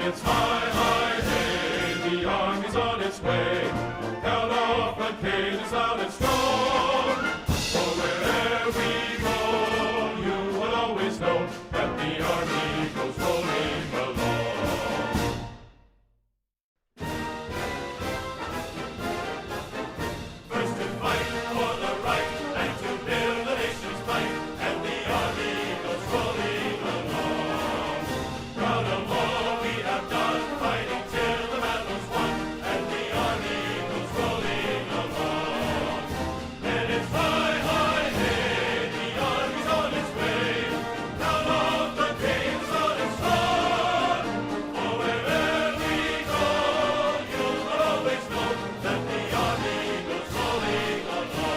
it's high, high, hey, the army's on its way. Count off the cages loud and strong. For wherever we go, you will always know that the army goes rolling along. First to fight for the right and to build the nation's might, and the army goes rolling along. Proud of all we have done, fighting till the battle's won, and the army goes rolling along. And it's high, high, hey, the army's on its way. Count off the days on its run. For wherever we go, you will always know that the army goes rolling along.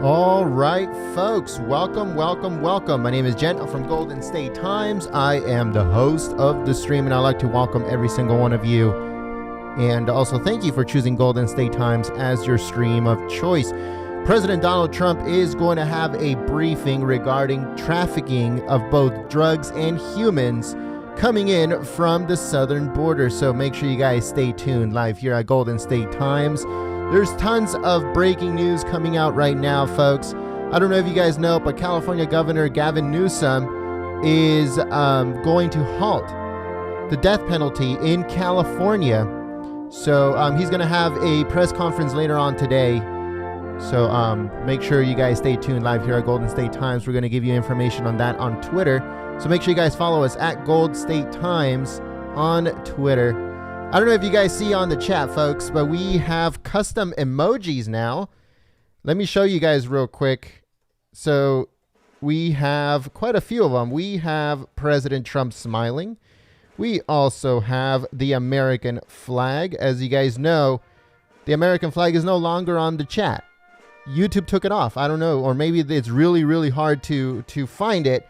All right, folks, welcome. My name is Jen. I'm from Golden State Times. I am the host of the stream, and I'd like to welcome every single one of you. And also thank you for choosing Golden State Times as your stream of choice. President Donald Trump is going to have a briefing regarding trafficking of both drugs and humans coming in from the southern border. So make sure you guys stay tuned live here at Golden State Times. There's tons of breaking news coming out right now, folks. I don't know if you guys know, but California Governor Gavin Newsom is going to halt the death penalty in California. So he's going to have a press conference later on today. So make sure you guys stay tuned live here at Golden State Times. We're going to give you information on that on Twitter. So make sure you guys follow us at Gold State Times on Twitter. I don't know if you guys see on the chat, folks, but we have custom emojis now. Let me show you guys real quick. So we have quite a few of them. We have President Trump smiling. We also have the American flag. As you guys know, the American flag is no longer on the chat. YouTube took it off. I don't know, or maybe it's really, really hard to find it.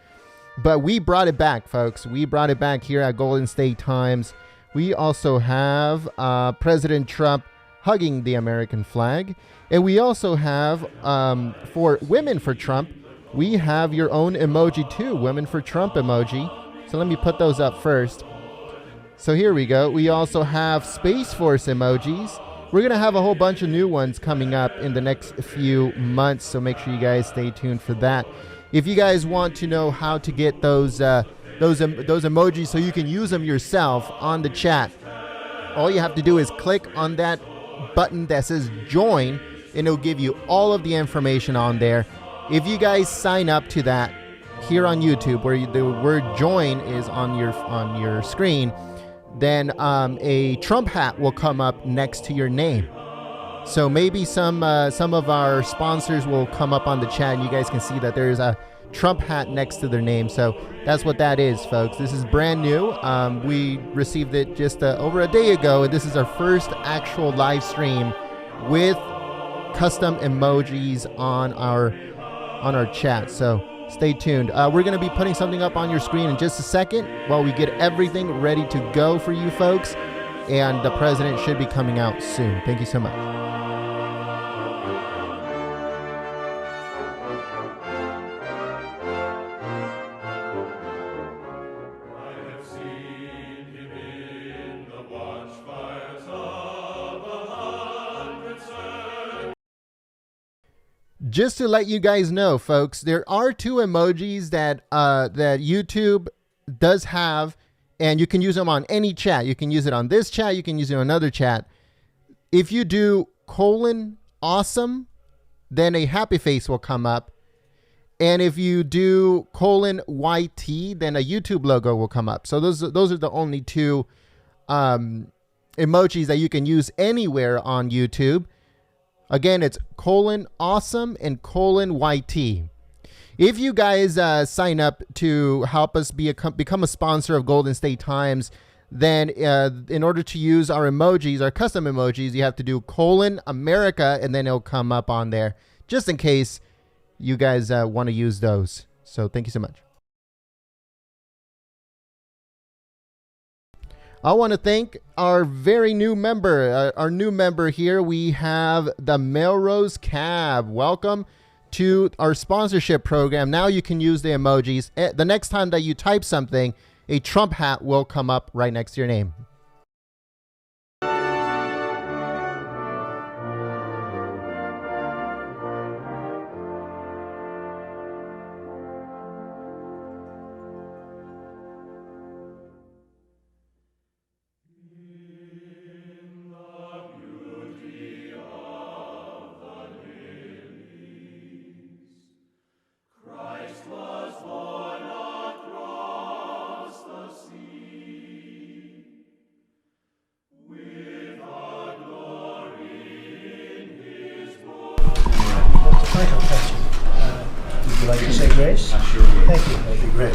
But we brought it back, folks. We brought it back here at Golden State Times. We also have President Trump hugging the American flag. And we also have, for Women for Trump, we have your own emoji too, Women for Trump emoji. So let me put those up first. So here we go. We also have Space Force emojis. We're going to have a whole bunch of new ones coming up in the next few months. So make sure you guys stay tuned for that. If you guys want to know how to get those emojis so you can use them yourself on the chat, all you have to do is click on that button that says join, and it'll give you all of the information on there. If you guys sign up to that here on YouTube, where the word join is on your screen, then a Trump hat will come up next to your name. So maybe some of our sponsors will come up on the chat, and you guys can see that there is a Trump hat next to their name. So that's what that is, folks. This is brand new. We received it just over a day ago, and this is our first actual live stream with custom emojis on our chat. So stay tuned. We're going to be putting something up on your screen in just a second while we get everything ready to go for you folks, and the president should be coming out soon. Thank you so much. Just to let you guys know, folks, there are two emojis that that YouTube does have, and you can use them on any chat. You can use it on this chat. You can use it on another chat. If you do :awesome, then a happy face will come up. And if you do :YT, then a YouTube logo will come up. So those are the only two emojis that you can use anywhere on YouTube. Again, it's :awesome and :YT. If you guys sign up to help us become a sponsor of Golden State Times, then in order to use our emojis, our custom emojis, you have to do :America, and then it'll come up on there, just in case you guys want to use those. So thank you so much. I want to thank our very new member, our new member here. We have the Melrose Cab. Welcome to our sponsorship program. Now you can use the emojis. The next time that you type something, a Trump hat will come up right next to your name. Would you like to say grace? I sure will. Thank you. That'd be great.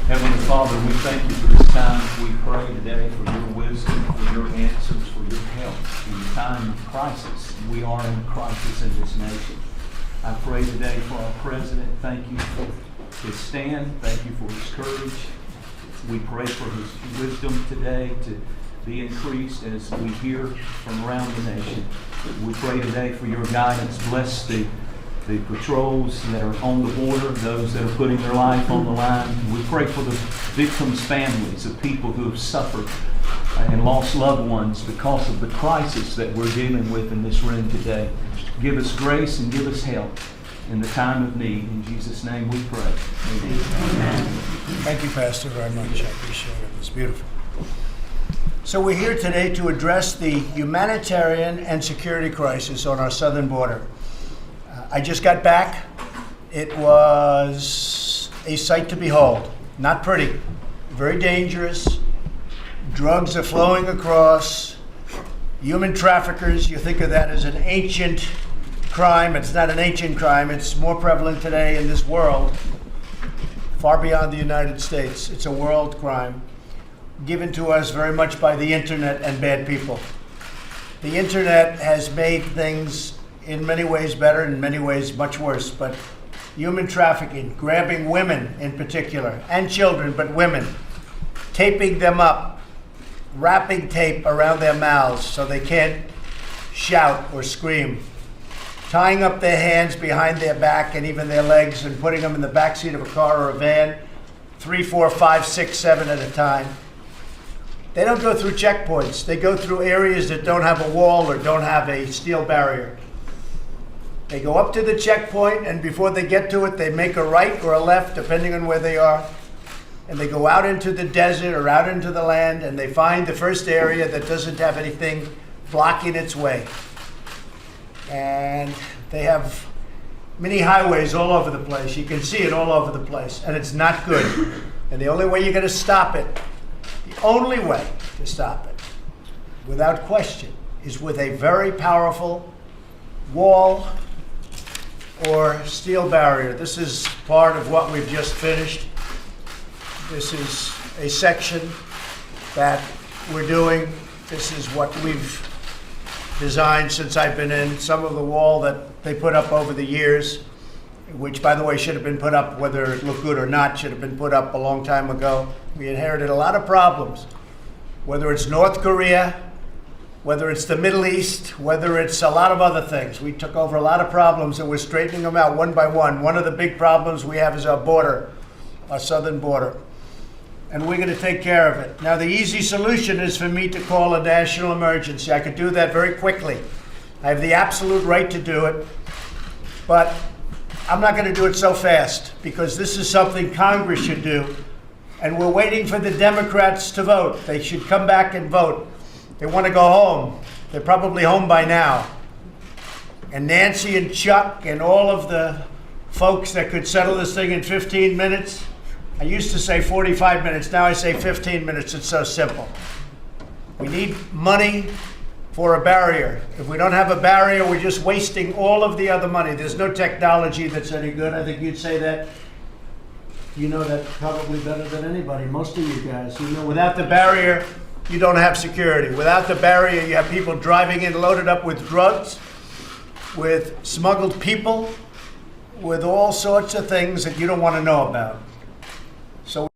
Heavenly Father, we thank you for this time. We pray today for your wisdom, for your answers, for your help in the time of crisis. We are in crisis in this nation. I pray today for our president. Thank you for his stand. Thank you for his courage. We pray for his wisdom today to be increased as we hear from around the nation. We pray today for your guidance. Bless the patrols that are on the border, those that are putting their life on the line. We pray for the victims' families of people who have suffered and lost loved ones because of the crisis that we're dealing with in this room today. Give us grace and give us help in the time of need. In Jesus' name we pray. Amen. Thank you, Pastor, very much. I appreciate it. It's beautiful. So we're here today to address the humanitarian and security crisis on our southern border. I just got back. It was a sight to behold. Not pretty. Very dangerous. Drugs are flowing across. Human traffickers, you think of that as an ancient crime. It's not an ancient crime. It's more prevalent today in this world, far beyond the United States. It's a world crime given to us very much by the internet and bad people. The internet has made things in many ways better, in many ways much worse, but human trafficking, grabbing women in particular, and children, but women, taping them up, wrapping tape around their mouths so they can't shout or scream, tying up their hands behind their back and even their legs and putting them in the backseat of a car or a van, 3, 4, 5, 6, 7 at a time. They don't go through checkpoints. They go through areas that don't have a wall or don't have a steel barrier. They go up to the checkpoint, and before they get to it, they make a right or a left, depending on where they are. And they go out into the desert or out into the land, and they find the first area that doesn't have anything blocking its way. And they have mini highways all over the place. You can see it all over the place, and it's not good. And the only way you're going to stop it, the only way to stop it, without question, is with a very powerful wall or steel barrier. This is part of what we've just finished. This is a section that we're doing. This is what we've designed since I've been in. Some of the wall that they put up over the years, which, by the way, should have been put up, whether it looked good or not, should have been put up a long time ago. We inherited a lot of problems, whether it's North Korea, whether it's the Middle East, whether it's a lot of other things. We took over a lot of problems and we're straightening them out one by one. One of the big problems we have is our border, our southern border. And we're going to take care of it. Now, the easy solution is for me to call a national emergency. I could do that very quickly. I have the absolute right to do it. But I'm not going to do it so fast because this is something Congress should do. And we're waiting for the Democrats to vote. They should come back and vote. They want to go home. They're probably home by now. And Nancy and Chuck and all of the folks that could settle this thing in 15 minutes. I used to say 45 minutes. Now I say 15 minutes. It's so simple. We need money for a barrier. If we don't have a barrier, we're just wasting all of the other money. There's no technology that's any good. I think you'd say that. You know that probably better than anybody, most of you guys. You know, without the barrier, you don't have security. Without the barrier, you have people driving in loaded up with drugs, with smuggled people, with all sorts of things that you don't want to know about. So,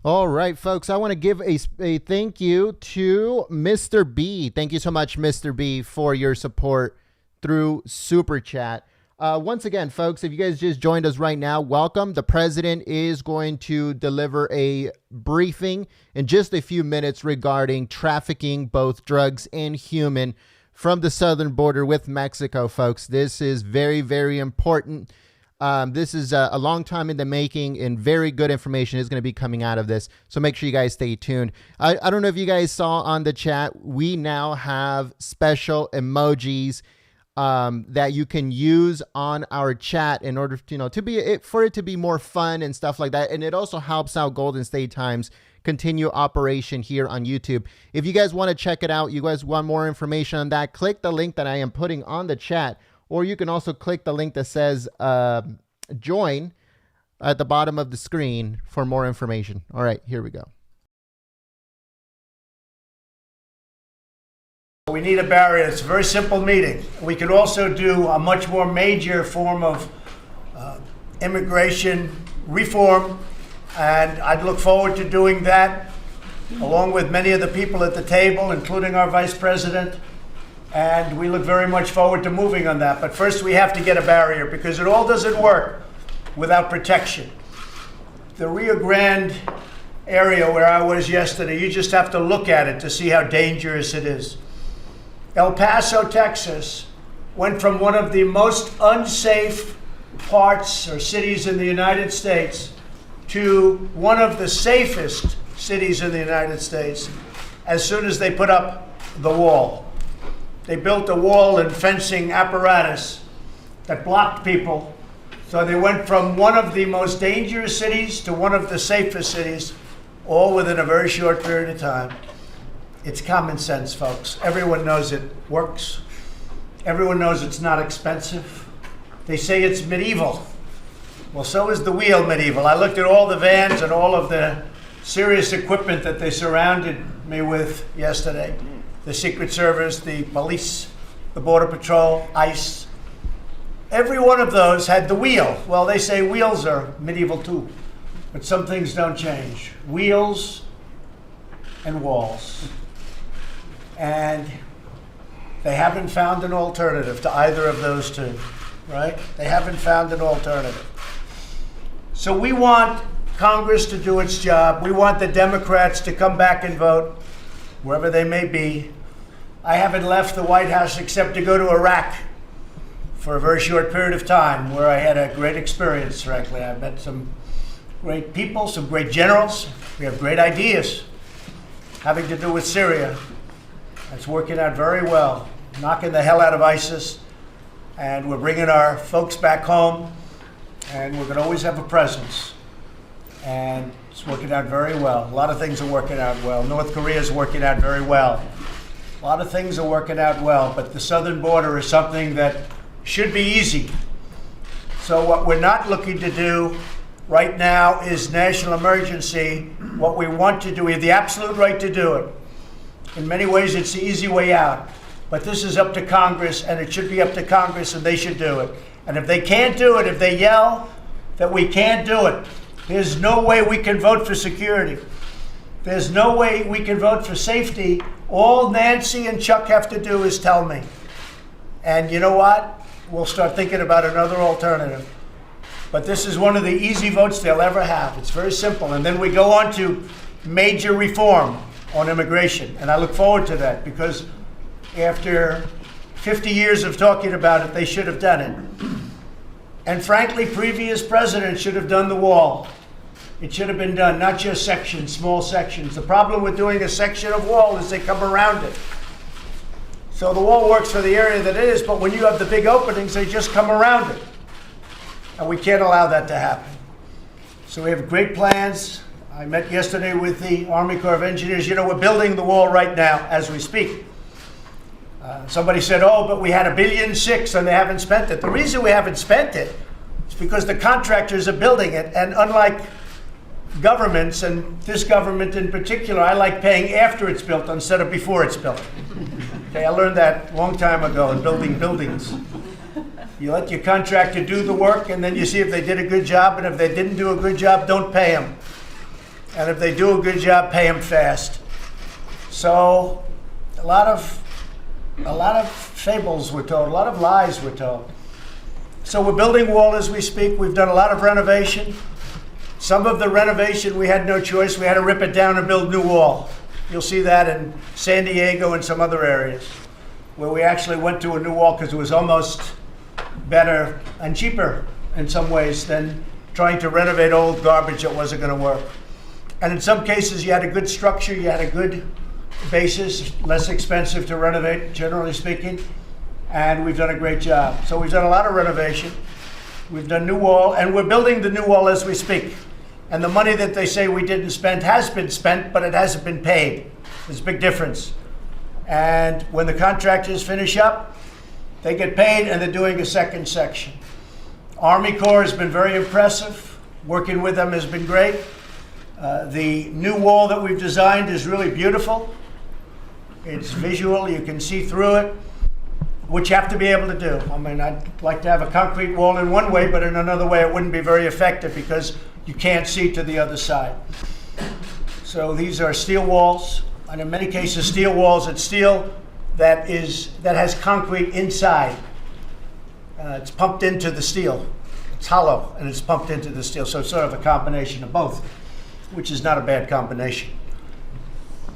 all right, folks, I want to give a thank you to Mr. B. Thank you so much, Mr. B, for your support through Super Chat. Once again, folks, if you guys just joined us right now, welcome. The president is going to deliver a briefing in just a few minutes regarding trafficking, both drugs and human, from the southern border with Mexico, folks. This is very, very important. This is a long time in the making, and very good information is going to be coming out of this. So make sure you guys stay tuned. I don't know if you guys saw on the chat, we now have special emojis that you can use on our chat in order to, for it to be more fun and stuff like that. And it also helps out Golden State Times continue operation here on YouTube. If you guys want to check it out, you guys want more information on that, click the link that I am putting on the chat, or you can also click the link that says join at the bottom of the screen for more information. All right, here we go. We need a barrier. It's a very simple meeting. We could also do a much more major form of immigration reform, and I'd look forward to doing that along with many of the people at the table, including our Vice President, and we look very much forward to moving on that. But first we have to get a barrier, because it all doesn't work without protection. The Rio Grande area where I was yesterday, you just have to look at it to see how dangerous it is. El Paso, Texas, went from one of the most unsafe parts or cities in the United States to one of the safest cities in the United States as soon as they put up the wall. They built a wall and fencing apparatus that blocked people. So they went from one of the most dangerous cities to one of the safest cities, all within a very short period of time. It's common sense, folks. Everyone knows it works. Everyone knows it's not expensive. They say it's medieval. Well, so is the wheel medieval. I looked at all the vans and all of the serious equipment that they surrounded me with yesterday. The Secret Service, the police, the Border Patrol, ICE. Every one of those had the wheel. Well, they say wheels are medieval too, but some things don't change. Wheels and walls. And they haven't found an alternative to either of those two, right? They haven't found an alternative. So we want Congress to do its job. We want the Democrats to come back and vote, wherever they may be. I haven't left the White House except to go to Iraq for a very short period of time, where I had a great experience, frankly. I met some great people, some great generals. We have great ideas having to do with Syria. It's working out very well, knocking the hell out of ISIS, and we're bringing our folks back home, and we're going to always have a presence. And it's working out very well. A lot of things are working out well. North Korea is working out very well. A lot of things are working out well, but the southern border is something that should be easy. So what we're not looking to do right now is national emergency. What we want to do, we have the absolute right to do it. In many ways, it's the easy way out. But this is up to Congress, and it should be up to Congress, and they should do it. And if they can't do it, if they yell that we can't do it, there's no way we can vote for security. There's no way we can vote for safety. All Nancy and Chuck have to do is tell me. And you know what? We'll start thinking about another alternative. But this is one of the easy votes they'll ever have. It's very simple. And then we go on to major reform on immigration. And I look forward to that, because after 50 years of talking about it, they should have done it. And frankly, previous presidents should have done the wall. It should have been done, not just sections, small sections. The problem with doing a section of wall is they come around it. So the wall works for the area that it is, but when you have the big openings, they just come around it. And we can't allow that to happen. So we have great plans. I met yesterday with the Army Corps of Engineers. You know, we're building the wall right now as we speak. Somebody said, oh, but we had $1.6 billion and they haven't spent it. The reason we haven't spent it is because the contractors are building it. And unlike governments, and this government in particular, I like paying after it's built instead of before it's built. Okay, I learned that a long time ago in building buildings. You let your contractor do the work, and then you see if they did a good job, and if they didn't do a good job, don't pay them. And if they do a good job, pay them fast. So a lot of a lot of fables were told, a lot of lies were told. So we're building wall as we speak. We've done a lot of renovation. Some of the renovation, we had no choice. We had to rip it down and build new wall. You'll see that in San Diego and some other areas where we actually went to a new wall because it was almost better and cheaper in some ways than trying to renovate old garbage that wasn't going to work. And in some cases, you had a good structure, you had a good basis, less expensive to renovate, generally speaking, and we've done a great job. So we've done a lot of renovation. We've done new wall, and we're building the new wall as we speak. And the money that they say we didn't spend has been spent, but it hasn't been paid. There's a big difference. And when the contractors finish up, they get paid, and they're doing a second section. Army Corps has been very impressive. Working with them has been great. The new wall that we've designed is really beautiful. It's visual, you can see through it, which you have to be able to do. I mean, I'd like to have a concrete wall in one way, but in another way it wouldn't be very effective because you can't see to the other side. So these are steel walls, and in many cases steel walls, it's steel that has concrete inside. It's pumped into the steel. It's hollow and it's pumped into the steel, so it's sort of a combination of both, which is not a bad combination.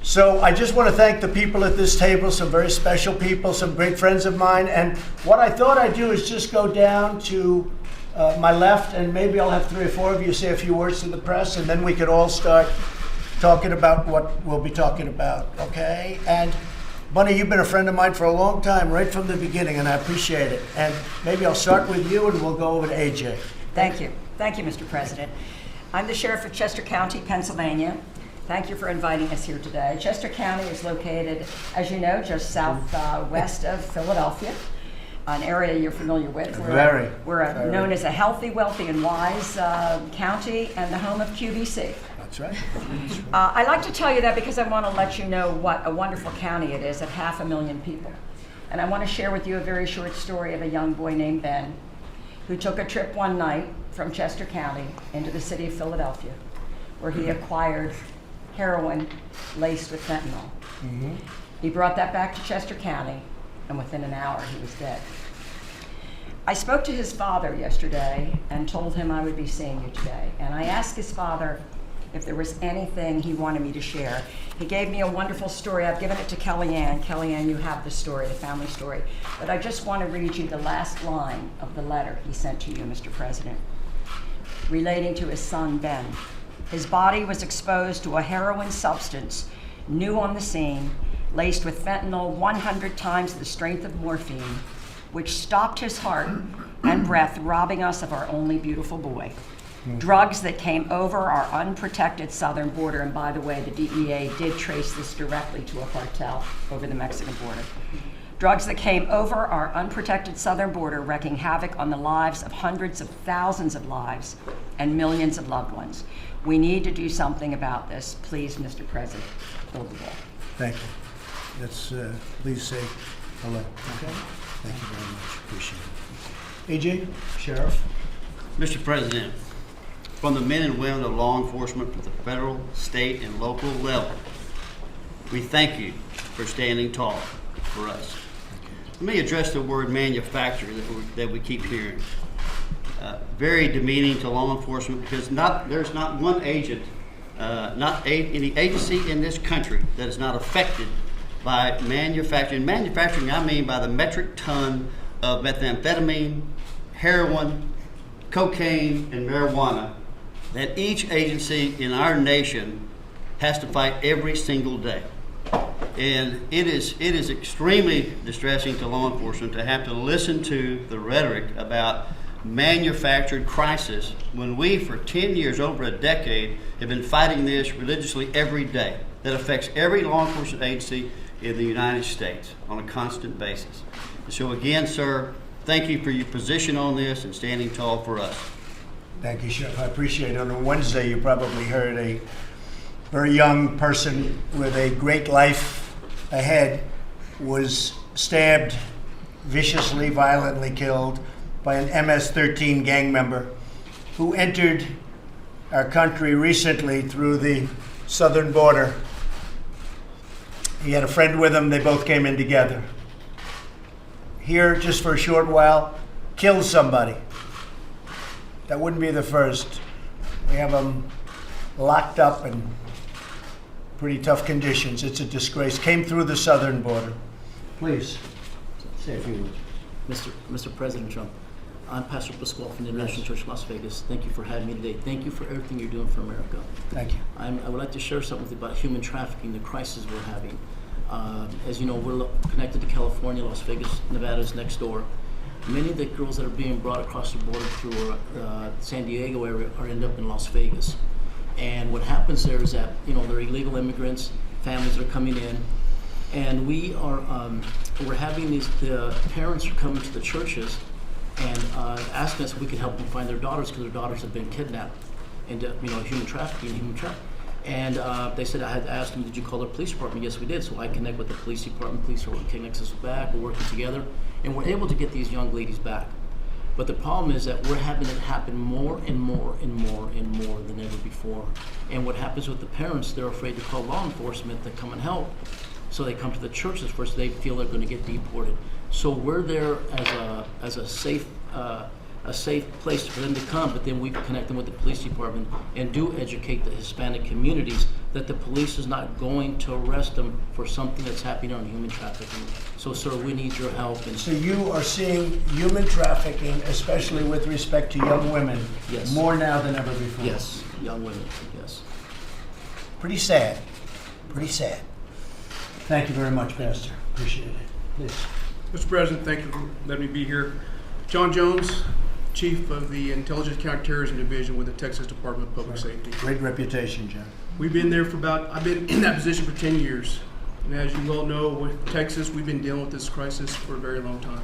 So I just want to thank the people at this table, some very special people, some great friends of mine. And what I thought I'd do is just go down to my left, and maybe I'll have 3 or 4 of you say a few words to the press, and then we could all start talking about what we'll be talking about, okay? And Bunny, you've been a friend of mine for a long time, right from the beginning, and I appreciate it. And maybe I'll start with you, and we'll go over to AJ. Thank you. Thank you, Mr. President. I'm the Sheriff of Chester County, Pennsylvania. Thank you for inviting us here today. Chester County is located, as you know, just southwest of Philadelphia, an area you're familiar with. We're known as a healthy, wealthy, and wise county and the home of QVC. That's right. I like to tell you that because I want to let you know what a wonderful county it is at 500,000 people. And I want to share with you a very short story of a young boy named Ben who took a trip one night from Chester County into the city of Philadelphia, where he acquired heroin laced with fentanyl. Mm-hmm. He brought that back to Chester County, and within an hour he was dead. I spoke to his father yesterday and told him I would be seeing you today. And I asked his father if there was anything he wanted me to share. He gave me a wonderful story. I've given it to Kellyanne. Kellyanne, you have the story, the family story. But I just want to read you the last line of the letter he sent to you, Mr. President, relating to his son, Ben. His body was exposed to a heroin substance, new on the scene, laced with fentanyl 100 times the strength of morphine, which stopped his heart and breath, robbing us of our only beautiful boy. Drugs that came over our unprotected southern border, and by the way, the DEA did trace this directly to a cartel over the Mexican border. Drugs that came over our unprotected southern border, wreaking havoc on the lives of hundreds of thousands of lives and millions of loved ones. We need to do something about this. Please, Mr. President, build the wall. Thank you. Let's please say hello. Okay. Thank you very much. Appreciate it. AJ, Sheriff. Mr. President, from the men and women of law enforcement to the federal, state, and local level, we thank you for standing tall for us. Let me address the word manufacturer that we keep hearing. Very demeaning to law enforcement because there's not one agent, any agency in this country that is not affected by manufacturing. Manufacturing, I mean by the metric ton of methamphetamine, heroin, cocaine, and marijuana that each agency in our nation has to fight every single day. And it is extremely distressing to law enforcement to have to listen to the rhetoric about manufactured crisis when we, for 10 years, over a decade, have been fighting this religiously every day that affects every law enforcement agency in the United States on a constant basis. So again, sir, thank you for your position on this and standing tall for us. Thank you, Sheriff. I appreciate it. On Wednesday, you probably heard a very young person with a great life ahead was stabbed, viciously, violently killed by an MS-13 gang member who entered our country recently through the southern border. He had a friend with him. They both came in together. here just for a short while, kills somebody. That wouldn't be the first. We have them locked up in pretty tough conditions. It's a disgrace. Came through the southern border. Please, say a few words. Mr. President Trump, I'm Pastor Pasquale from the International Church Las Vegas. Thank you for having me today. Thank you for everything you're doing for America. Thank you. I would like to share something about human trafficking, the crisis we're having. As you know, we're connected to California, Las Vegas, Nevada is next door. Many of the girls that are being brought across the border through San Diego area are end up in Las Vegas. And what happens there is that, they're illegal immigrants, families are coming in, and we're having the parents are coming to the churches and asking us if we could help them find their daughters because their daughters have been kidnapped into, human trafficking. And they said I had asked them, did you call the police department? Yes, we did. So I connect with the police department. Police are connecting us back. We're working together, and we're able to get these young ladies back. But the problem is that we're having it happen more and more and more and more than ever before. And what happens with the parents, they're afraid to call law enforcement to come and help. So they come to the churches first. They feel they're going to get deported. So we're there as a safe place for them to come, but then we connect them with the police department and do educate the Hispanic communities that the police is not going to arrest them for something that's happening on human trafficking. So, sir, we need your help. And So you are seeing human trafficking, especially with respect to young women, Yes. more now than ever before. yes, young women, yes. Pretty sad. Pretty sad. Thank you very much, Pastor. Appreciate it. Please. Mr. President, thank you for letting me be here. John Jones, Chief of the Intelligence Counterterrorism Division with the Texas Department of Public Safety. Great reputation, John. We've been there I've been in that position for 10 years. And as you well know, with Texas, we've been dealing with this crisis for a very long time.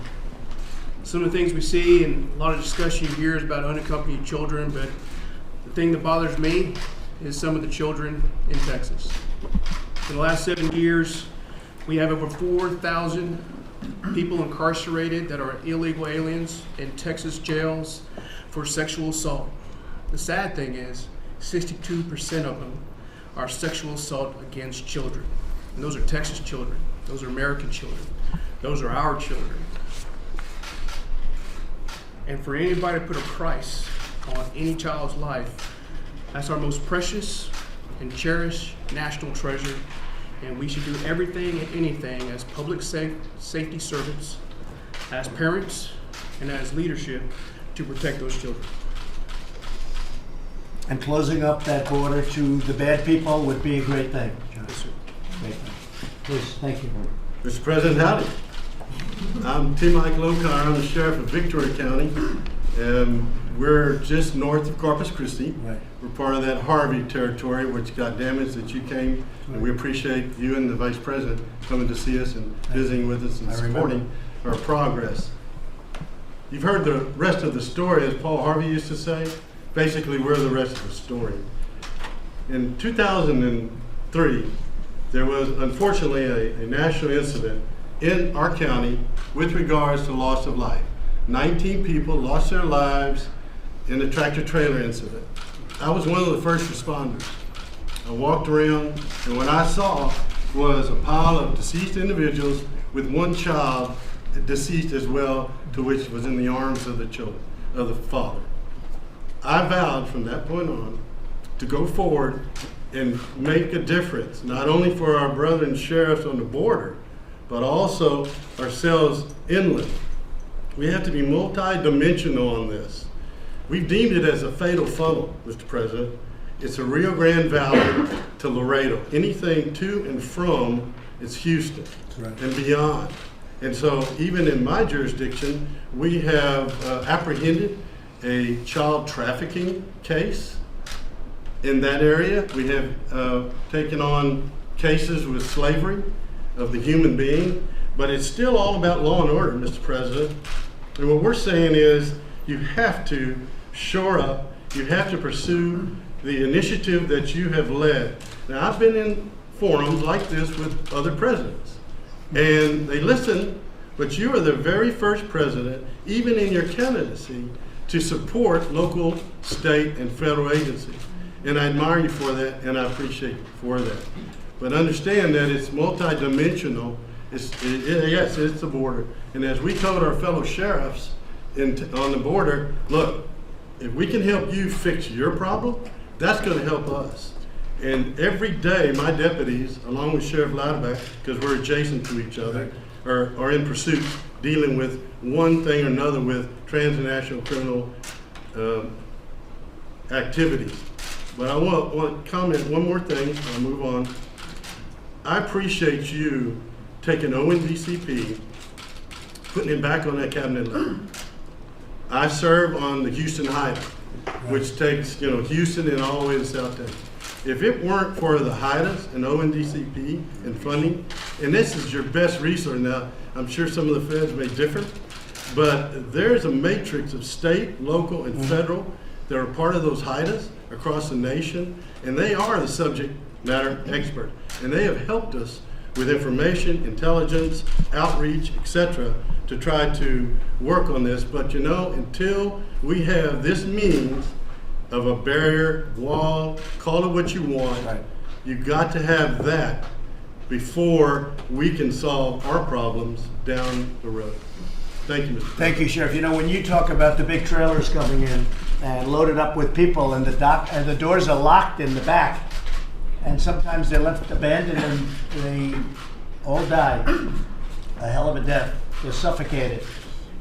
Some of the things we see and a lot of discussion you hear is about unaccompanied children, but the thing that bothers me is some of the children in Texas. In the last 7 years, we have over 4,000 people incarcerated that are illegal aliens in Texas jails for sexual assault. The sad thing is 62% of them are sexual assault against children. And those are Texas children. Those are American children. Those are our children. And for anybody to put a price on any child's life, that's our most precious and cherished national treasure. And we should do everything and anything as public safety servants, as parents, and as leadership to protect those children. And closing up that border to the bad people would be a great thing, John. Yes, sir. Great thing. Please, thank you. Mr. President, howdy. I'm Tim Mike Lokar. I'm the sheriff of Victoria County. We're just north of Corpus Christi. Right. We're part of that Harvey territory, which got damaged that you came. And we appreciate you and the Vice President coming to see us and visiting with us and I remember. supporting our progress. You've heard the rest of the story, as Paul Harvey used to say. Basically, we're the rest of the story. In 2003, there was unfortunately a national incident in our county with regards to loss of life. 19 people lost their lives in a tractor trailer incident. I was one of the first responders. I walked around, and what I saw was a pile of deceased individuals with one child deceased as well, to which was in the arms of the father. I vowed from that point on to go forward and make a difference, not only for our brethren sheriffs on the border, but also ourselves inland. We have to be multi-dimensional on this. We've deemed it as a fatal funnel, Mr. President. It's a Rio Grande Valley to Laredo. Anything to and from, it's Houston and beyond. And so even in my jurisdiction, we have apprehended a child trafficking case in that area. We have taken on cases with slavery of the human being, but it's still all about law and order, Mr. President. And what we're saying is you have to shore up, you have to pursue the initiative that you have led. Now, I've been in forums like this with other presidents, and they listen, but you are the very first president, even in your candidacy, to support local, state, and federal agencies. And I admire you for that, and I appreciate you for that. But understand that it's multidimensional, Yes, it's the border. And as we told our fellow sheriffs on the border, look, if we can help you fix your problem, that's going to help us. And every day, my deputies, along with Sheriff Louderback, because we're adjacent to each other, are in pursuit, dealing with one thing or another with transnational criminal activities. But I want to comment one more thing, I'll move on. I appreciate you taking ONDCP, putting him back on that cabinet level. I serve on the Houston HIDA, which takes Houston and all the way to South Texas. If it weren't for the HIDAs and ONDCP and funding, and this is your best resource now, I'm sure some of the feds may differ, but there's a matrix of state, local, and federal that are part of those HIDAs across the nation, and they are the subject matter expert. And they have helped us with information, intelligence, outreach, etc., to try to work on this. But until we have this means of a barrier, wall, call it what you want, Right. you got to have that before we can solve our problems down the road. Thank you, Mr. Thank you, Sheriff. When you talk about the big trailers coming in and loaded up with people, and the doors are locked in the back, and sometimes they're left abandoned and they all die a hell of a death. They're suffocated.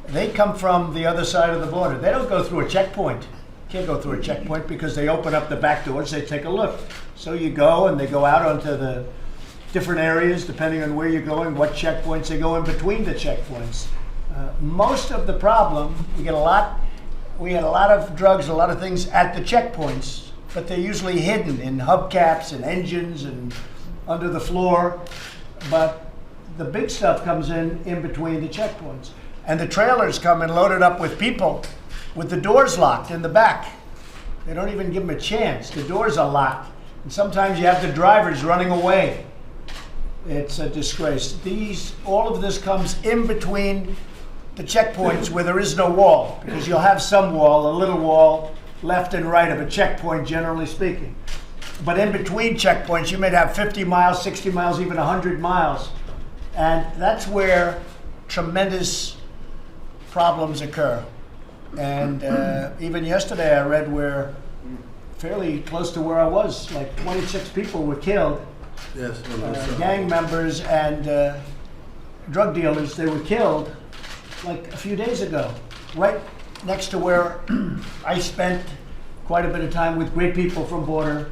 They come from the other side of the border. They don't go through a checkpoint. Can't go through a checkpoint because they open up the back doors. They take a look. So you go, and they go out onto the different areas depending on where you're going, what checkpoints. They go in between the checkpoints. Most of the problem, we had a lot of drugs, a lot of things at the checkpoints, but they're usually hidden in hubcaps and engines and under the floor. But the big stuff comes in between the checkpoints. And the trailers come in loaded up with people with the doors locked in the back. They don't even give them a chance. The doors are locked. And sometimes you have the drivers running away. It's a disgrace. All of this comes in between the checkpoints where there is no wall, because you'll have some wall, a little wall, left and right of a checkpoint, generally speaking. But in between checkpoints, you may have 50 miles, 60 miles, even 100 miles. And that's where tremendous problems occur. And even yesterday I read where, fairly close to where I was, like 26 people were killed. Yes. Gang members and drug dealers, they were killed like a few days ago, right next to where I spent quite a bit of time with great people from Border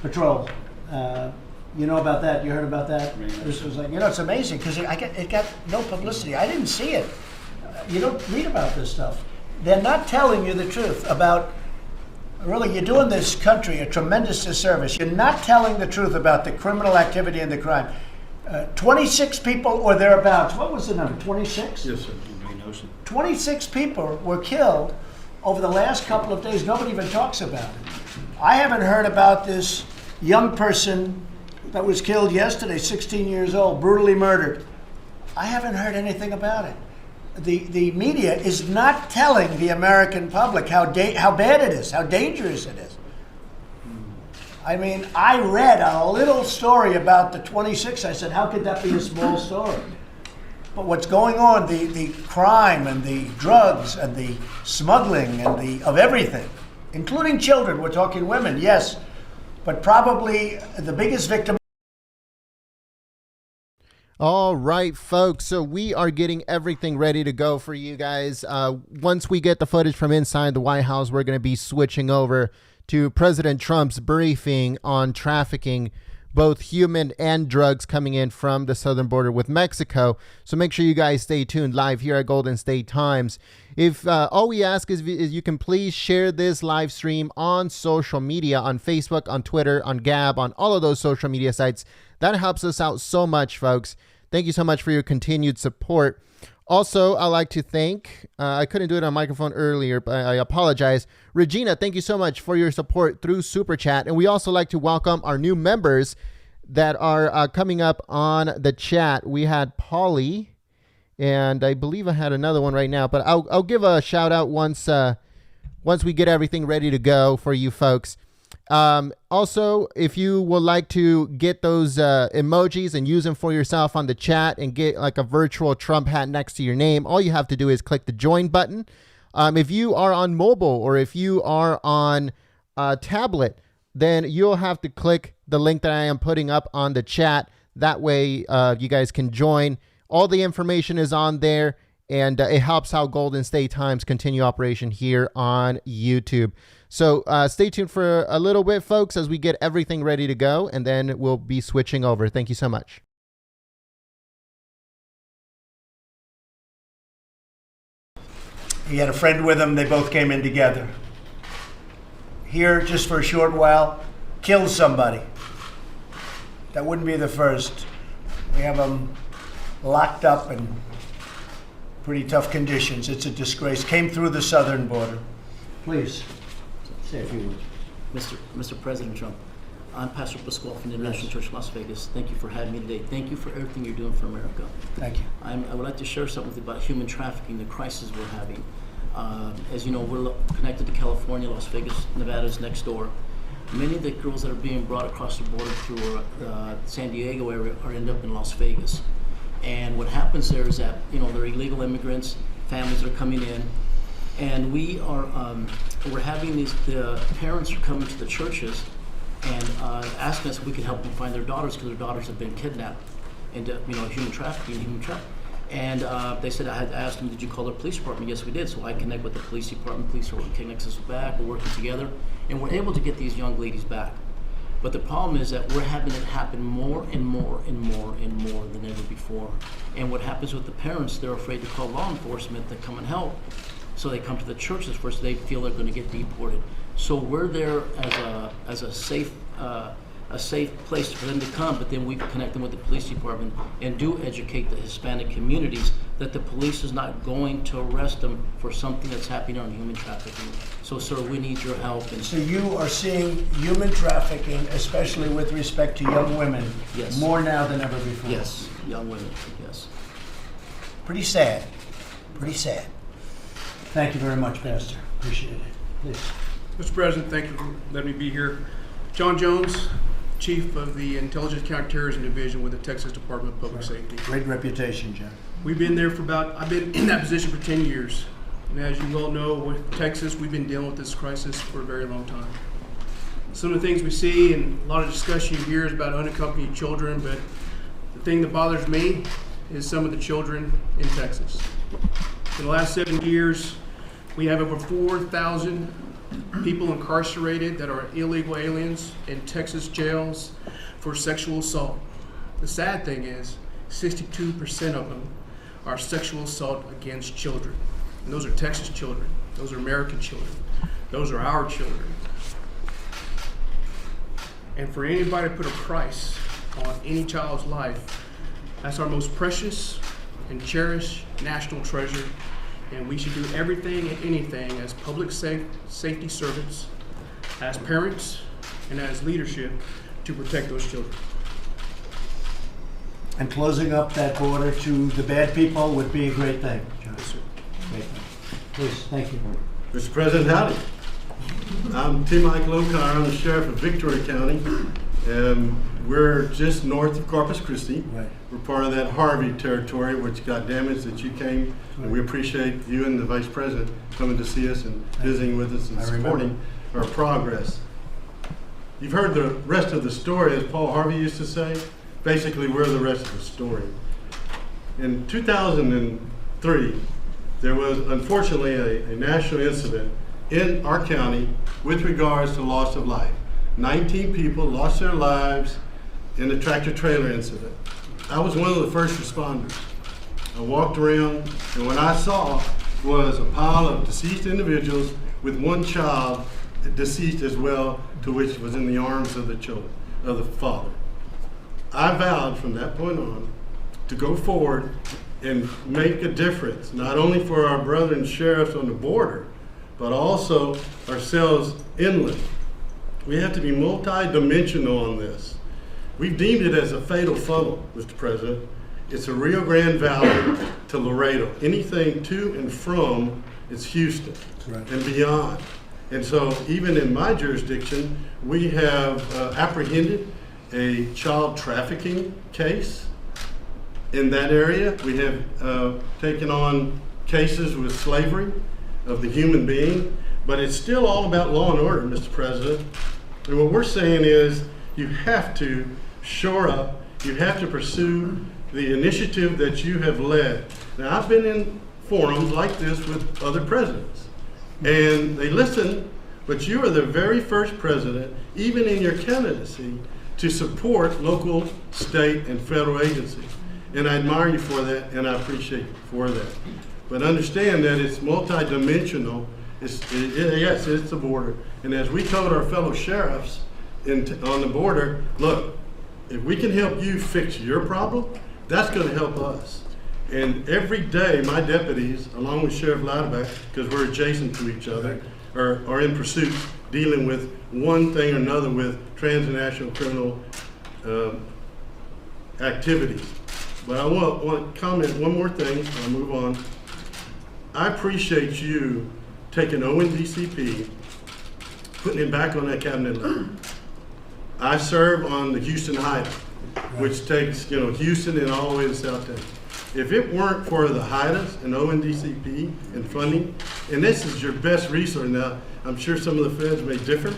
Patrol. You know about that? You heard about that? This was like, it's amazing because it got no publicity. I didn't see it. You don't read about this stuff. They're not telling you the truth about, really, you're doing this country a tremendous disservice. You're not telling the truth about the criminal activity and the crime. 26 people or thereabouts. What was the number? 26? Yes, sir. 26 people were killed over the last couple of days. Nobody even talks about it. I haven't heard about this young person that was killed yesterday, 16 years old, brutally murdered. I haven't heard anything about it. The media is not telling the American public how bad it is, how dangerous it is. I mean, I read a little story about the 26. I said, how could that be a small story? But what's going on, the crime and the drugs and the smuggling and of everything, including children, we're talking women, yes, but probably the biggest victim. All right, folks. So we are getting everything ready to go for you guys. Once we get the footage from inside the White House, we're going to be switching over to President Trump's briefing on trafficking, both human and drugs coming in from the southern border with Mexico. So make sure you guys stay tuned live here at Golden State Times. If all we ask is you can please share this live stream on social media, on Facebook, on Twitter, on Gab, on all of those social media sites. That helps us out so much, folks. Thank you so much for your continued support. Also, I'd like to thank, I couldn't do it on microphone earlier, but I apologize. Regina, thank you so much for your support through Super Chat. And we also like to welcome our new members that are coming up on the chat. We had Polly, and I believe I had another one right now, but I'll give a shout out once we get everything ready to go for you folks. Also, if you would like to get those emojis and use them for yourself on the chat and get like a virtual Trump hat next to your name, all you have to do is click the join button. If you are on mobile or if you are on tablet, then you'll have to click the link that I am putting up on the chat. That way you guys can join. All the information is on there, and it helps out Golden State Times continue operation here on YouTube. So stay tuned for a little bit, folks, as we get everything ready to go, and then we'll be switching over. Thank you so much. He had a friend with him. They both came in together. Here, just for a short while, killed somebody. That wouldn't be the first. We have them locked up in pretty tough conditions. It's a disgrace. Came through the southern border. Please, say a few words. Mr. President Trump, I'm Pastor Pasquale from the International Church of Las Vegas. Thank you for having me today. Thank you for everything you're doing for America. Thank you. I would like to share something with you about human trafficking, the crisis we're having. As you know, we're connected to California, Las Vegas, Nevada's next door. Many of the girls that are being brought across the border through San Diego area are end up in Las Vegas. And what happens there is that, you know, they're illegal immigrants, families are coming in, and we are we're having the parents are coming to the churches and asking us if we can help them find their daughters because their daughters have been kidnapped into, you know, human trafficking. And they said, I had asked them, did you call the police department? Yes, we did. So I connect with the police department. Police connects us back. We're working together, and we're able to get these young ladies back. But the problem is that we're having it happen more and more and more and more than ever before. And what happens with the parents, they're afraid to call law enforcement to come and help. So they come to the churches first. They feel they're going to get deported. So we're there as a safe place for them to come, but then we connect them with the police department and do educate the Hispanic communities that the police is not going to arrest them for something that's happening on human trafficking. So, sir, we need your help. And So you are seeing human trafficking, especially with respect to young women, Yes. more now than ever before. yes, young women, yes. Pretty sad. Pretty sad. Thank you very much, Pastor. Appreciate it. Please. Mr. President, thank you for letting me be here. John Jones, Chief of the Intelligence Counterterrorism Division with the Texas Department of Public Safety. Great reputation, John. We've been there I've been in that position for 10 years. And as you all know, with Texas, we've been dealing with this crisis for a very long time. Some of the things we see and a lot of discussion here is about unaccompanied children, but the thing that bothers me is some of the children in Texas. In the last 7 years, we have over 4,000 people incarcerated that are illegal aliens in Texas jails for sexual assault. The sad thing is 62% of them are sexual assault against children. And those are Texas children. Those are American children. Those are our children. And for anybody to put a price on any child's life, that's our most precious and cherished national treasure. And we should do everything and anything as public safety servants, as parents, and as leadership to protect those children. And closing up that border to the bad people would be a great thing, John. Yes, sir. Great thing. Please, thank you. Mr. President, howdy. I'm T. Mike Lokar. I'm the sheriff of Victoria County, and we're just north of Corpus Christi. Right. We're part of that Harvey territory, which got damaged that you came, and we appreciate you and the Vice President coming to see us and visiting with us and supporting our progress. You've heard the rest of the story, as Paul Harvey used to say. Basically, we're the rest of the story. In 2003, there was unfortunately a national incident in our county with regards to loss of life. 19 people lost their lives in a tractor-trailer incident. I was one of the first responders. I walked around, and what I saw was a pile of deceased individuals with one child deceased as well, to which was in the arms of the father. I vowed from that point on to go forward and make a difference, not only for our brethren sheriffs on the border, but also ourselves inland. We have to be multi-dimensional on this. We've deemed it as a fatal funnel, Mr. President. It's a Rio Grande Valley to Laredo. Anything to and from is Houston and beyond. And so even in my jurisdiction, we have apprehended a child trafficking case in that area. We have taken on cases with slavery of the human being, but it's still all about law and order, Mr. President. And what we're saying is you have to shore up, you have to pursue the initiative that you have led. Now, I've been in forums like this with other presidents, and they listen, but you are the very first president, even in your candidacy, to support local, state, and federal agencies. And I admire you for that, and I appreciate you for that. But understand that it's multidimensional. Yes, it's the border. And as we told our fellow sheriffs on the border, look, if we can help you fix your problem, that's going to help us. And every day, my deputies, along with Sheriff Louderback, because we're adjacent to each other, are in pursuit, dealing with one thing or another with transnational criminal activities. But I want to comment one more thing, and I'll move on. I appreciate you taking ONDCP, putting it back on that cabinet level. I serve on the Houston HIDA, which takes Houston and all the way to South Texas. If it weren't for the HIDAs and ONDCP and funding, and this is your best resource now, I'm sure some of the feds may differ,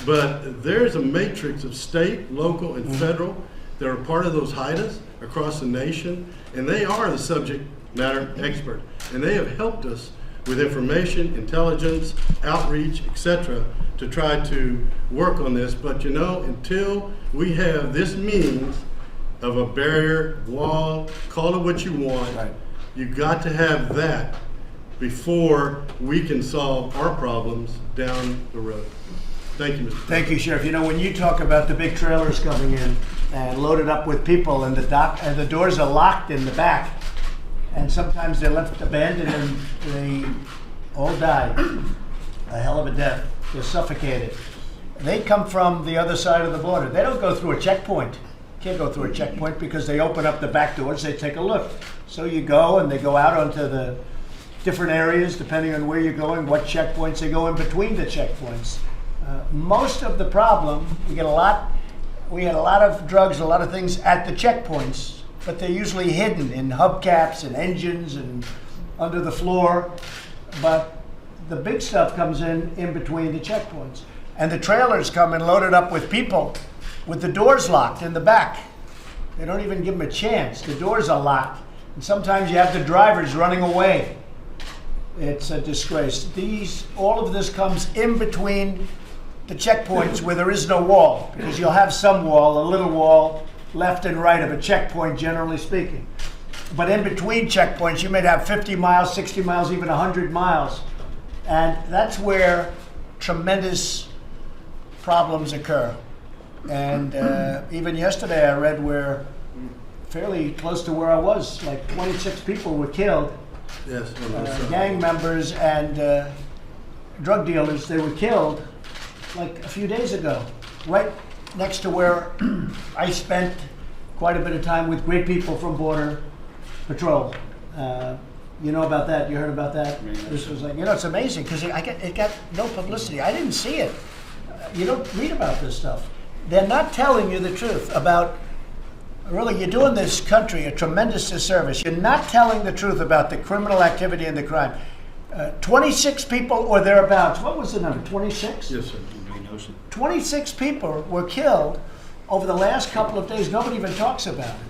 but there's a matrix of state, local, and federal that are part of those HIDAs across the nation, and they are the subject matter expert, and they have helped us with information, intelligence, outreach, etc., to try to work on this. But until we have this means of a barrier, wall, call it what you want, right, you got to have that before we can solve our problems down the road. Thank you, Mr. President. Thank you, Sheriff. When you talk about the big trailers coming in and loaded up with people, and the doors are locked in the back, and sometimes they're left abandoned and they all die a hell of a death. They're suffocated. They come from the other side of the border. They don't go through a checkpoint. Can't go through a checkpoint because they open up the back doors, they take a look. So you go and they go out onto the different areas depending on where you're going, what checkpoints. They go in between the checkpoints. Most of the problem, we had a lot of drugs, a lot of things at the checkpoints, but they're usually hidden in hubcaps and engines and under the floor. But the big stuff comes in between the checkpoints. And the trailers come in loaded up with people with the doors locked in the back. They don't even give them a chance. The doors are locked. And sometimes you have the drivers running away. It's a disgrace. All of this comes in between the checkpoints where there is no wall, because you'll have some wall, a little wall, left and right of a checkpoint, generally speaking. But in between checkpoints, you may have 50 miles, 60 miles, even 100 miles. And that's where tremendous problems occur. And even yesterday I read where, fairly close to where I was, like 26 people were killed. Yes. Gang members and drug dealers, they were killed like a few days ago, right next to where I spent quite a bit of time with great people from Border Patrol. You know about that? You heard about that? This was like, it's amazing because it got no publicity. I didn't see it. You don't read about this stuff. They're not telling you the truth about, really, you're doing this country a tremendous disservice. You're not telling the truth about the criminal activity and the crime. 26 people or thereabouts. What was the number? 26? Yes, sir. 26 people were killed over the last couple of days. Nobody even talks about it.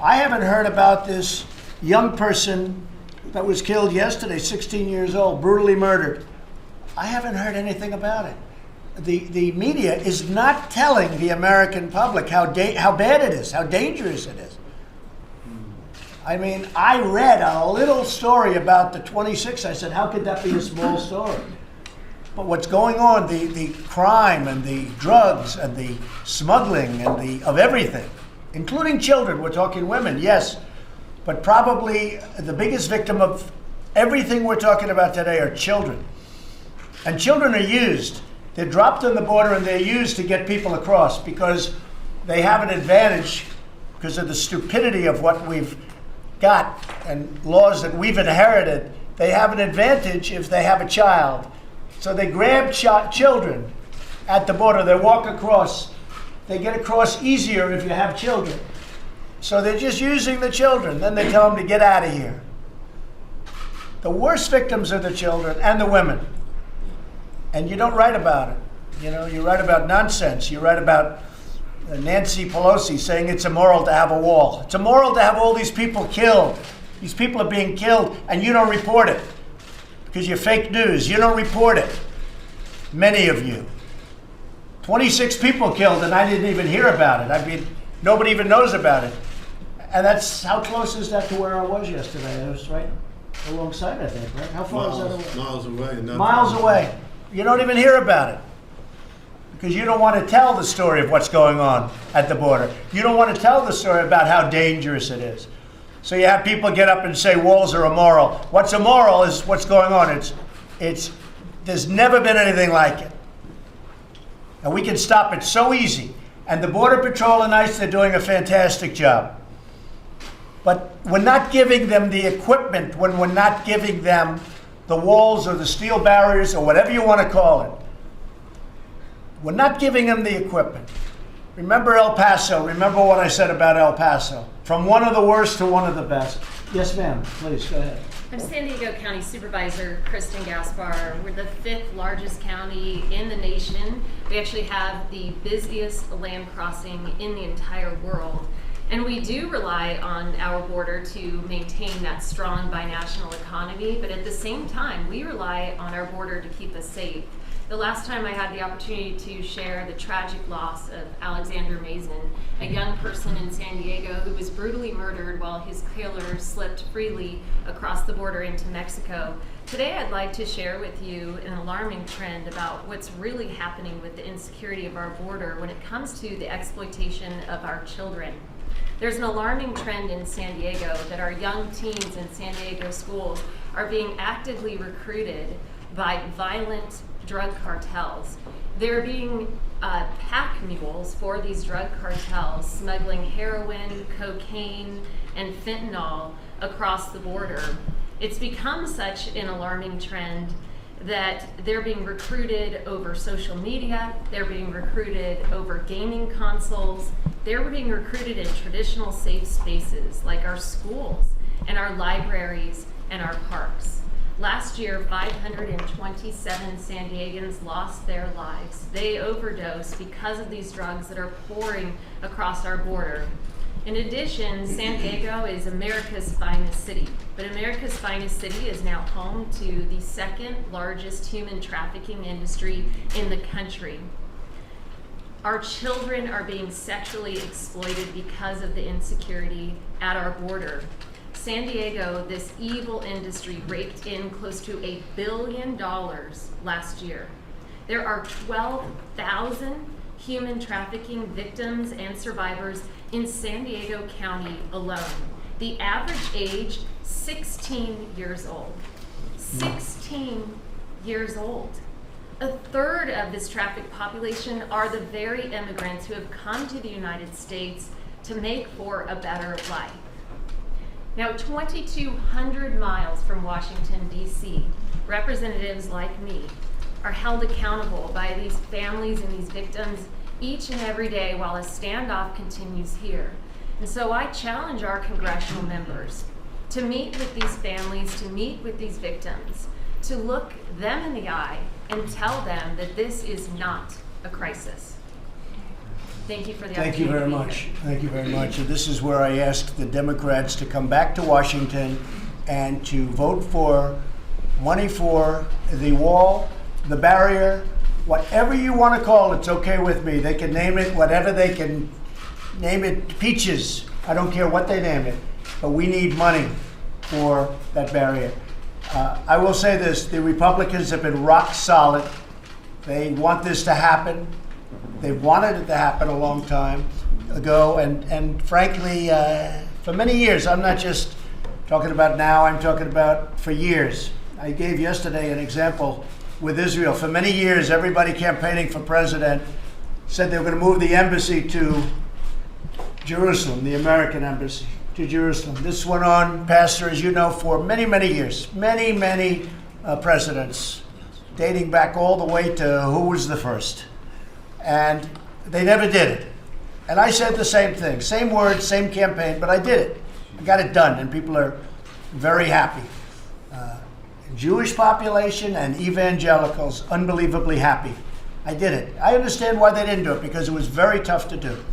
I haven't heard about this young person that was killed yesterday, 16 years old, brutally murdered. I haven't heard anything about it. The media is not telling the American public how bad it is, how dangerous it is. I mean, I read a little story about the 26. I said, how could that be a small story? But what's going on, the crime and the drugs and the smuggling and of everything, including children, we're talking women, yes, but probably the biggest victim of everything we're talking about today are children. And children are used. They're dropped on the border and they're used to get people across because they have an advantage because of the stupidity of what we've got and laws that we've inherited. They have an advantage if they have a child. So they grab children at the border. They walk across. They get across easier if you have children. So they're just using the children. Then they tell them to get out of here. The worst victims are the children and the women. And you don't write about it. You know, you write about nonsense. You write about Nancy Pelosi saying it's immoral to have a wall. It's immoral to have all these people killed. These people are being killed, and you don't report it because you're fake news. You don't report it. Many of you. 26 people killed, and I didn't even hear about it. I mean, nobody even knows about it. And that's, how close is that to where I was yesterday? I was right alongside, I think, right? How far is that away? Miles away. Miles away. You don't even hear about it because you don't want to tell the story of what's going on at the border. You don't want to tell the story about how dangerous it is. So you have people get up and say walls are immoral. What's immoral is what's going on. There's never been anything like it. And we can stop it so easy. And the Border Patrol and ICE, they're doing a fantastic job. But we're not giving them the equipment when we're not giving them the walls or the steel barriers or whatever you want to call it. We're not giving them the equipment. Remember El Paso. Remember what I said about El Paso. From one of the worst to one of the best. Yes, ma'am. Please, go ahead. I'm San Diego County Supervisor Kristen Gaspar. We're the 5th largest county in the nation. We actually have the busiest land crossing in the entire world. And we do rely on our border to maintain that strong binational economy, but at the same time, we rely on our border to keep us safe. The last time I had the opportunity to share the tragic loss of Alexander Mason, a young person in San Diego who was brutally murdered while his killer slipped freely across the border into Mexico. Today I'd like to share with you an alarming trend about what's really happening with the insecurity of our border when it comes to the exploitation of our children. There's an alarming trend in San Diego that our young teens in San Diego schools are being actively recruited by violent drug cartels. They're being pack mules for these drug cartels, smuggling heroin, cocaine, and fentanyl across the border. It's become such an alarming trend that they're being recruited over social media, they're being recruited over gaming consoles, they're being recruited in traditional safe spaces like our schools and our libraries and our parks. Last year, 527 San Diegans lost their lives. They overdosed because of these drugs that are pouring across our border. In addition, San Diego is America's finest city, but America's finest city is now home to the 2nd largest human trafficking industry in the country. Our children are being sexually exploited because of the insecurity at our border. San Diego, this evil industry, raked in close to $1 billion last year. There are 12,000 human trafficking victims and survivors in San Diego County alone. The average age, 16 years old. 16 years old. 1/3 of this trafficked population are the very immigrants who have come to the United States to make for a better life. Now, 2,200 miles from Washington, D.C., representatives like me are held accountable by these families and these victims each and every day while a standoff continues here. And so I challenge our congressional members to meet with these families, to meet with these victims, to look them in the eye and tell them that this is not a crisis. Thank you for the opportunity. Thank you very much. Thank you very much. And this is where I ask the Democrats to come back to Washington and to vote for money for the wall, the barrier, whatever you want to call it, it's okay with me. They can name it whatever they can name it, peaches. I don't care what they name it, but we need money for that barrier. I will say this, the Republicans have been rock solid. They want this to happen. They've wanted it to happen a long time ago, and frankly, for many years, I'm not just talking about now, I'm talking about for years. I gave yesterday an example with Israel. For many years, everybody campaigning for president said they were going to move the embassy to Jerusalem, the American embassy to Jerusalem. This went on, Pastor, as you know, for many, many years, many presidents dating back all the way to who was the first. And they never did it. And I said the same thing, same words, same campaign, but I did it. I got it done, and people are very happy. Jewish population and evangelicals, unbelievably happy. I did it. I understand why they didn't do it, because it was very tough to do.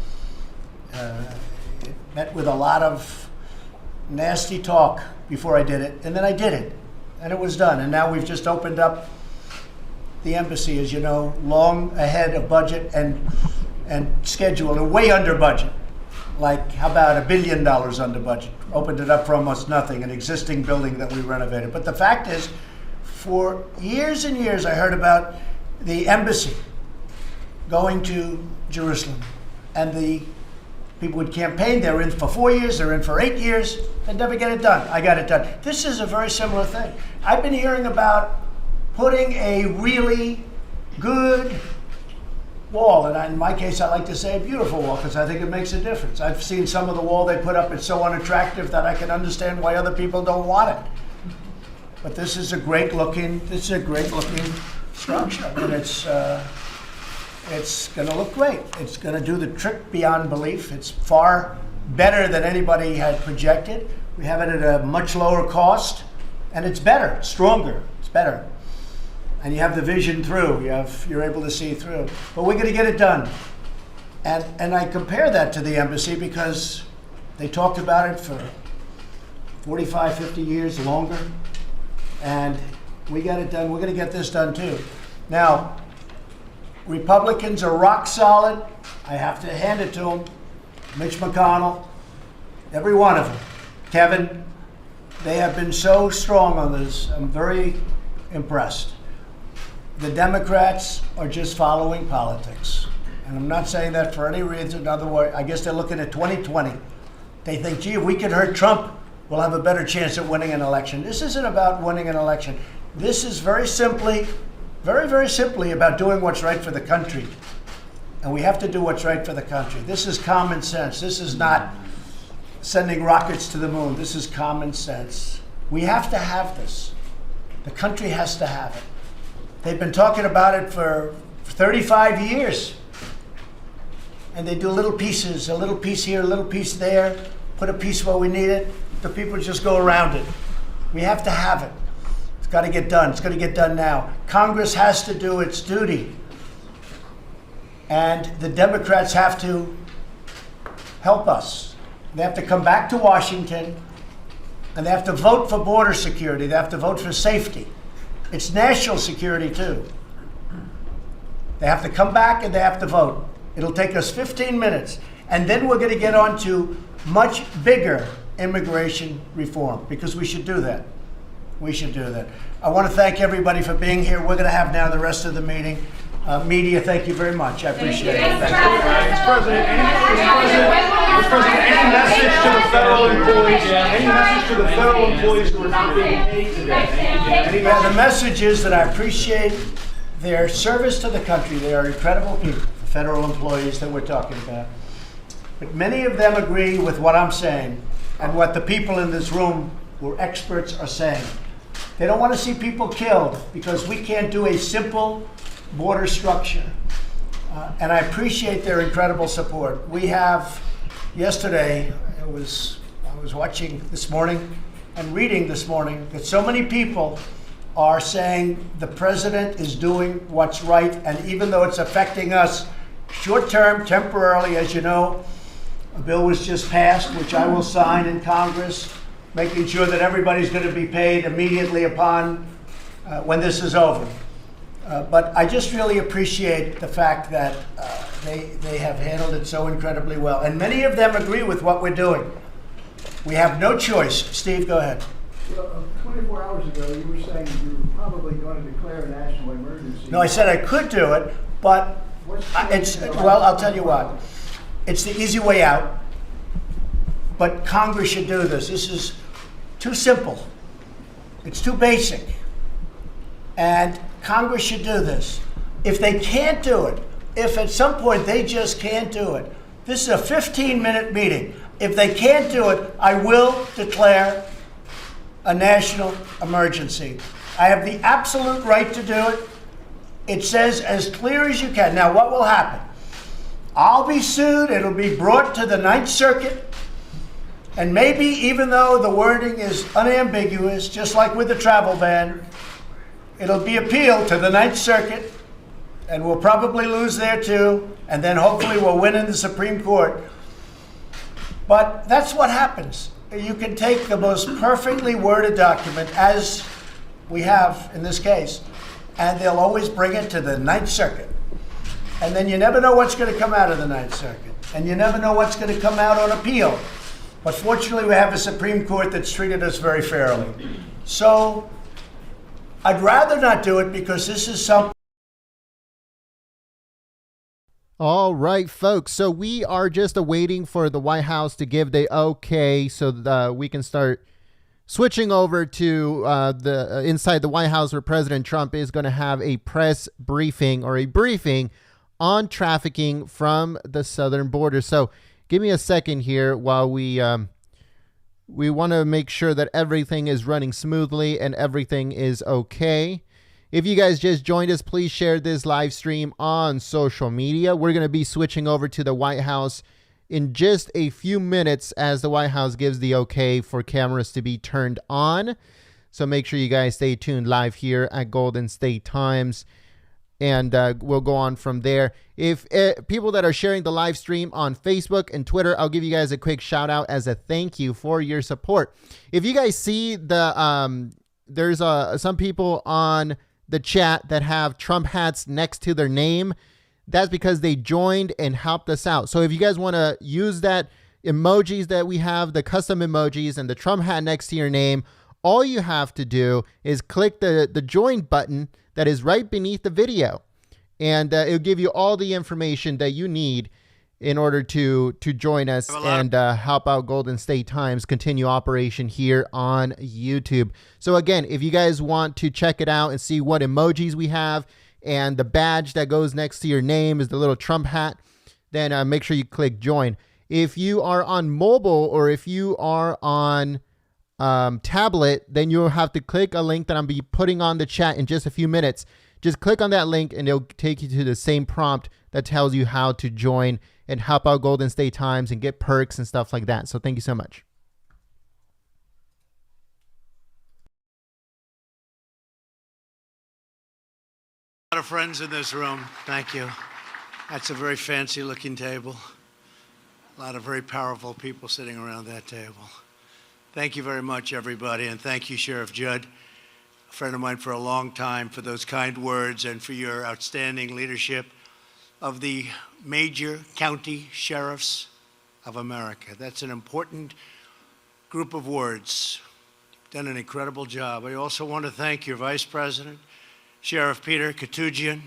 It met with a lot of nasty talk before I did it, and then I did it, and it was done. And now we've just opened up the embassy, as you know, long ahead of budget and schedule, and way under budget. Like, how about $1 billion under budget? Opened it up for almost nothing, an existing building that we renovated. But the fact is, for years and years, I heard about the embassy going to Jerusalem, and the people would campaign. They're in for 4 years, they're in for 8 years, they'd never get it done. I got it done. This is a very similar thing. I've been hearing about putting a really good wall, and in my case, I like to say a beautiful wall, because I think it makes a difference. I've seen some of the wall they put up, it's so unattractive that I can understand why other people don't want it. But this is a great looking structure, and it's going to look great. It's going to do the trick beyond belief. It's far better than anybody had projected. We have it at a much lower cost, and it's better, stronger. It's better. And you have the vision through. You're able to see through. But we're going to get it done. And I compare that to the embassy because they talked about it for 45, 50 years longer. And we got it done. We're going to get this done too. Now, Republicans are rock solid. I have to hand it to them. Mitch McConnell, every one of them. Kevin, they have been so strong on this. I'm very impressed. The Democrats are just following politics. And I'm not saying that for any reason. In other words, I guess they're looking at 2020. They think, gee, if we could hurt Trump, we'll have a better chance at winning an election. This isn't about winning an election. This is very simply, very, very simply about doing what's right for the country. And we have to do what's right for the country. This is common sense. This is not sending rockets to the moon. This is common sense. We have to have this. The country has to have it. They've been talking about it for 35 years. And they do little pieces, a little piece here, a little piece there, put a piece where we need it. The people just go around it. We have to have it. It's got to get done. It's going to get done now. Congress has to do its duty. And the Democrats have to help us. They have to come back to Washington, and they have to vote for border security. They have to vote for safety. It's national security, too. They have to come back and they have to vote. It'll take us 15 minutes. And then we're going to get on to much bigger immigration reform, because we should do that. We should do that. I want to thank everybody for being here. We're going to have now the rest of the meeting. Media, thank you very much. I appreciate it. Thank you. Mr. President, any message to the federal employees? Any message to the federal employees who are not being paid today? Yeah, the message is that I appreciate their service to the country. They are incredible people, the federal employees that we're talking about. But many of them agree with what I'm saying and what the people in this room who are experts are saying. They don't want to see people killed because we can't do a simple border structure. And I appreciate their incredible support. We have, yesterday, I was watching this morning and reading this morning that so many people are saying the president is doing what's right, and even though it's affecting us short-term, temporarily, as you know, a bill was just passed, which I will sign in Congress, making sure that everybody's going to be paid immediately upon when this is over. But I just really appreciate the fact that they have handled it so incredibly well. And many of them agree with what we're doing. We have no choice. Steve, go ahead. Well, 24 hours ago, you were saying you were probably going to declare a national emergency. No, I said I could do it, but I'll tell you what. It's the easy way out. But Congress should do this. This is too simple. It's too basic. And Congress should do this. If they can't do it, if at some point they just can't do it, this is a 15-minute meeting. If they can't do it, I will declare a national emergency. I have the absolute right to do it. It says as clear as you can. Now, what will happen? I'll be sued. It'll be brought to the Ninth Circuit. And maybe even though the wording is unambiguous, just like with the travel ban, it'll be appealed to the Ninth Circuit, and we'll probably lose there too, and then hopefully we'll win in the Supreme Court. But that's what happens. You can take the most perfectly worded document, as we have in this case, and they'll always bring it to the Ninth Circuit. And then you never know what's going to come out of the Ninth Circuit, and you never know what's going to come out on appeal. But fortunately, we have a Supreme Court that's treated us very fairly. So I'd rather not do it, because this is something. All right, folks. So we are just awaiting for the White House to give the okay so that we can start switching over to the inside the White House, where President Trump is going to have a press briefing, or a briefing on trafficking from the southern border. So give me a second here while we want to make sure that everything is running smoothly and everything is okay. If you guys just joined us, please share this live stream on social media. We're going to be switching over to the White House in just a few minutes, as the White House gives the okay for cameras to be turned on. So make sure you guys stay tuned live here at Golden State Times, and we'll go on from there. If people that are sharing the live stream on Facebook and Twitter, I'll give you guys a quick shout out as a thank you for your support. If you guys see the there's some people on the chat that have Trump hats next to their name. That's because they joined and helped us out. So if you guys want to use that emojis that we have, the custom emojis and the Trump hat next to your name, all you have to do is click the join button that is right beneath the video. And it'll give you all the information that you need in order to join us and help out Golden State Times continue operation here on YouTube. So again, if you guys want to check it out and see what emojis we have, and the badge that goes next to your name is the little Trump hat, then make sure you click join. If you are on mobile, or if you are on tablet, then you'll have to click a link that I'll be putting on the chat in just a few minutes. Just click on that link and it'll take you to the same prompt that tells you how to join and help out Golden State Times and get perks and stuff like that. So thank you so much. A lot of friends in this room. Thank you. That's a very fancy looking table. A lot of very powerful people sitting around that table. Thank you very much, everybody. And thank you, Sheriff Judd, a friend of mine for a long time, for those kind words and for your outstanding leadership of the major county sheriffs of America. That's an important group of words. You've done an incredible job. I also want to thank your Vice President, Sheriff Peter Katujian,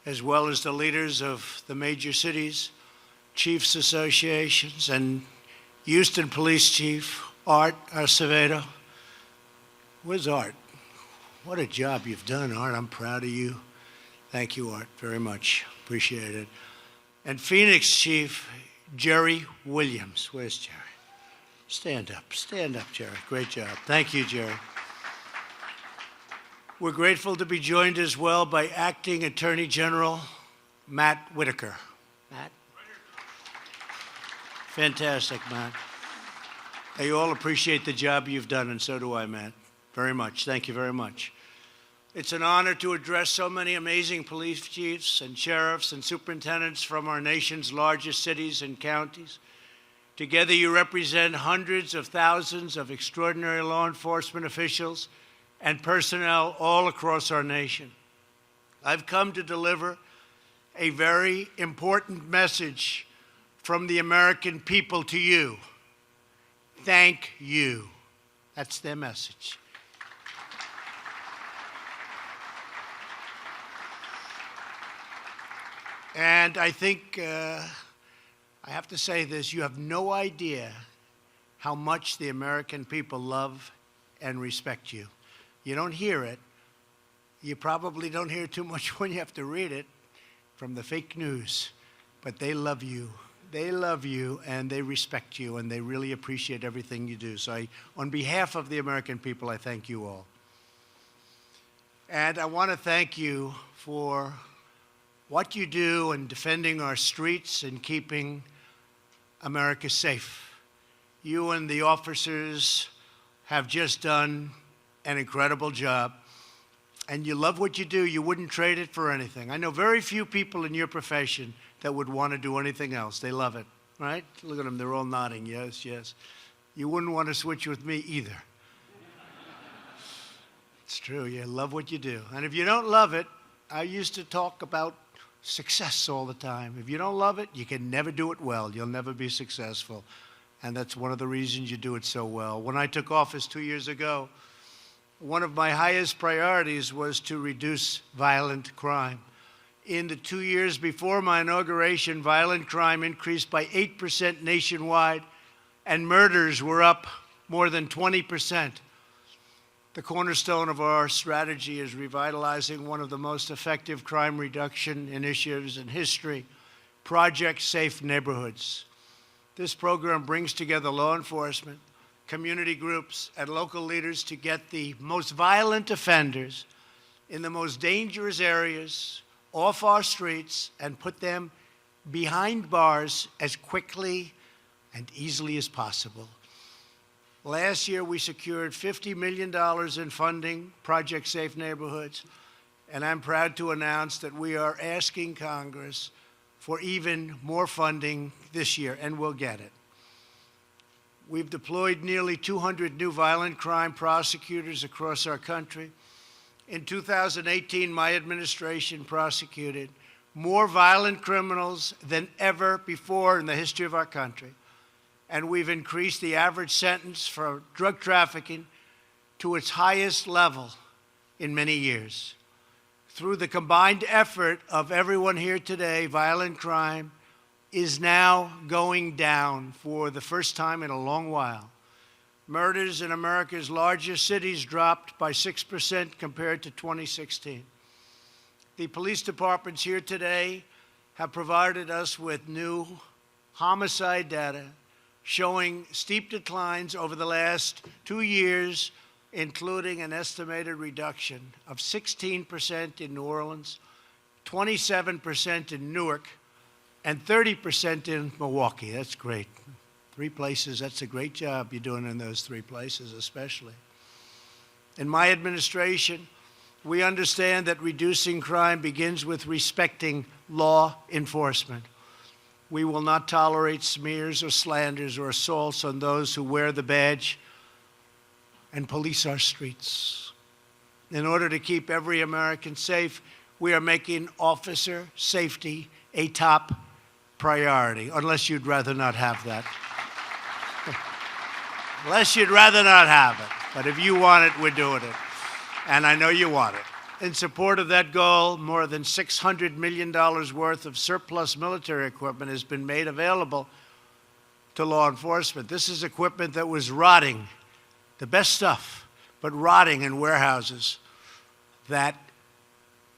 as well as the leaders of the major cities, chiefs associations, and Houston Police Chief Art Acevedo. Where's Art? What a job you've done, Art. I'm proud of you. Thank you, Art, very much. Appreciate it. And Phoenix Chief Jerry Williams. Where's Jerry? Stand up, Jerry. Great job. Thank you, Jerry. We're grateful to be joined as well by Acting Attorney General Matt Whitaker. Matt? Fantastic, Matt. They all appreciate the job you've done, and so do I, Matt. Very much. Thank you very much. It's an honor to address so many amazing police chiefs and sheriffs and superintendents from our nation's largest cities and counties. Together, you represent hundreds of thousands of extraordinary law enforcement officials and personnel all across our nation. I've come to deliver a very important message from the American people to you. Thank you. That's their message. And I think I have to say this, you have no idea how much the American people love and respect you. You don't hear it. You probably don't hear too much when you have to read it from the fake news, but they love you. They love you and they respect you and they really appreciate everything you do. So on behalf of the American people, I thank you all. And I want to thank you for what you do in defending our streets and keeping America safe. You and the officers have just done an incredible job. And you love what you do. You wouldn't trade it for anything. I know very few people in your profession that would want to do anything else. They love it, right? Look at them. They're all nodding. Yes, yes. You wouldn't want to switch with me either. It's true. You love what you do. And if you don't love it, I used to talk about success all the time. If you don't love it, you can never do it well. You'll never be successful. And that's one of the reasons you do it so well. When I took office 2 years ago, one of my highest priorities was to reduce violent crime. In the 2 years before my inauguration, violent crime increased by 8% nationwide, and murders were up more than 20%. The cornerstone of our strategy is revitalizing one of the most effective crime reduction initiatives in history, Project Safe Neighborhoods. This program brings together law enforcement, community groups, and local leaders to get the most violent offenders in the most dangerous areas off our streets and put them behind bars as quickly and easily as possible. Last year, we secured $50 million in funding, Project Safe Neighborhoods, and I'm proud to announce that we are asking Congress for even more funding this year, and we'll get it. We've deployed nearly 200 new violent crime prosecutors across our country. In 2018, my administration prosecuted more violent criminals than ever before in the history of our country. And we've increased the average sentence for drug trafficking to its highest level in many years. Through the combined effort of everyone here today, violent crime is now going down for the first time in a long while. Murders in America's largest cities dropped by 6% compared to 2016. The police departments here today have provided us with new homicide data showing steep declines over the last 2 years, including an estimated reduction of 16% in New Orleans, 27% in Newark, and 30% in Milwaukee. That's great. 3 places, that's a great job you're doing in those 3 places especially. In my administration, we understand that reducing crime begins with respecting law enforcement. We will not tolerate smears or slanders or assaults on those who wear the badge and police our streets. In order to keep every American safe, we are making officer safety a top priority, unless you'd rather not have that. Unless you'd rather not have it. But if you want it, we're doing it. And I know you want it. In support of that goal, more than $600 million worth of surplus military equipment has been made available to law enforcement. This is equipment that was rotting, the best stuff, but rotting in warehouses that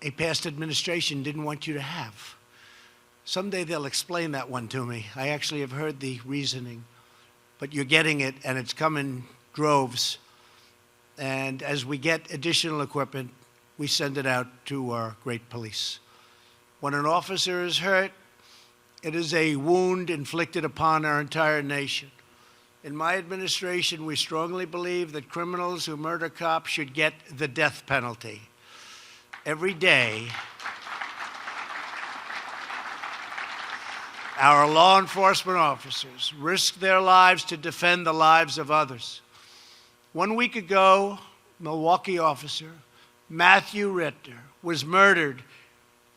a past administration didn't want you to have. Someday they'll explain that one to me. I actually have heard the reasoning. But you're getting it, and it's come in droves. And as we get additional equipment, we send it out to our great police. When an officer is hurt, it is a wound inflicted upon our entire nation. In my administration, we strongly believe that criminals who murder cops should get the death penalty. Every day, our law enforcement officers risk their lives to defend the lives of others. 1 week ago, Milwaukee officer Matthew Rector was murdered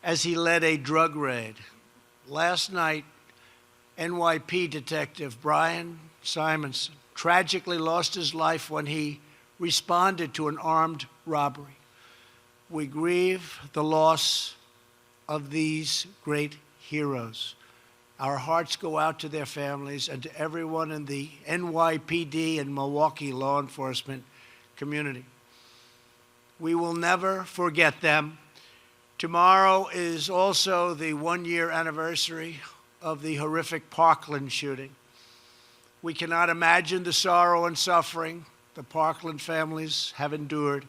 as he led a drug raid. Last night, NYP detective Brian Simonson tragically lost his life when he responded to an armed robbery. We grieve the loss of these great heroes. Our hearts go out to their families and to everyone in the NYPD and Milwaukee law enforcement community. We will never forget them. Tomorrow is also the 1-year anniversary of the horrific Parkland shooting. We cannot imagine the sorrow and suffering the Parkland families have endured.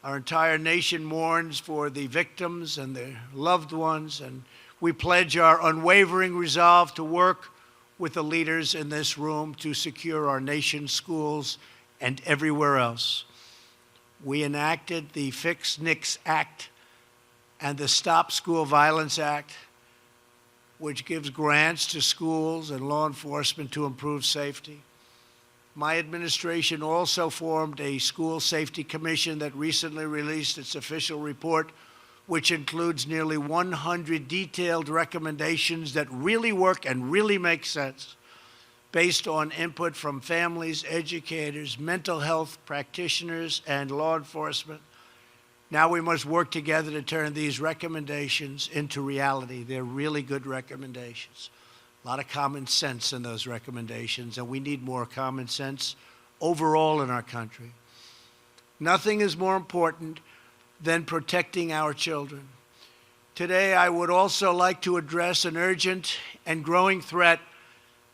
Our entire nation mourns for the victims and their loved ones, and we pledge our unwavering resolve to work with the leaders in this room to secure our nation's schools and everywhere else. We enacted the Fix NICS Act and the Stop School Violence Act, which gives grants to schools and law enforcement to improve safety. My administration also formed a school safety commission that recently released its official report, which includes nearly 100 detailed recommendations that really work and really make sense, based on input from families, educators, mental health practitioners, and law enforcement. Now we must work together to turn these recommendations into reality. They're really good recommendations. A lot of common sense in those recommendations, and we need more common sense overall in our country. Nothing is more important than protecting our children. Today, I would also like to address an urgent and growing threat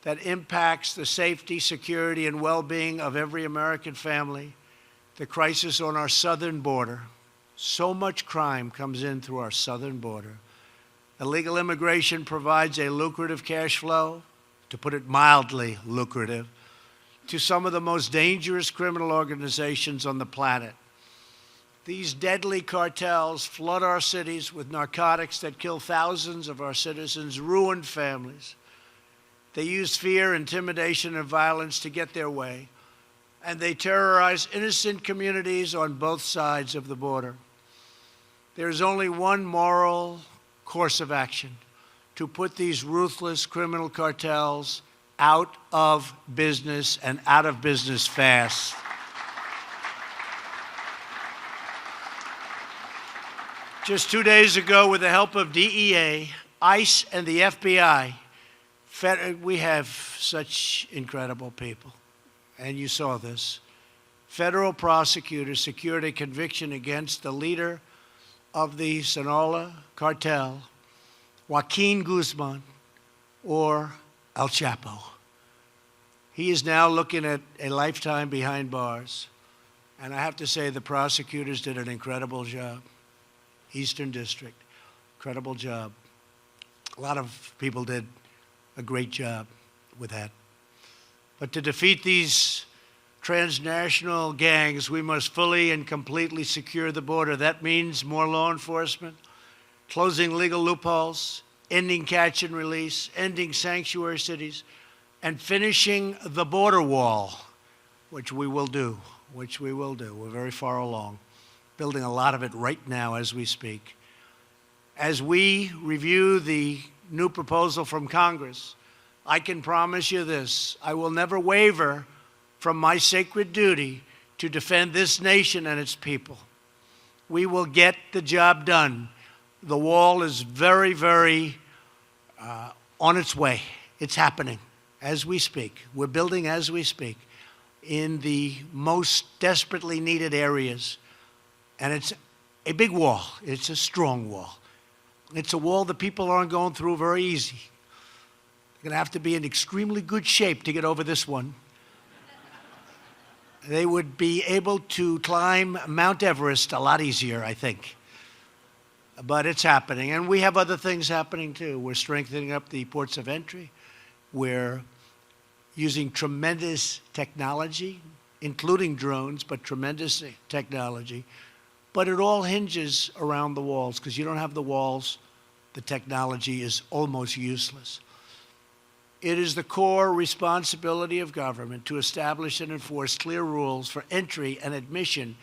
that impacts the safety, security, and well-being of every American family, the crisis on our southern border. So much crime comes in through our southern border. Illegal immigration provides a lucrative cash flow, to put it mildly lucrative, to some of the most dangerous criminal organizations on the planet. These deadly cartels flood our cities with narcotics that kill thousands of our citizens, ruin families. They use fear, intimidation, and violence to get their way, and they terrorize innocent communities on both sides of the border. There is only one moral course of action: to put these ruthless criminal cartels out of business, and out of business fast. Just 2 days ago, with the help of DEA, ICE, and the FBI, we have such incredible people, and you saw this. Federal prosecutors secured a conviction against the leader of the Sinaloa cartel, Joaquin Guzman, or El Chapo. He is now looking at a lifetime behind bars, and I have to say the prosecutors did an incredible job. Eastern District, incredible job. A lot of people did a great job with that. But to defeat these transnational gangs, we must fully and completely secure the border. That means more law enforcement, closing legal loopholes, ending catch and release, ending sanctuary cities, and finishing the border wall, which we will do, We're very far along, building a lot of it right now as we speak. As we review the new proposal from Congress, I can promise you this: I will never waver from my sacred duty to defend this nation and its people. We will get the job done. The wall is very, very on its way. It's happening as we speak. We're building as we speak in the most desperately needed areas. And it's a big wall. It's a strong wall. It's a wall that people aren't going through very easy. They're going to have to be in extremely good shape to get over this one. They would be able to climb Mount Everest a lot easier, I think. But it's happening. And we have other things happening, too. We're strengthening up the ports of entry. We're using tremendous technology, including drones, but tremendous technology. But it all hinges around the walls, because you don't have the walls, the technology is almost useless. It is the core responsibility of government to establish and enforce clear rules for entry and admission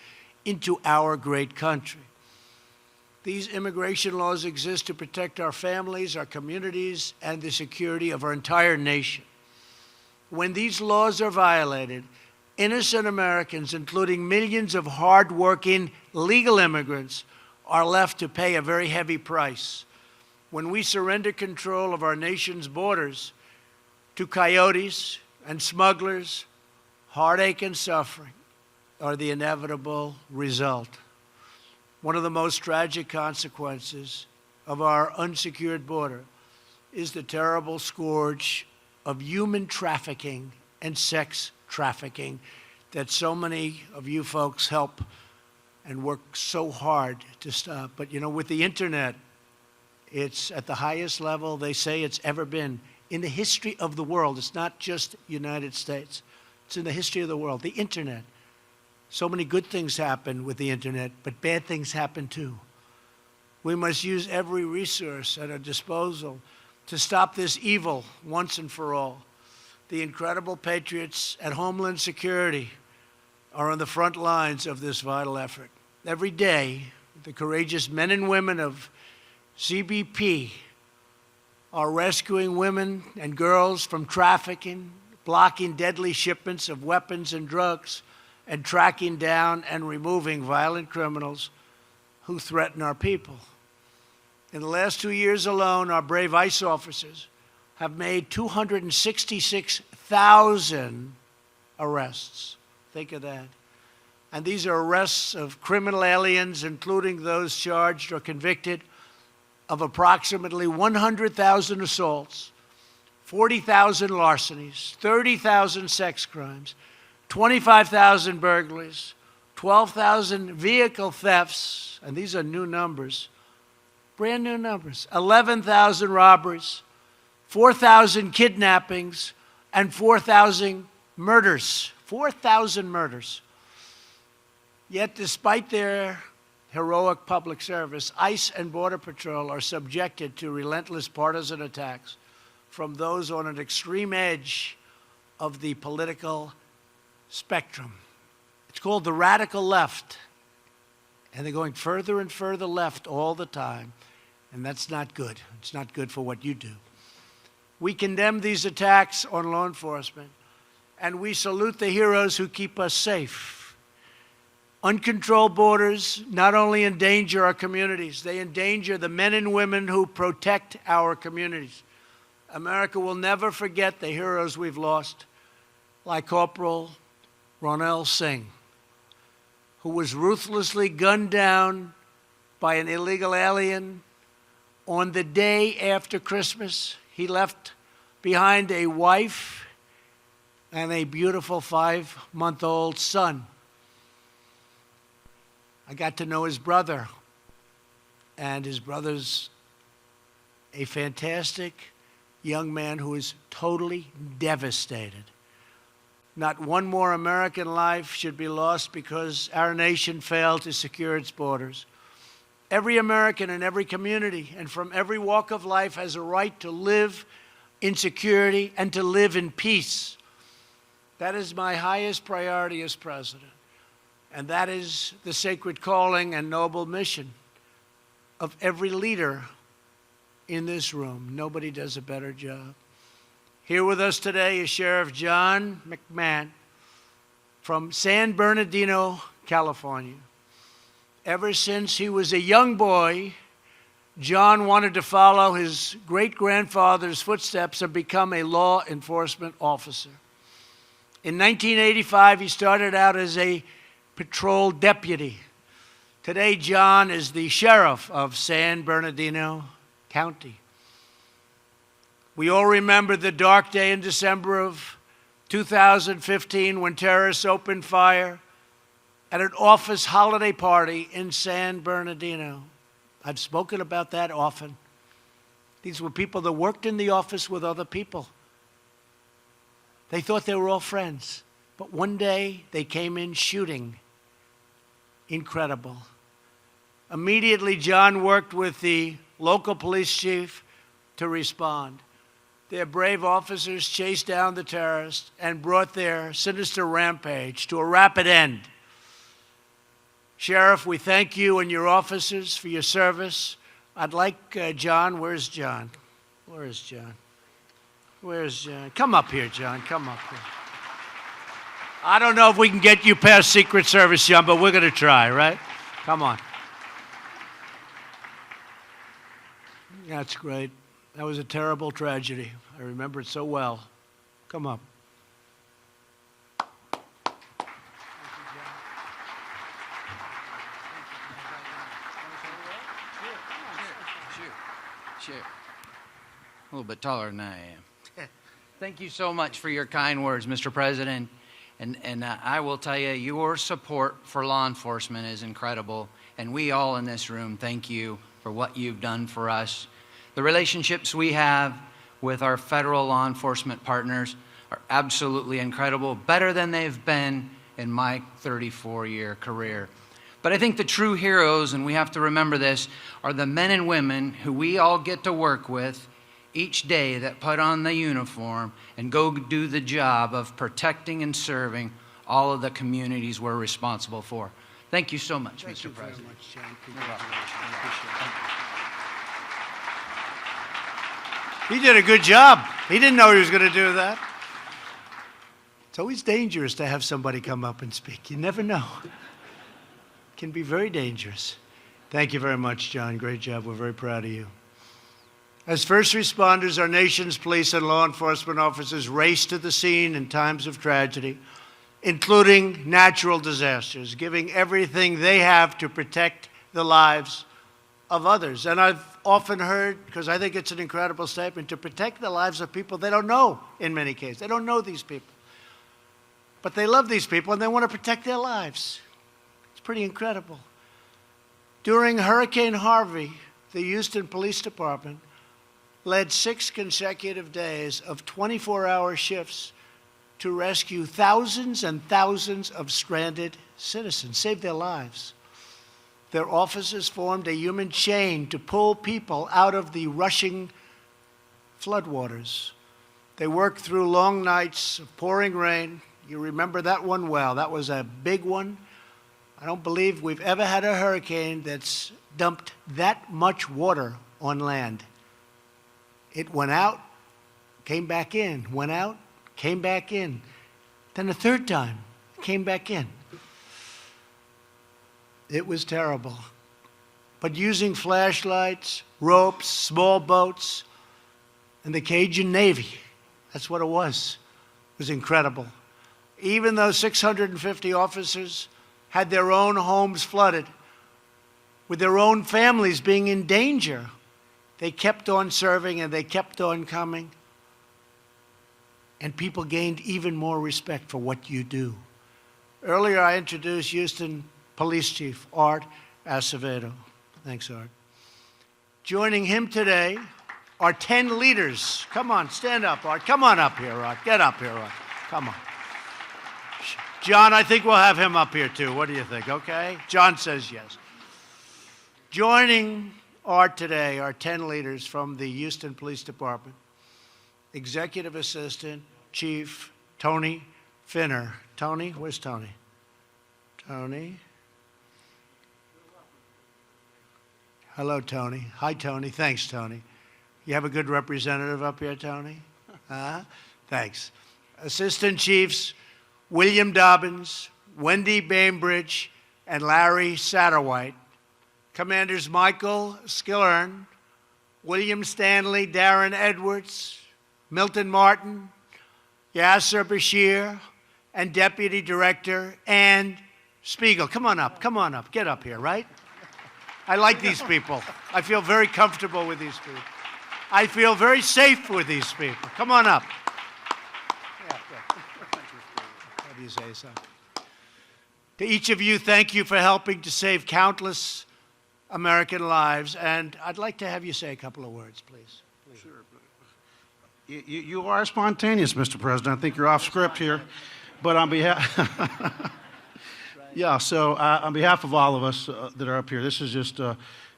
into our great country. These immigration laws exist to protect our families, our communities, and the security of our entire nation. When these laws are violated, innocent Americans, including millions of hard-working legal immigrants, are left to pay a very heavy price. When we surrender control of our nation's borders to coyotes and smugglers, heartache and suffering are the inevitable result. One of the most tragic consequences of our unsecured border is the terrible scourge of human trafficking and sex trafficking that so many of you folks help and work so hard to stop. But you know, with the internet, it's at the highest level they say it's ever been in the history of the world. It's not just United States. It's in the history of the world. The internet. So many good things happen with the internet, but bad things happen too. We must use every resource at our disposal to stop this evil once and for all. The incredible Patriots at Homeland Security are on the front lines of this vital effort. Every day, the courageous men and women of CBP are rescuing women and girls from trafficking, blocking deadly shipments of weapons and drugs, and tracking down and removing violent criminals who threaten our people. In the last 2 years alone, our brave ICE officers have made 266,000 arrests. Think of that. And these are arrests of criminal aliens, including those charged or convicted of approximately 100,000 assaults, 40,000 larcenies, 30,000 sex crimes, 25,000 burglaries, 12,000 vehicle thefts, and these are new numbers, brand new numbers, 11,000 robberies, 4,000 kidnappings, and 4,000 murders. 4,000 murders. Yet, despite their heroic public service, ICE and Border Patrol are subjected to relentless partisan attacks from those on an extreme edge of the political spectrum. It's called the radical left, and they're going further and further left all the time, and that's not good. It's not good for what you do. We condemn these attacks on law enforcement, and we salute the heroes who keep us safe. Uncontrolled borders not only endanger our communities, they endanger the men and women who protect our communities. America will never forget the heroes we've lost, like Corporal Ronell Singh, who was ruthlessly gunned down by an illegal alien on the day after Christmas. He left behind a wife and a beautiful 5-month-old son. I got to know his brother, and his brother's a fantastic young man who is totally devastated. Not one more American life should be lost because our nation failed to secure its borders. Every American in every community and from every walk of life has a right to live in security and to live in peace. That is my highest priority as president. And that is the sacred calling and noble mission of every leader in this room. Nobody does a better job. Here with us today is Sheriff John McMahon from San Bernardino, California. Ever since he was a young boy, John wanted to follow his great-grandfather's footsteps and become a law enforcement officer. In 1985, he started out as a patrol deputy. Today, John is the sheriff of San Bernardino County. We all remember the dark day in December of 2015 when terrorists opened fire at an office holiday party in San Bernardino. I've spoken about that often. These were people that worked in the office with other people. They thought they were all friends, but one day they came in shooting. Incredible. Immediately, John worked with the local police chief to respond. Their brave officers chased down the terrorists and brought their sinister rampage to a rapid end. Sheriff, we thank you and your officers for your service. I'd like John. Where's John? Where is John? Where's John? Come up here, John. Come up here. I don't know if we can get you past Secret Service, John, but we're going to try, right? Come on. That's great. That was a terrible tragedy. I remember it so well. Come up. Sure. A little bit taller than I am. Thank you so much for your kind words, Mr. President. And I will tell you, your support for law enforcement is incredible. And we all in this room thank you for what you've done for us. The relationships we have with our federal law enforcement partners are absolutely incredible, better than they've been in my 34-year career. But I think the true heroes, and we have to remember this, are the men and women who we all get to work with each day that put on the uniform and go do the job of protecting and serving all of the communities we're responsible for. Thank you so much, Mr. President. Very much, John. Congratulations. He did a good job. He didn't know he was going to do that. It's always dangerous to have somebody come up and speak. You never know. It can be very dangerous. Thank you very much, John. Great job. We're very proud of you. As first responders, our nation's police and law enforcement officers race to the scene in times of tragedy, including natural disasters, giving everything they have to protect the lives of others. And I've often heard, because I think it's an incredible statement, to protect the lives of people they don't know in many cases. They don't know these people. But they love these people and they want to protect their lives. It's pretty incredible. During Hurricane Harvey, the Houston Police Department led 6 consecutive days of 24-hour shifts to rescue thousands and thousands of stranded citizens, save their lives. Their officers formed a human chain to pull people out of the rushing floodwaters. They worked through long nights of pouring rain. You remember that one well. That was a big one. I don't believe we've ever had a hurricane that's dumped that much water on land. It went out, came back in, went out, came back in. Then a third time, came back in. It was terrible. But using flashlights, ropes, small boats, and the Cajun Navy, that's what it was incredible. Even though 650 officers had their own homes flooded, with their own families being in danger, they kept on serving and they kept on coming. And people gained even more respect for what you do. Earlier, I introduced Houston Police Chief Art Acevedo. Thanks, Art. Joining him today are 10 leaders. Come on, stand up, Art. Come on up here, Art. Get up here, Art. Come on. John, I think we'll have him up here too. What do you think? Okay? John says yes. Joining Art today are 10 leaders from the Houston Police Department. Executive Assistant Chief Tony Finner. Tony, where's Tony? Tony. Hello, Tony. Hi, Tony. Thanks, Tony. You have a good representative up here, Tony? Thanks. Assistant Chiefs William Dobbins, Wendy Bainbridge, and Larry Satterwhite. Commanders Michael Skillern, William Stanley, Darren Edwards, Milton Martin, Yasser Bashir, and Deputy Director Ann Spiegel. Come on up, get up here, right? I like these people. I feel very comfortable with these people. I feel very safe with these people. Come on up. Yeah, what do you say, son? To each of you, thank you for helping to save countless American lives, and I'd like to have you say a couple of words, please. Sure. You are spontaneous, Mr. President. I think you're off script here, but on behalf, on behalf of all of us that are up here, this is just,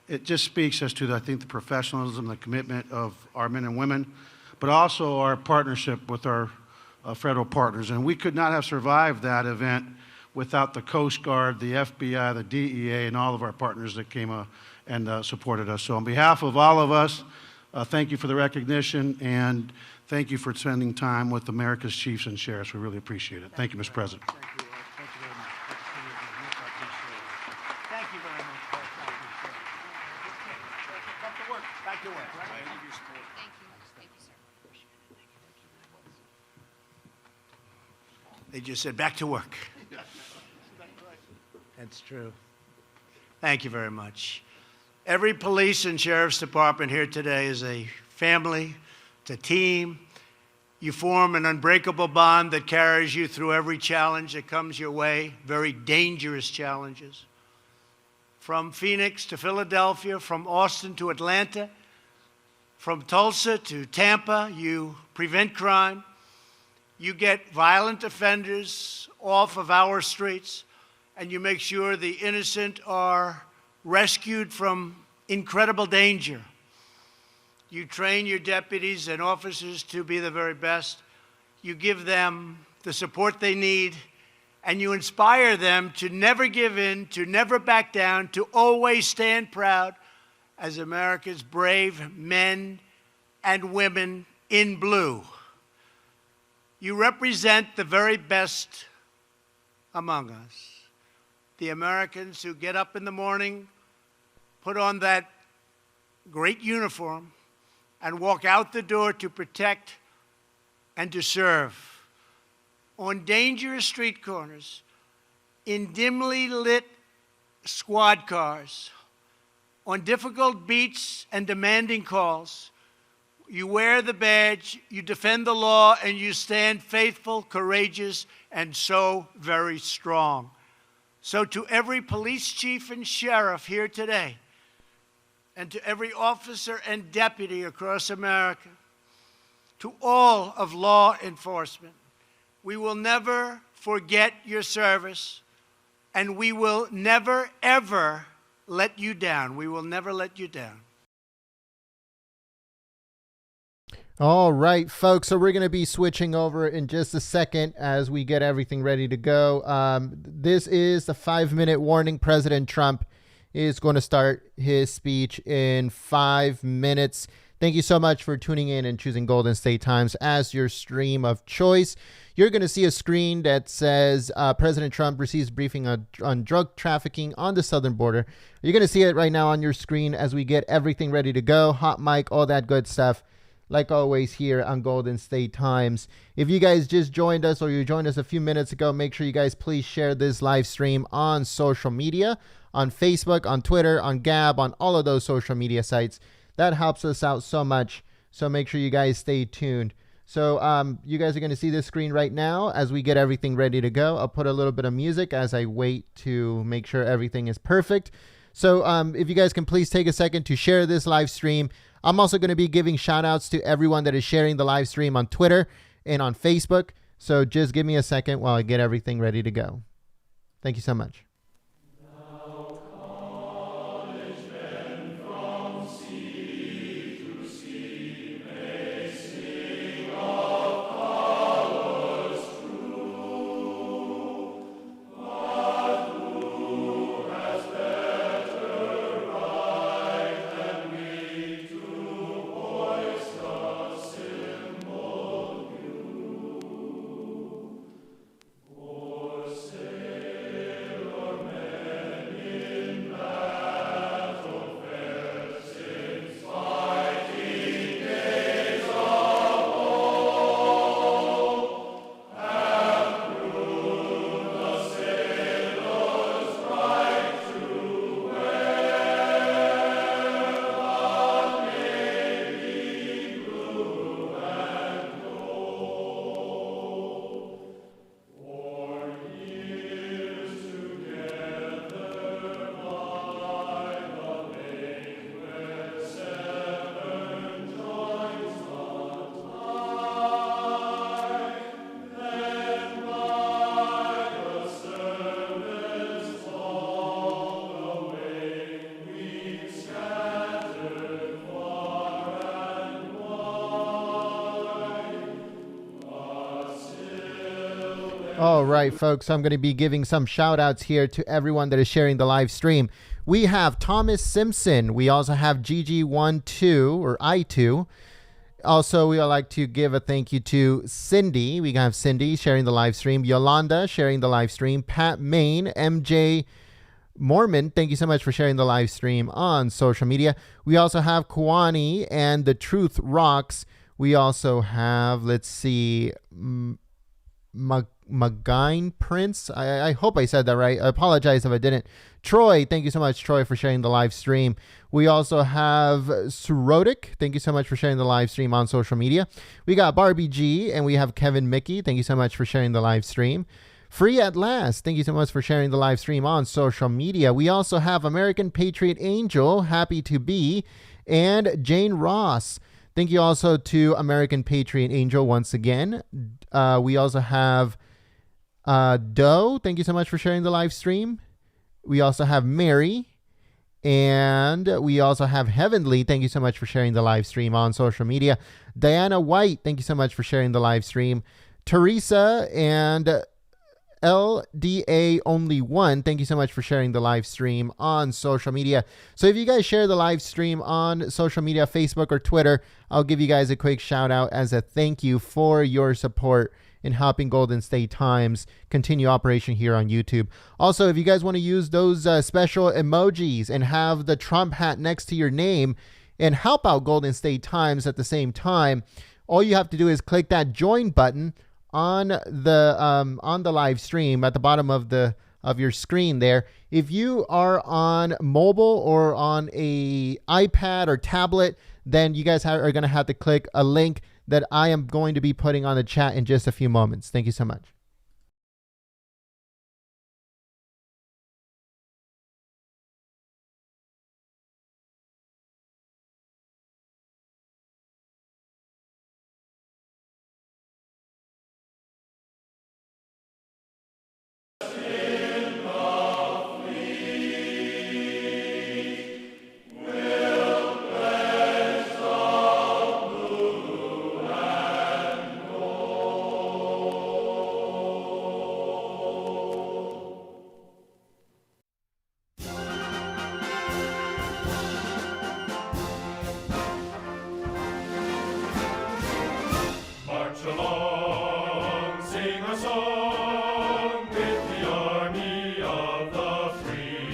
it just speaks as to, I think, the professionalism, the commitment of our men and women, but also our partnership with our federal partners. And we could not have survived that event without the Coast Guard, the FBI, the DEA, and all of our partners that came and supported us. So on behalf of all of us, thank you for the recognition, and thank you for spending time with America's chiefs and sheriffs. We really appreciate it. Thank you, Mr. President. Thank you. Thank you very much. Thank you very much. Back to work. Back to work. Right? Thank you. Thank you, sir. They just said back to work. That's true. Thank you very much. Every police and sheriff's department here today is a family, it's a team, You form an unbreakable bond that carries you through every challenge that comes your way, very dangerous challenges. From Phoenix to Philadelphia, from Austin to Atlanta, from Tulsa to Tampa, you prevent crime. You get violent offenders off of our streets, and you make sure the innocent are rescued from incredible danger. You train your deputies and officers to be the very best. You give them the support they need, and you inspire them to never give in, to never back down, to always stand proud as America's brave men and women in blue. You represent the very best among us, the Americans who get up in the morning, put on that great uniform, and walk out the door to protect and to serve. On dangerous street corners, in dimly lit squad cars, on difficult beats and demanding calls, you wear the badge, you defend the law, and you stand faithful, courageous, and so very strong. So to every police chief and sheriff here today, and to every officer and deputy across America, to all of law enforcement, we will never forget your service, and we will never, ever let you down. We will never let you down. All right, folks, so we're going to be switching over in just a second as we get everything ready to go. This is the 5-minute warning. President Trump is going to start his speech in 5 minutes. Thank you so much for tuning in and choosing Golden State Times as your stream of choice. You're going to see a screen that says President Trump receives briefing on drug trafficking on the southern border. You're going to see it right now on your screen as we get everything ready to go. Hot mic, all that good stuff. Like always here on Golden State Times. If you guys just joined us or you joined us a few minutes ago, make sure you guys please share this live stream on social media, on Facebook, on Twitter, on Gab, on all of those social media sites. That helps us out so much. So make sure you guys stay tuned. So you guys are going to see this screen right now as we get everything ready to go. I'll put a little bit of music as I wait to make sure everything is perfect. So if you guys can please take a second to share this live stream. I'm also going to be giving shout outs to everyone that is sharing the live stream on Twitter and on Facebook. So just give me a second while I get everything ready to go. Thank you so much. All right, folks, I'm going to be giving some shout outs here to everyone that is sharing the live stream. We have Thomas Simpson. We also have GG12 or I2. Also, we would like to give a thank you to Cindy. We have Cindy sharing the live stream. Yolanda sharing the live stream. Pat Main, MJ Mormon, thank you so much for sharing the live stream on social media. We also have Kwani and The Truth Rocks. We also have, let's see, Magine Prince. I hope I said that right. I apologize if I didn't. Troy, thank you so much, Troy, for sharing the live stream. We also have Surotic. Thank you so much for sharing the live stream on social media. We got Barbie G, and we have Kevin Mickey. Thank you so much for sharing the live stream. Free at Last, thank you so much for sharing the live stream on social media. We also have American Patriot Angel, happy to be, and Jane Ross. Thank you also to American Patriot Angel once again. We also have Doe. Thank you so much for sharing the live stream. We also have Mary. And we also have Heavenly. Thank you so much for sharing the live stream on social media. Diana White, thank you so much for sharing the live stream. Teresa and LDA Only One, thank you so much for sharing the live stream on social media. So if you guys share the live stream on social media, Facebook or Twitter, I'll give you guys a quick shout out as a thank you for your support in helping Golden State Times continue operation here on YouTube. Also, if you guys want to use those special emojis and have the Trump hat next to your name and help out Golden State Times at the same time, all you have to do is click that join button on the live stream at the bottom of your screen there. If you are on mobile or on a iPad or tablet, then you guys are going to have to click a link that I am going to be putting on the chat in just a few moments. Thank you so much. March along, sing a song with the army of the free.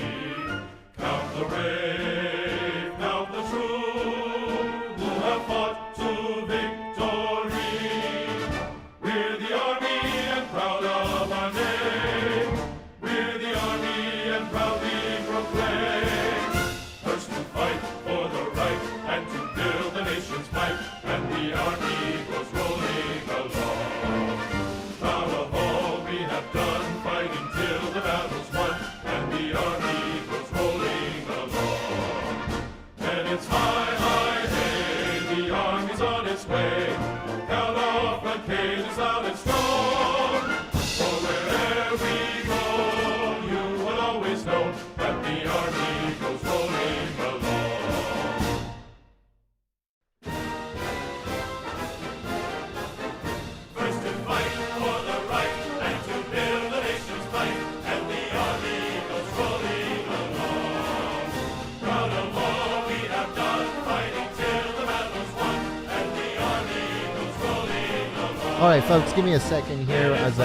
Count the brave, count the true, who have fought to victory. We're the army and proud of our name. We're the army and proudly proclaim. First to fight for the right and to build the nation's might, and the army goes rolling along. Proud of all we have done, fighting till the battle's won, and the army goes rolling along. And it's high, high, hey, the army's on its way. Count off the cages loud and strong. For wherever we go, you will always know that the army goes rolling along. First to fight for the right and to build the nation's might, and the army goes rolling along. Proud of all we have done, fighting till the battle's won, and the army goes rolling along. All right, folks, give me a second here as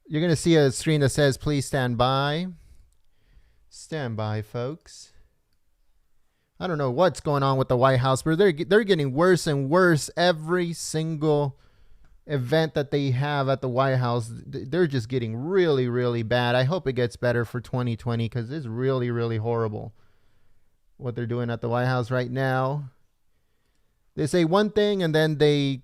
you're going to see a screen that says, please stand by. Stand by, folks. I don't know what's going on with the White House, but they're getting worse and worse every single event that they have at the White House. They're just getting really, really bad. I hope it gets better for 2020 because it's really, really horrible what they're doing at the White House right now. They say one thing and then they,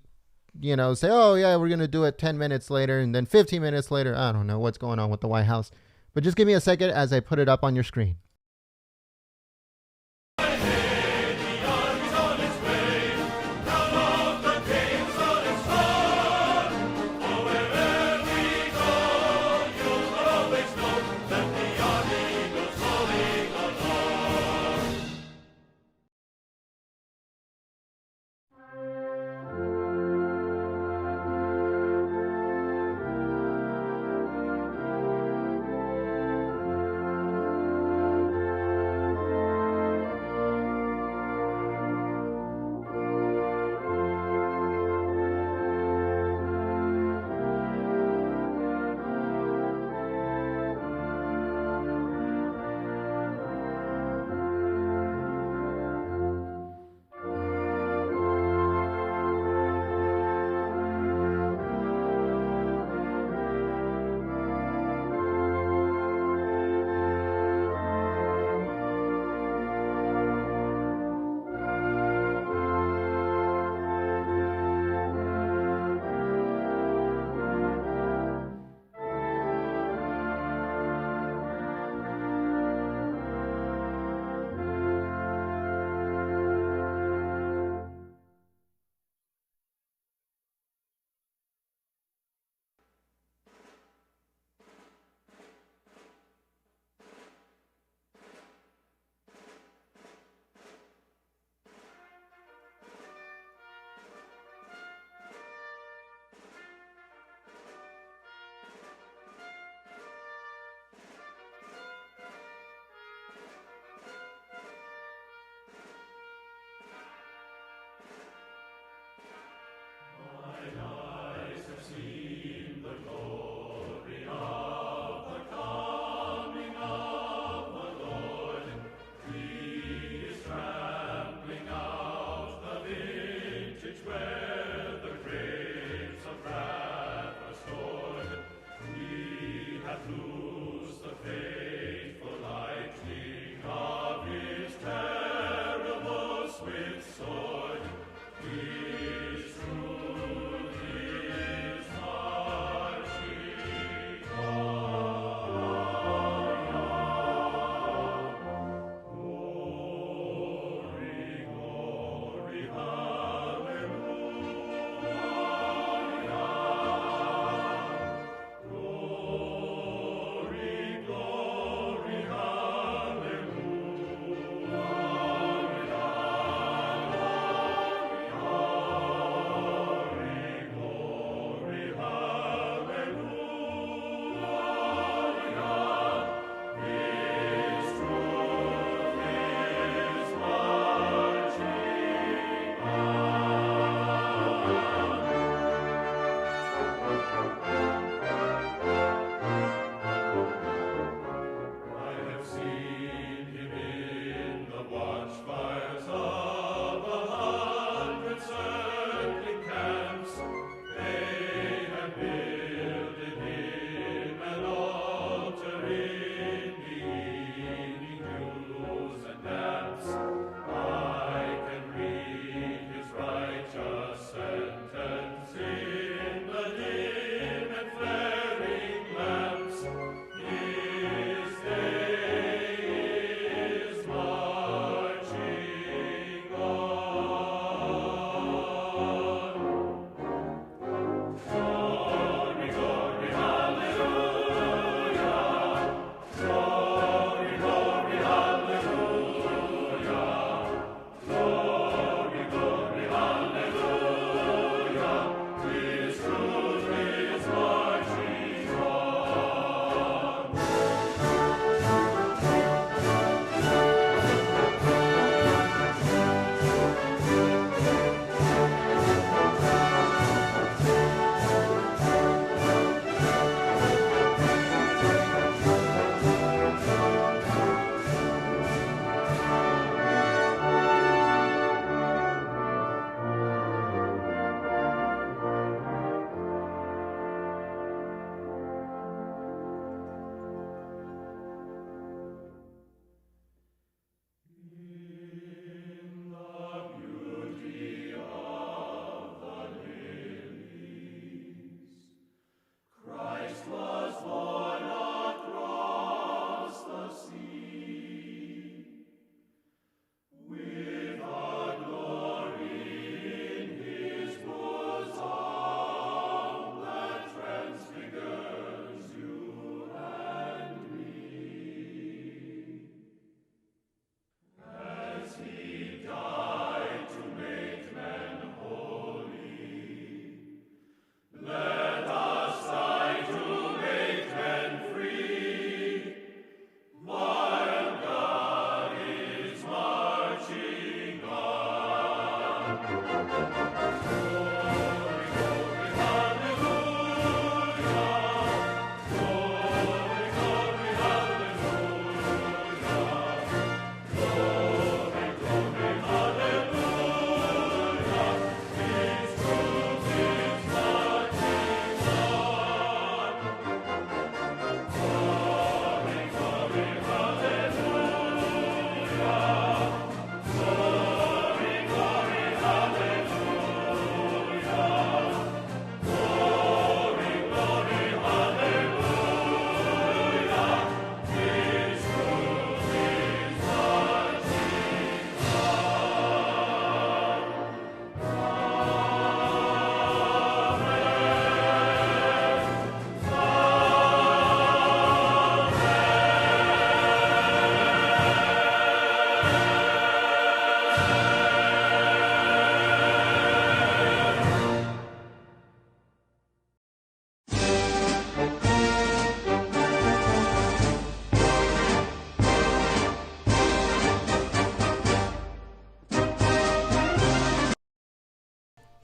say, oh, yeah, we're going to do it 10 minutes later. And then 15 minutes later, I don't know what's going on with the White House. But just give me a second as I put it up on your screen.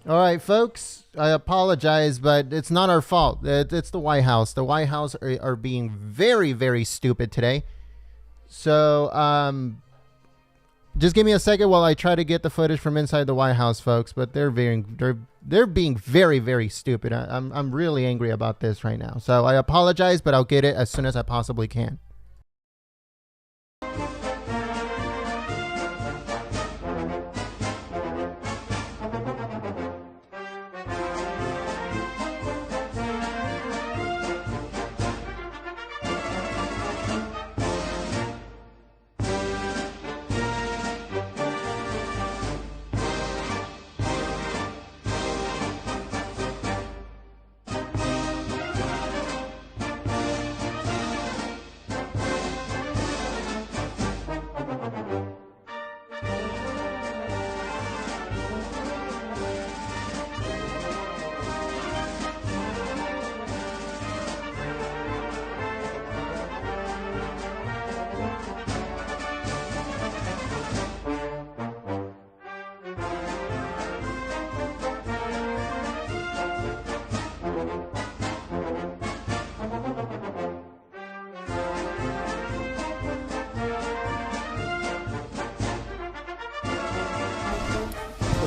All right, folks, I apologize, but it's not our fault. It's the White House. The White House are being very, very stupid today. So just give me a second while I try to get the footage from inside the White House, folks. But they're being very, very stupid. I'm really angry about this right now. So I apologize, but I'll get it as soon as I possibly can.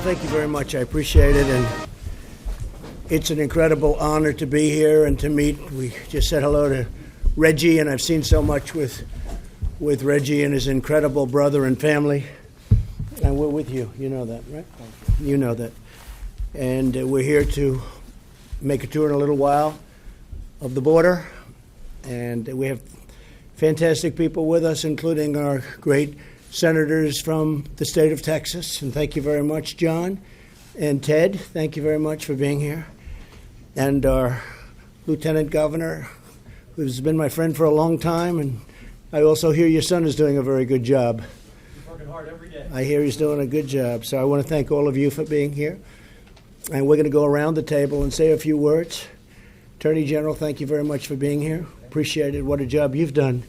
Thank you very much. I appreciate it, and it's an incredible honor to be here and to meet. We just said hello to Reggie, and I've seen so much with Reggie and his incredible brother and family. And we're with you. You know that, right? You know that. And we're here to make a tour in a little while of the border, and we have fantastic people with us, including our great senators from the state of Texas. And thank you very much, John and Ted. Thank you very much for being here. And our lieutenant governor, who's been my friend for a long time. And I also hear your son is doing a very good job. He's working hard every day. I hear he's doing a good job. So I want to thank all of you for being here. And we're going to go around the table and say a few words. Attorney General, thank you very much for being here. Appreciate it. What a job you've done.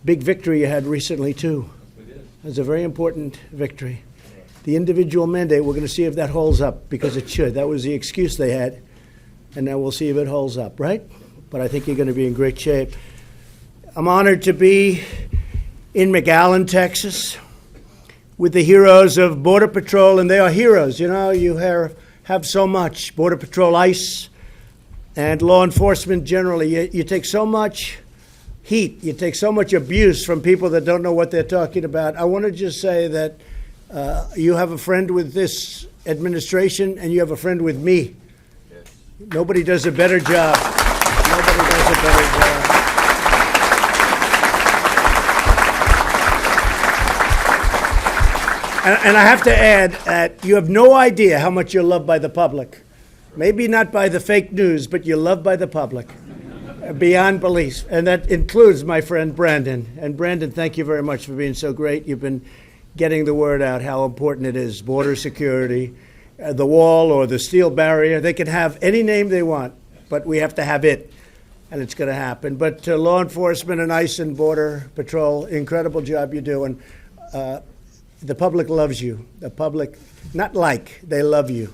Big victory you had recently, too. It's a very important victory. The individual mandate, we're going to see if that holds up, because it should. That was the excuse they had, and now we'll see if it holds up, right? But I think you're going to be in great shape. I'm honored to be in McAllen, Texas, with the heroes of Border Patrol, and they are heroes. You know, you have so much. Border Patrol, ICE, and law enforcement generally. You take so much heat. You take so much abuse from people that don't know what they're talking about. I want to just say that you have a friend with this administration, and you have a friend with me. Yes. Nobody does a better job. Nobody does a better job. And I have to add that you have no idea how much you're loved by the public. Maybe not by the fake news, but you're loved by the public. Beyond belief. And that includes my friend Brandon. And Brandon, thank you very much for being so great. You've been getting the word out how important it is. Border security, the wall or the steel barrier. They can have any name they want, but we have to have it. And it's going to happen. But law enforcement and ICE and Border Patrol, incredible job you do. And the public loves you. The public, not like, they love you.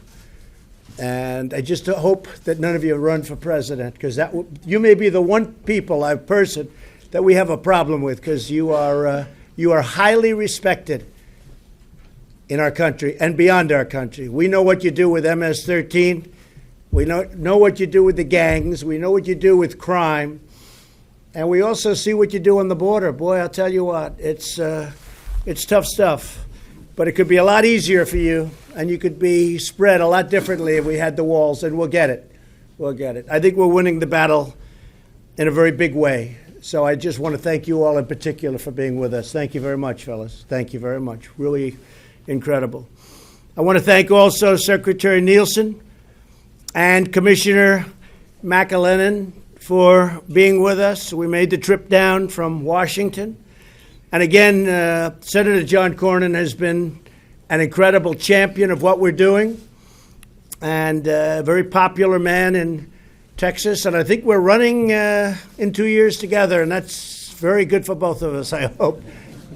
And I just hope that none of you run for president, because you may be the one person that we have a problem with, because you are highly respected in our country and beyond our country. We know what you do with MS-13. We know what you do with the gangs. We know what you do with crime. And we also see what you do on the border. Boy, I'll tell you what, it's tough stuff. But it could be a lot easier for you, and you could be spread a lot differently if we had the walls, and we'll get it. We'll get it. I think we're winning the battle in a very big way. So I just want to thank you all in particular for being with us. Thank you very much, fellas. Thank you very much. Really incredible. I want to thank also Secretary Nielsen and Commissioner McAleenan for being with us. We made the trip down from Washington. And again, Senator John Cornyn has been an incredible champion of what we're doing, and a very popular man in Texas. And I think we're running in 2 years together, and that's very good for both of us, I hope.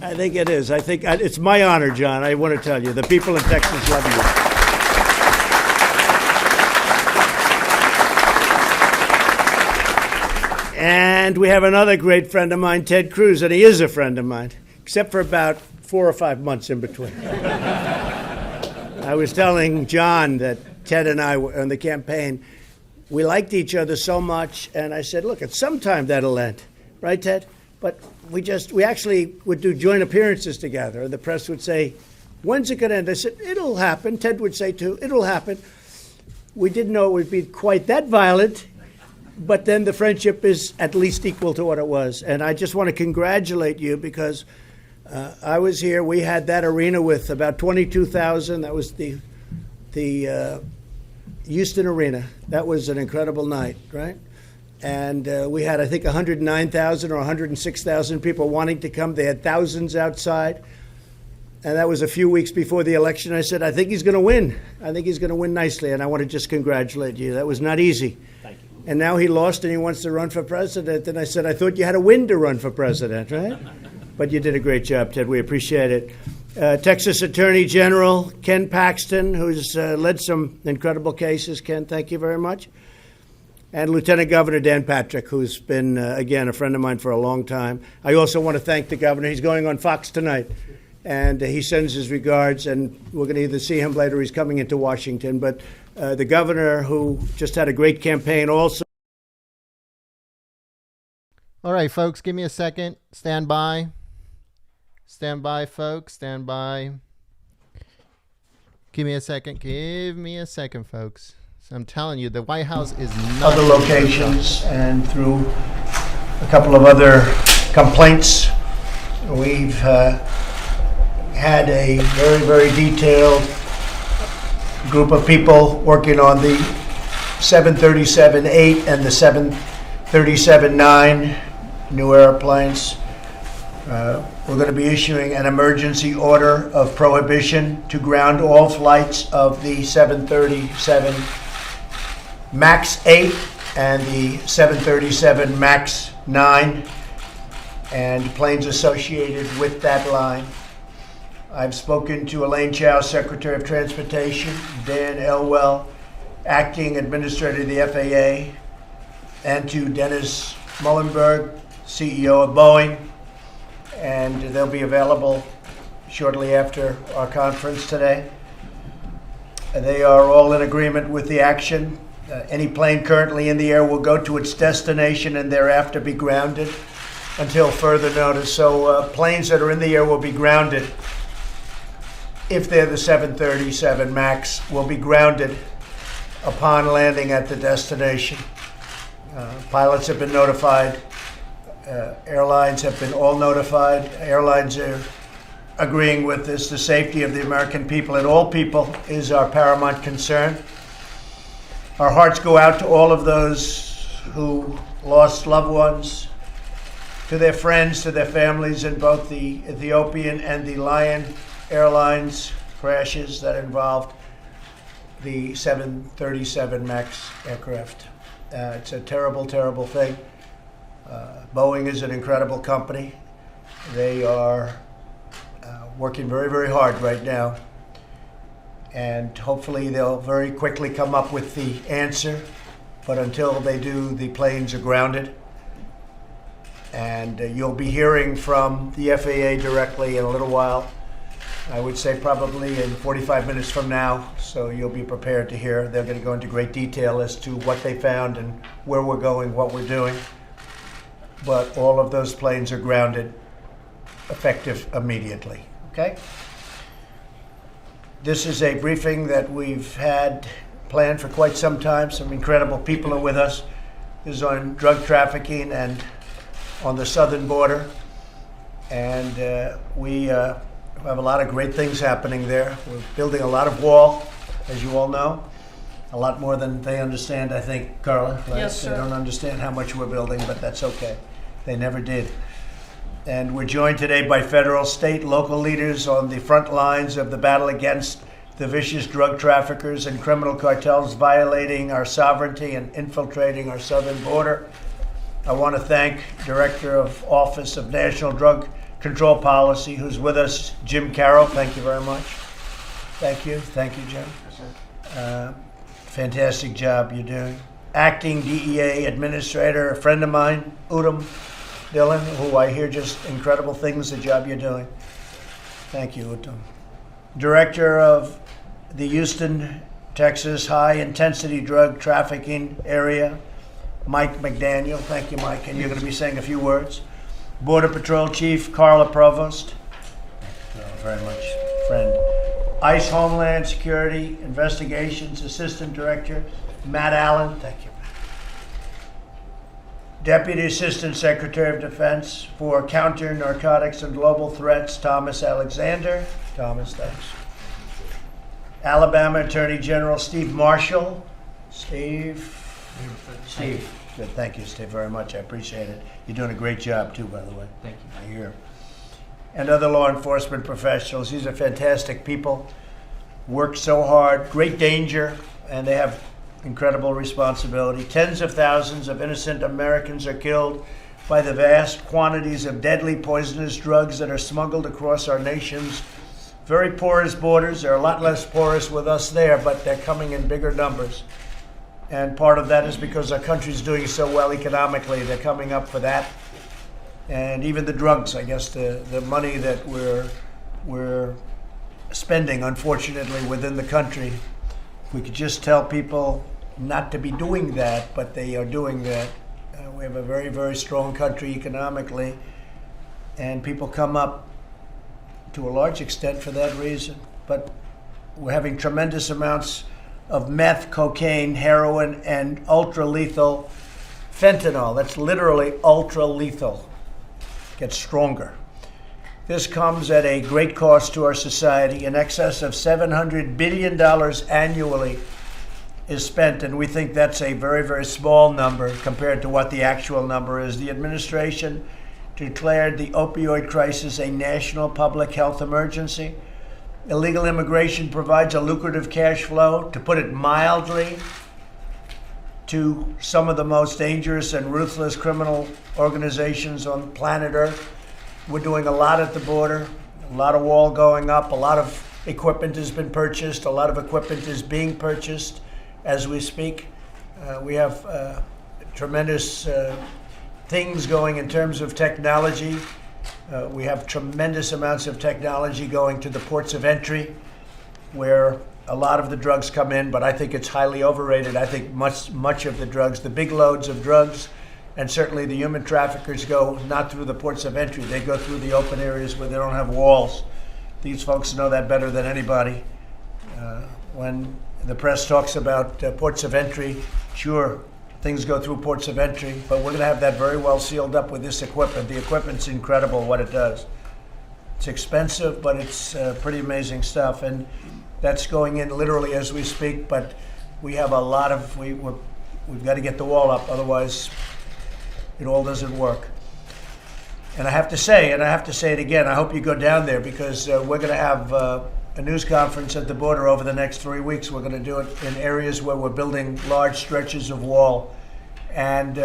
I think it is. I think it's my honor, John. I want to tell you, the people in Texas love you. And we have another great friend of mine, Ted Cruz, and he is a friend of mine, except for about 4 or 5 months in between. I was telling John that Ted and I were on the campaign, we liked each other so much, and I said, look, at some time that'll end. Right, Ted? But we actually would do joint appearances together, and the press would say, when's it going to end? I said, it'll happen. Ted would say, too, it'll happen. We didn't know it would be quite that violent. But then the friendship is at least equal to what it was. And I just want to congratulate you, because I was here. We had that arena with about 22,000. That was the Houston Arena. That was an incredible night, right? And we had, I think, 109,000 or 106,000 people wanting to come. They had thousands outside. And that was a few weeks before the election. I said, I think he's going to win. I think he's going to win nicely. And I want to just congratulate you. That was not easy. Thank you. And now he lost and he wants to run for president. And I said, I thought you had to win to run for president, right? But you did a great job, Ted. We appreciate it. Texas Attorney General Ken Paxton, who's led some incredible cases. Ken, thank you very much. And Lieutenant Governor Dan Patrick, who's been, again, a friend of mine for a long time. I also want to thank the governor. He's going on Fox tonight. And he sends his regards, and we're going to either see him later. He's coming into Washington. But the governor, who just had a great campaign also. All right, folks, give me a second. Stand by. Stand by, folks. Stand by. Give me a second. Give me a second, folks. So I'm telling you, the White House is not other locations, and through a couple of other complaints, we've had a very, very detailed group of people working on the 737-8 and the 737-9 new airplanes. We're going to be issuing an emergency order of prohibition to ground all flights of the 737 MAX 8 and the 737 MAX 9 and planes associated with that line. I've spoken to Elaine Chao, Secretary of Transportation, Dan Elwell, Acting Administrator of the FAA, and to Dennis Muhlenberg, CEO of Boeing, and they'll be available shortly after our conference today. They are all in agreement with the action. Any plane currently in the air will go to its destination and thereafter be grounded until further notice. So planes that are in the air will be grounded. If they're the 737 MAX, will be grounded upon landing at the destination. Pilots have been notified. Airlines have been all notified. Airlines are agreeing with this. The safety of the American people and all people is our paramount concern. Our hearts go out to all of those who lost loved ones, to their friends, to their families in both the Ethiopian and the Lion Airlines crashes that involved the 737 MAX aircraft. It's a terrible, terrible thing. Boeing is an incredible company. They are working very, very hard right now. And hopefully they'll very quickly come up with the answer. But until they do, the planes are grounded. And you'll be hearing from the FAA directly in a little while. I would say probably in 45 minutes from now, so you'll be prepared to hear. They're going to go into great detail as to what they found and where we're going, what we're doing. But all of those planes are grounded, effective immediately, okay? This is a briefing that we've had planned for quite some time. Some incredible people are with us. This is on drug trafficking and on the southern border. And we have a lot of great things happening there. We're building a lot of wall, as you all know. A lot more than they understand, I think, Carla. Right? Yes, sir. They don't understand how much we're building, but that's okay. They never did. And we're joined today by federal, state, local leaders on the front lines of the battle against the vicious drug traffickers and criminal cartels violating our sovereignty and infiltrating our southern border. I want to thank Director of Office of National Drug Control Policy, who's with us, Jim Carroll. Thank you very much. Thank you, Jim. Fantastic job you're doing. Acting DEA Administrator, a friend of mine, Udom Dillon, who I hear just incredible things, the job you're doing. Thank you, Udom. Director of the Houston, Texas High Intensity Drug Trafficking Area, Mike McDaniel. Thank you, Mike, and you're going to be saying a few words. Border Patrol Chief Carla Provost. Thank you very much, friend. ICE Homeland Security Investigations Assistant Director Matt Allen. Thank you. Deputy Assistant Secretary of Defense for Counter Narcotics and Global Threats Thomas Alexander. Thomas, thanks. Alabama Attorney General Steve Marshall. Steve. Good. Thank you, Steve, very much. I appreciate it. You're doing a great job, too, by the way. Thank you. I hear. And other law enforcement professionals. These are fantastic people. Work so hard, great danger, and they have incredible responsibility. Tens of thousands of innocent Americans are killed by the vast quantities of deadly poisonous drugs that are smuggled across our nation's very porous borders. They're a lot less porous with us there, but they're coming in bigger numbers. And part of that is because our country's doing so well economically. They're coming up for that. And even the drugs, I guess, the money that we're spending, unfortunately, within the country. If we could just tell people not to be doing that, but they are doing that. We have a very, very strong country economically, and people come up to a large extent for that reason. But we're having tremendous amounts of meth, cocaine, heroin, and ultra-lethal fentanyl. That's literally ultra-lethal. Gets stronger. This comes at a great cost to our society. In excess of $700 billion annually is spent, and we think that's a very, very small number compared to what the actual number is. The administration declared the opioid crisis a national public health emergency. Illegal immigration provides a lucrative cash flow, to put it mildly, to some of the most dangerous and ruthless criminal organizations on planet Earth. We're doing a lot at the border, a lot of wall going up, a lot of equipment has been purchased, a lot of equipment is being purchased as we speak. We have tremendous things going in terms of technology. We have tremendous amounts of technology going to the ports of entry where a lot of the drugs come in, but I think it's highly overrated. I think much of the drugs, the big loads of drugs, and certainly the human traffickers go not through the ports of entry. They go through the open areas where they don't have walls. These folks know that better than anybody. When the press talks about ports of entry, sure, things go through ports of entry, but we're going to have that very well sealed up with this equipment. The equipment's incredible what it does. It's expensive, but it's pretty amazing stuff. And that's going in literally as we speak, but we have a lot of, we've got to get the wall up, otherwise it all doesn't work. And I have to say it again, I hope you go down there, because we're going to have a news conference at the border over the next 3 weeks. We're going to do it in areas where we're building large stretches of wall. And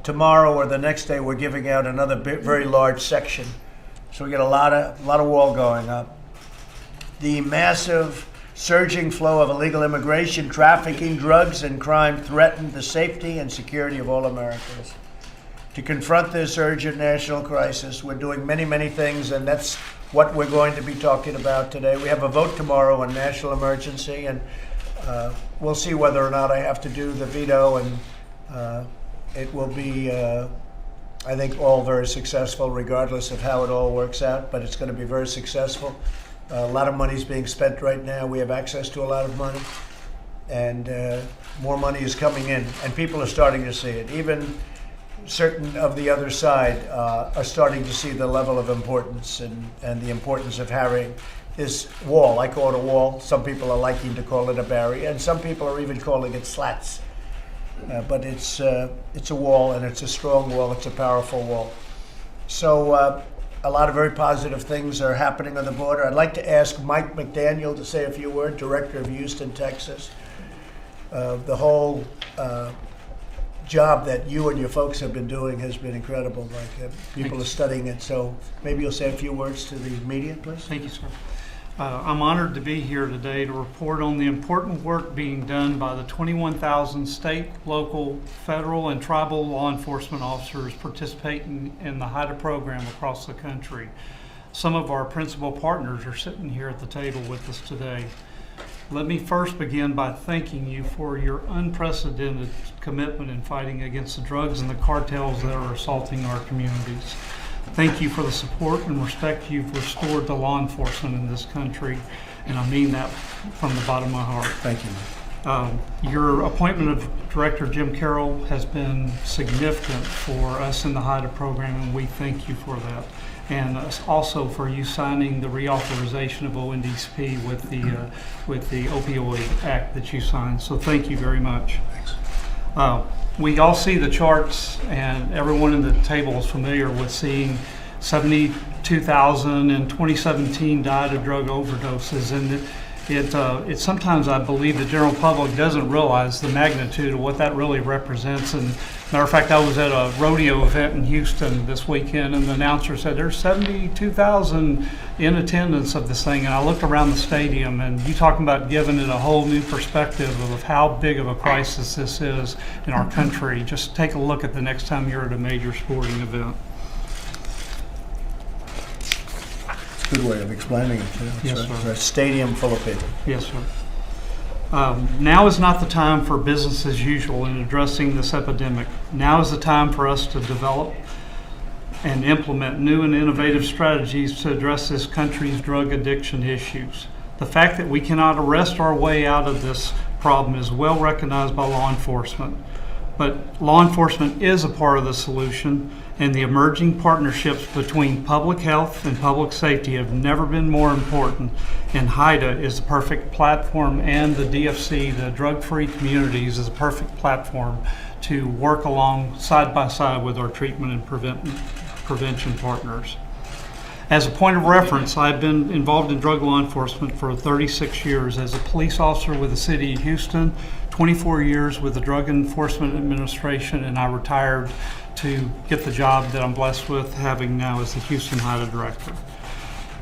tomorrow or the next day, we're giving out another very large section. So we get a lot of wall going up. the massive surging flow of illegal immigration, trafficking, drugs, and crime threaten the safety and security of all Americans. To confront this urgent national crisis, we're doing many, many things, and that's what we're going to be talking about today. We have a vote tomorrow on national emergency, and we'll see whether or not I have to do the veto, and it will be, I think, all very successful regardless of how it all works out, but it's going to be very successful. A lot of money is being spent right now. We have access to a lot of money, and more money is coming in, and people are starting to see it. Even certain of the other side are starting to see the level of importance and the importance of having this wall. I call it a wall. Some people are liking to call it a barrier, and some people are even calling it slats. But it's a wall, and it's a strong wall. It's a powerful wall. So a lot of very positive things are happening on the border. I'd like to ask Mike McDaniel to say a few words, Director of Houston, Texas. The whole job that you and your folks have been doing has been incredible. Like people are studying it. So maybe you'll say a few words to the media, please. Thank you, sir. I'm honored to be here today to report on the important work being done by the 21,000 state, local, federal, and tribal law enforcement officers participating in the HIDA program across the country. Some of our principal partners are sitting here at the table with us today. Let me first begin by thanking you for your unprecedented commitment in fighting against the drugs and the cartels that are assaulting our communities. Thank you for the support and respect you've restored to law enforcement in this country, and I mean that from the bottom of my heart. Thank you. Your appointment of Director Jim Carroll has been significant for us in the HIDA program, and we thank you for that. And also for you signing the reauthorization of ONDCP with the Opioid Act that you signed. So thank you very much. We all see the charts, and everyone in the table is familiar with seeing 72,000 in 2017 died of drug overdoses, and it sometimes I believe the general public doesn't realize the magnitude of what that really represents. And matter of fact, I was at a rodeo event in Houston this weekend, and the announcer said there's 72,000 in attendance of this thing, and I looked around the stadium, and you talking about giving it a whole new perspective of how big of a crisis this is in our country. Just take a look at the next time you're at a major sporting event. Good way of explaining it, too. Yes, It's sir. a stadium full of people. Yes, sir. Now is not the time for business as usual in addressing this epidemic. Now is the time for us to develop and implement new and innovative strategies to address this country's drug addiction issues. The fact that we cannot arrest our way out of this problem is well recognized by law enforcement. But law enforcement is a part of the solution, and the emerging partnerships between public health and public safety have never been more important. And HIDA is the perfect platform, and the DFC, the drug-free communities, is a perfect platform to work along side by side with our treatment and prevention partners. As a point of reference, I've been involved in drug law enforcement for 36 years as a police officer with the City of Houston, 24 years with the Drug Enforcement Administration, and I retired to get the job that I'm blessed with having now as the Houston HIDA Director.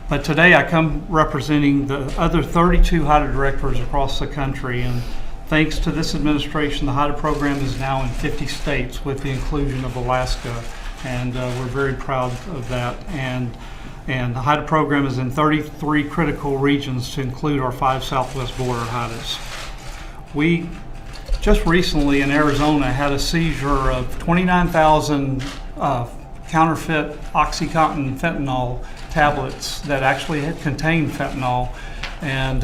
But today I come representing the other 32 HIDA directors across the country, and thanks to this administration, the HIDA program is now in 50 states with the inclusion of Alaska, and we're very proud of that. And the HIDA program is in 33 critical regions to include our 5 Southwest border HIDAs. We just recently in Arizona had a seizure of 29,000 counterfeit OxyContin fentanyl tablets that actually had contained fentanyl, and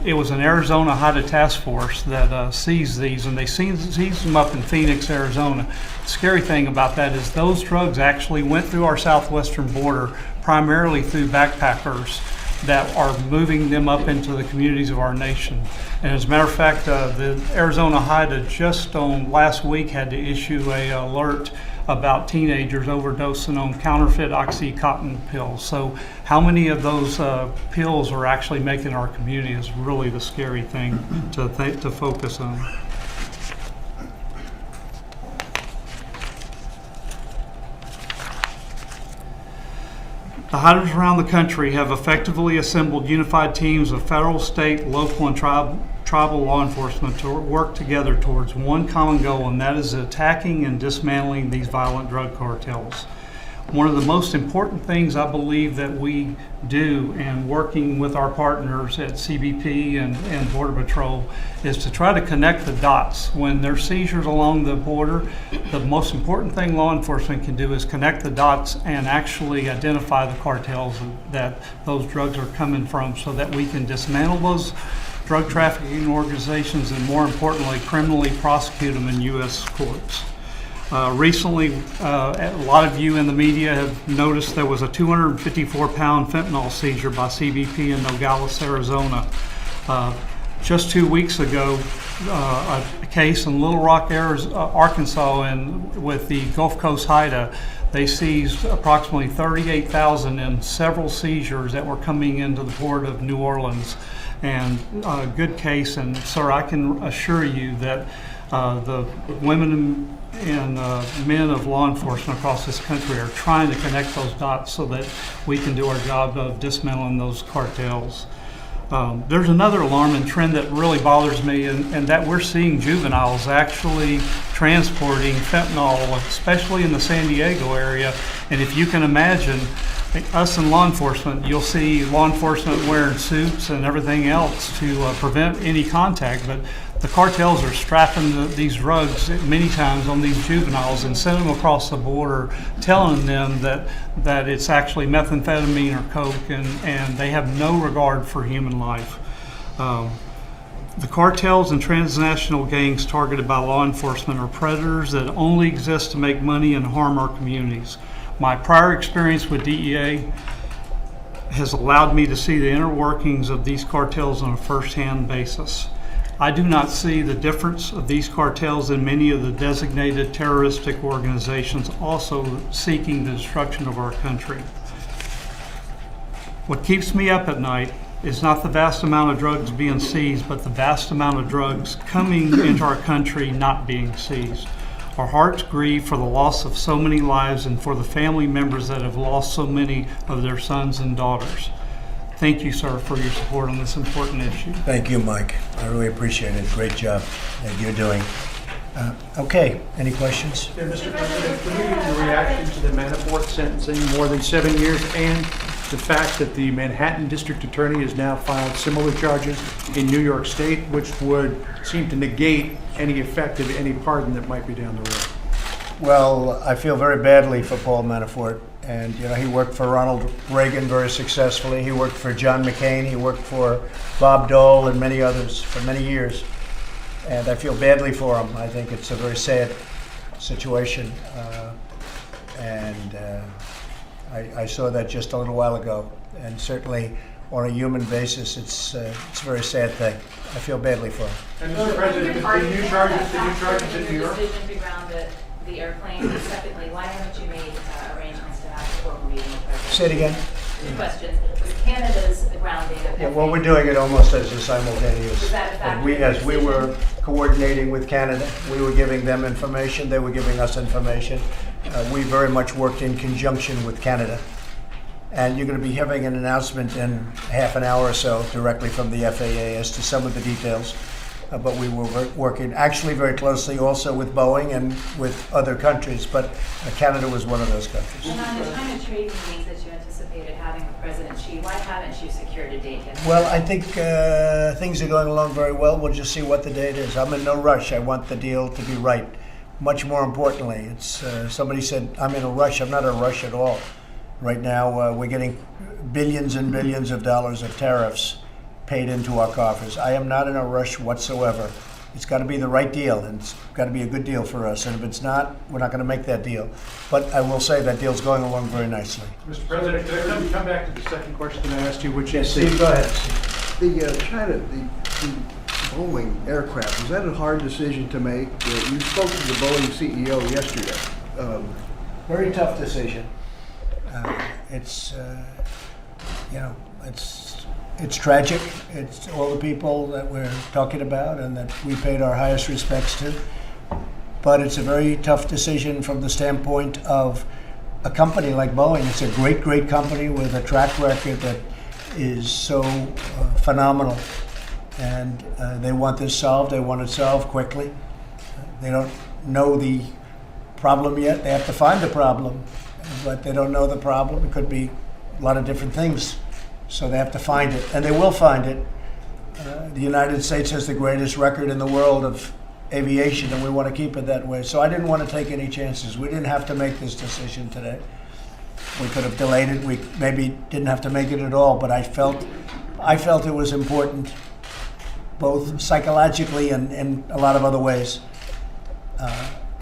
it was an Arizona HIDA task force that seized these, and they seized them up in Phoenix, Arizona. The scary thing about that is those drugs actually went through our southwestern border primarily through backpackers that are moving them up into the communities of our nation. And as a matter of fact, the Arizona HIDA just last week had to issue an alert about teenagers overdosing on counterfeit OxyContin pills. So how many of those pills are actually making our community is really the scary thing to focus on. The hunters around the country have effectively assembled unified teams of federal, state, local, and tribal law enforcement to work together towards one common goal, and that is attacking and dismantling these violent drug cartels. One of the most important things I believe that we do in working with our partners at CBP and Border Patrol is to try to connect the dots. When there's seizures along the border, the most important thing law enforcement can do is connect the dots and actually identify the cartels that those drugs are coming from, so that we can dismantle those drug trafficking organizations and, more importantly, criminally prosecute them in U.S. courts. Recently, a lot of you in the media have noticed there was a 254-pound fentanyl seizure by CBP in Nogales, Arizona. Just 2 weeks ago, a case in Little Rock, Arkansas, with the Gulf Coast HIDTA, they seized approximately 38,000 in several seizures that were coming into the port of New Orleans. And a good case, and sir, I can assure you that the women and men of law enforcement across this country are trying to connect those dots so that we can do our job of dismantling those cartels. There's another alarming trend that really bothers me, and that we're seeing juveniles actually transporting fentanyl, especially in the San Diego area. And if you can imagine, us in law enforcement, you'll see law enforcement wearing suits and everything else to prevent any contact, but the cartels are strapping these drugs many times on these juveniles and sending them across the border, telling them that it's actually methamphetamine or coke, and they have no regard for human life. The cartels and transnational gangs targeted by law enforcement are predators that only exist to make money and harm our communities. My prior experience with DEA has allowed me to see the inner workings of these cartels on a first-hand basis. I do not see the difference of these cartels in many of the designated terroristic organizations also seeking the destruction of our country. What keeps me up at night is not the vast amount of drugs being seized, but the vast amount of drugs coming into our country not being seized. Our hearts grieve for the loss of so many lives and for the family members that have lost so many of their sons and daughters. Thank you, sir, for your support on this important issue. Thank you, Mike. I really appreciate it. Great job that you're doing. Okay, any questions? Yeah, Mr. President, can you give your reaction to the Manafort sentencing, more than 7 years, and the fact that the Manhattan District Attorney has now filed similar charges in New York State, which would seem to negate any effect of any pardon that might be down the road? Well, I feel very badly for Paul Manafort. And, you know, he worked for Ronald Reagan very successfully. He worked for John McCain. He worked for Bob Dole and many others for many years. And I feel badly for him. I think it's a very sad situation. I saw that just a little while ago. And certainly on a human basis, it's a very sad thing. I feel badly for him. And Mr. President, the new charges in New York? Decision to ground the airplane. Secondly, why haven't you made arrangements to have a formal meeting with President? Say it again. 2 questions. Was Canada's grounding of Yeah, well, we're doing it almost as a simultaneous. Was that a factor And as we were coordinating with Canada, we were giving them information, they were giving us information. We very much worked in conjunction with Canada. And you're going to be having an announcement in half an hour or so directly from the FAA as to some of the details. But we were working actually very closely also with Boeing and with other countries, but Canada was one of those countries. And on the China trade meetings that you anticipated having with President Xi, why haven't you secured a date yet? Well, I think things are going along very well. We'll just see what the date is. I'm in no rush. I want the deal to be right. Much more importantly, it's somebody said, I'm in a rush. I'm not in a rush at all. Right now, we're getting billions and billions of dollars of tariffs paid into our coffers. I am not in a rush whatsoever. It's got to be the right deal, and it's got to be a good deal for us. And if it's not, we're not going to make that deal. But I will say that deal's going along very nicely. Mr. President, could I come back to the second question I asked you, which Yes, is... Steve, go ahead. The Boeing aircraft, was that a hard decision to make? You spoke to the Boeing CEO yesterday. Very tough decision. It's tragic. It's all the people that we're talking about and that we paid our highest respects to. But it's a very tough decision from the standpoint of a company like Boeing. It's a great, great company with a track record that is so phenomenal. And they want this solved. They want it solved quickly. They don't know the problem yet. They have to find the problem, but they don't know the problem. It could be a lot of different things. So they have to find it, and they will find it. The United States has the greatest record in the world of aviation, and we want to keep it that way. So I didn't want to take any chances. We didn't have to make this decision today. We could have delayed it. We maybe didn't have to make it at all, but I felt it was important, both psychologically and in a lot of other ways.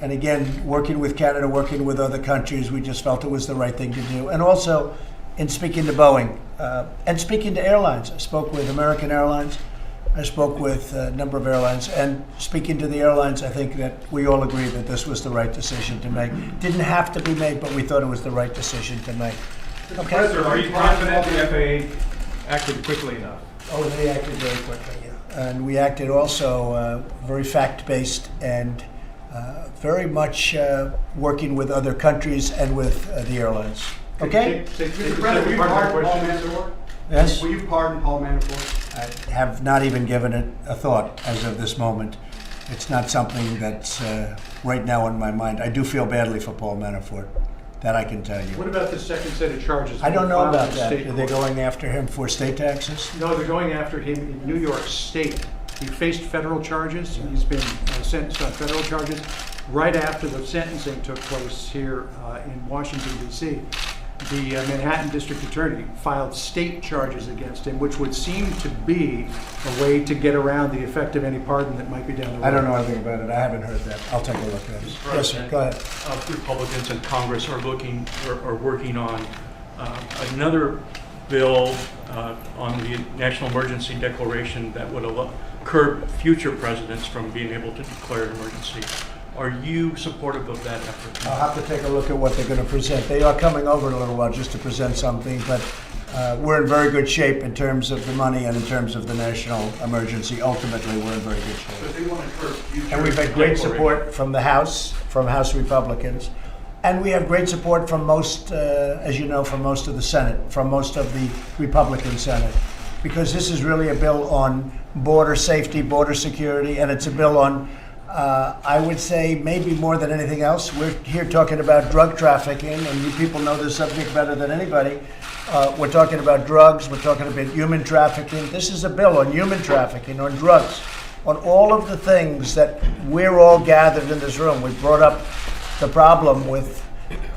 And again, working with Canada, working with other countries, we just felt it was the right thing to do. And also, in speaking to Boeing and speaking to airlines, I spoke with American Airlines. I spoke with a number of airlines, and speaking to the airlines, I think that we all agree that this was the right decision to make. Didn't have to be made, but we thought it was the right decision to make. Okay. President, are you confident the FAA acted quickly enough? Oh, they acted very quickly, yeah. And we acted also very fact-based and very much working with other countries and with the airlines. Okay? Mr. President, will you pardon Paul Manafort? Yes? Will you pardon Paul Manafort? I have not even given it a thought as of this moment. It's not something that's right now in my mind. I do feel badly for Paul Manafort. That I can tell you. What about the second set of charges? I don't know filed about in that. state Are they court? going after him for state taxes? No, they're going after him in New York State. He faced federal charges. He's been sentenced on federal charges. Right after the sentencing took place here in Washington, D.C., the Manhattan District Attorney filed state charges against him, which would seem to be a way to get around the effect of any pardon that might be down the road. I don't know anything about it. I haven't heard that. I'll take a look at it. Yes, sir. Go ahead. Republicans in Congress are working on another bill on the national emergency declaration that would curb future presidents from being able to declare an emergency. Are you supportive of that effort? I'll have to take a look at what they're going to present. They are coming over in a little while just to present something, but we're in very good shape in terms of the money and in terms of the national emergency. Ultimately, we're in very good shape. But they want to curb future And we've had great support from the House, from House Republicans. And we have great support from most, as you know, from most of the Senate, from most of the Republican Senate. Because this is really a bill on border safety, border security, and it's a bill on I would say maybe more than anything else. We're here talking about drug trafficking, and you people know this subject better than anybody. We're talking about drugs. We're talking about human trafficking. This is a bill on human trafficking, on drugs, on all of the things that we're all gathered in this room. We brought up the problem with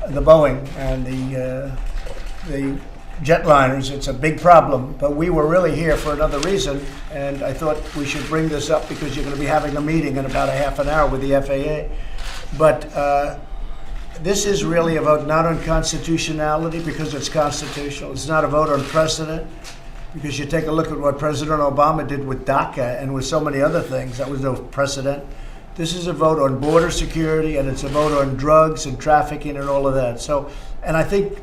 the Boeing and the jetliners. It's a big problem, but we were really here for another reason, and I thought we should bring this up because you're going to be having a meeting in about a half an hour with the FAA. But this is really a vote not on constitutionality because it's constitutional. It's not a vote on precedent because you take a look at what President Obama did with DACA and with so many other things. That was no precedent. This is a vote on border security, and it's a vote on drugs and trafficking and all of that. So, and I think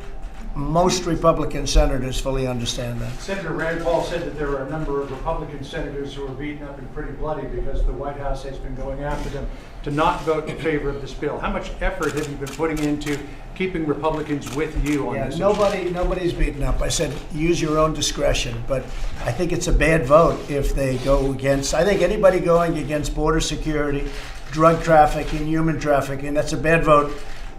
most Republican senators fully understand that. Senator Rand Paul said that there are a number of Republican senators who are beaten up and pretty bloody because the White House has been going after them to not vote in favor of this bill. How much effort have you been putting into keeping Republicans with you on this issue? Nobody's beaten up. I said use your own discretion, but I think it's a bad vote if they go against. I think anybody going against border security, drug trafficking, human trafficking, that's a bad vote.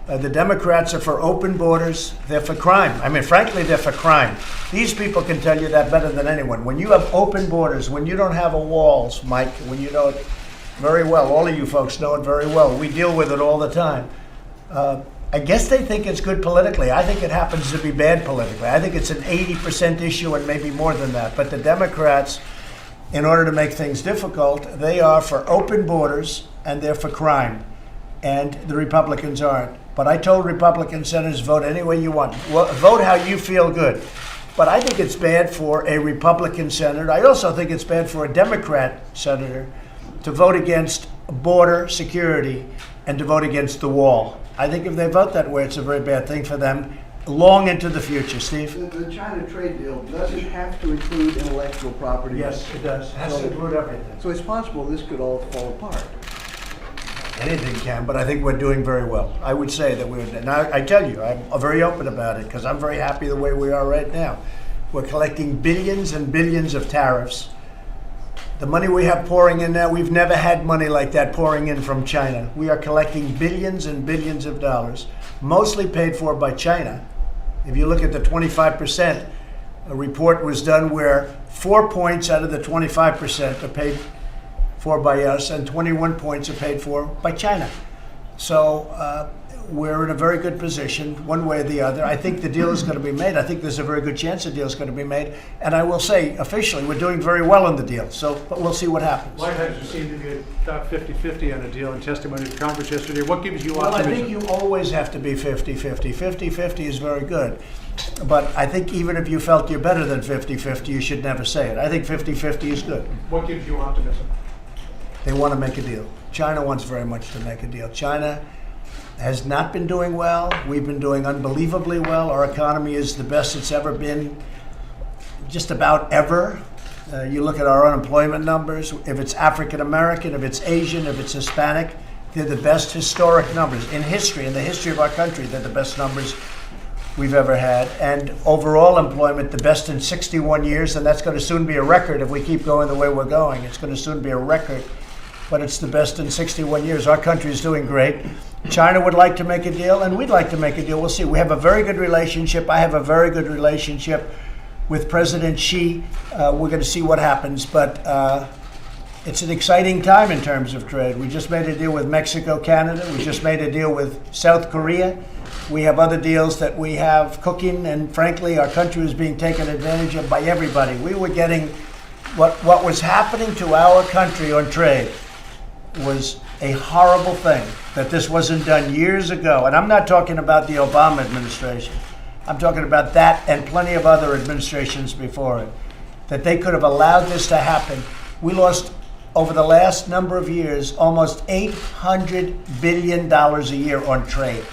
The Democrats are for open borders. They're for crime. I mean, frankly, they're for crime. These people can tell you that better than anyone. When you have open borders, when you don't have walls, Mike, when you know it very well, all of you folks know it very well. We deal with it all the time. I guess they think it's good politically. I think it happens to be bad politically. I think it's an 80% issue and maybe more than that. But the Democrats, in order to make things difficult, they are for open borders and they're for crime. And the Republicans aren't. But I told Republican senators, vote any way you want. Vote how you feel good. But I think it's bad for a Republican senator. I also think it's bad for a Democrat senator to vote against border security and to vote against the wall. I think if they vote that way, it's a very bad thing for them long into the future. Steve? The China trade deal doesn't have to include intellectual property. Yes, it does. It has to include everything. So it's possible this could all fall apart. Anything can, but I think we're doing very well. I would say that we're, and I tell you, I'm very open about it because I'm very happy the way we are right now. We're collecting billions and billions of tariffs. The money we have pouring in now, we've never had money like that pouring in from China. We are collecting billions and billions of dollars, mostly paid for by China. If you look at the 25%, a report was done where 4 points out of the 25% are paid for by us, and 21 points are paid for by China. So we're in a very good position, one way or the other. I think the deal is going to be made. I think there's a very good chance the deal is going to be made. And I will say, officially, we're doing very well on the deal. So, but we'll see what happens. White House seemed to be about 50-50 on a deal in testimony to Congress yesterday. What gives you Well, optimism? I think you always have to be 50-50. 50-50 is very good. But I think even if you felt you're better than 50-50, you should never say it. I think 50-50 is good. What gives you optimism? They want to make a deal. China wants very much to make a deal. China has not been doing well. We've been doing unbelievably well. Our economy is the best it's ever been, just about ever. You look at our unemployment numbers. If it's African American, if it's Asian, if it's Hispanic, they're the best historic numbers in history. In the history of our country, they're the best numbers we've ever had. And overall employment, the best in 61 years, and that's going to soon be a record if we keep going the way we're going. It's going to soon be a record, but it's the best in 61 years. Our country is doing great. China would like to make a deal, and we'd like to make a deal. We'll see. We have a very good relationship. I have a very good relationship with President Xi. We're going to see what happens, but it's an exciting time in terms of trade. We just made a deal with Mexico, Canada. We just made a deal with South Korea. We have other deals that we have cooking, and frankly, our country is being taken advantage of by everybody. We were getting what was happening to our country on trade was a horrible thing, that this wasn't done years ago. And I'm not talking about the Obama administration. I'm talking about that and plenty of other administrations before it, that they could have allowed this to happen. We lost, over the last number of years, almost $800 billion a year on trade.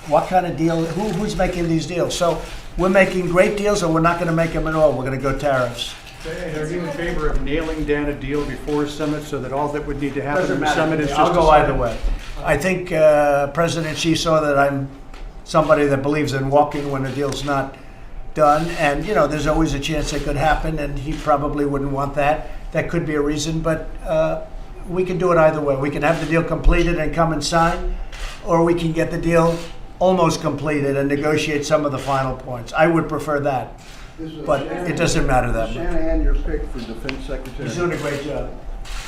What kind of deal? Who's making these deals? So we're making great deals, or we're not going to make them at all. We're going to go tariffs. Are you in favor of nailing down a deal before summit so that all that would need to happen Doesn't at the matter. summit is just I'll go a either summit? way. I think President Xi saw that I'm somebody that believes in walking when a deal's not done, and there's always a chance it could happen, and he probably wouldn't want that. That could be a reason, but we can do it either way. We can have the deal completed and come and sign, or we can get the deal almost completed and negotiate some of the final points. I would prefer that, but it doesn't matter that much. Shanahan, your pick for defense secretary? He's doing a great job.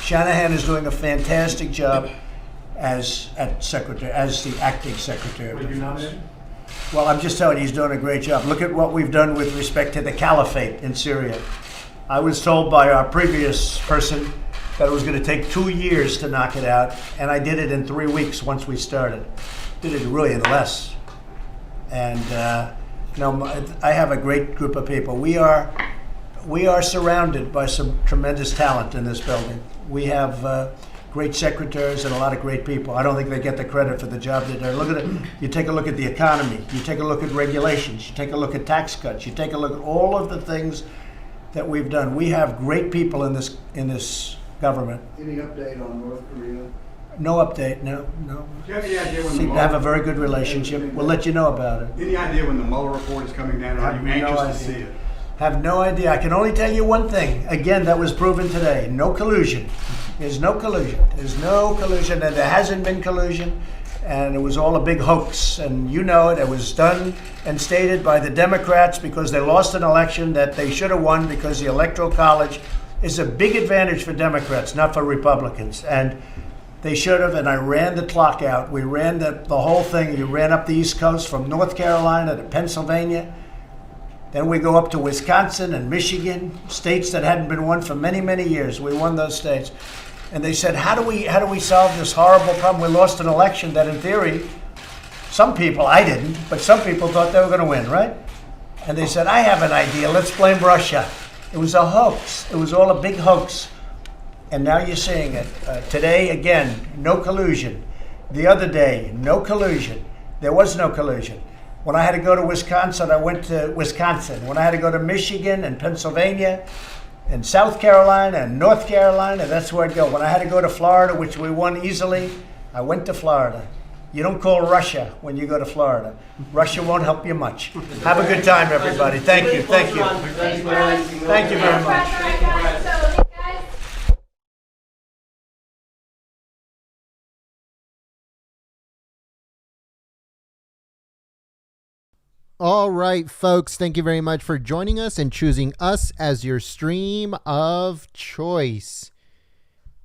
Shanahan is doing a fantastic job as the acting secretary. Would you nominate? Well, I'm just telling you, he's doing a great job. Look at what we've done with respect to the caliphate in Syria. I was told by our previous person that it was going to take 2 years to knock it out, and I did it in 3 weeks once we started. Did it really in less. And I have a great group of people. We are surrounded by some tremendous talent in this building. We have great secretaries and a lot of great people. I don't think they get the credit for the job they do. Look at it. You take a look at the economy. You take a look at regulations. You take a look at tax cuts. You take a look at all of the things that we've done. We have great people in this government. Any update on North Korea? No update. No. Do you have any idea when Seem to have a very good relationship. We'll let you know about it. Any idea when the Mueller report is coming down? Are you anxious to see it? Have no idea. I can only tell you one thing. Again, that was proven today. No collusion. There's no collusion. There's no collusion, and there hasn't been collusion. And it was all a big hoax. And you know it. It was done and stated by the Democrats because they lost an election that they should have won because the Electoral College is a big advantage for Democrats, not for Republicans. And they should have, and I ran the clock out. We ran the whole thing. You ran up the East Coast from North Carolina to Pennsylvania. Then we go up to Wisconsin and Michigan, states that hadn't been won for many, many years. We won those states. And they said, how do we solve this horrible problem? We lost an election that in theory, some people, I didn't, but some people thought they were going to win, right? And they said, I have an idea. Let's blame Russia. It was a hoax. It was all a big hoax. And now you're seeing it. Today, again, no collusion. The other day, no collusion. There was no collusion. When I had to go to Wisconsin, I went to Wisconsin. When I had to go to Michigan and Pennsylvania and South Carolina and North Carolina, that's where I'd go. When I had to go to Florida, which we won easily, I went to Florida. You don't call Russia when you go to Florida. Russia won't help you much. Have a good time, everybody. Thank you. Thank you. Thank you very much. All right, folks, thank you very much for joining us and choosing us as your stream of choice.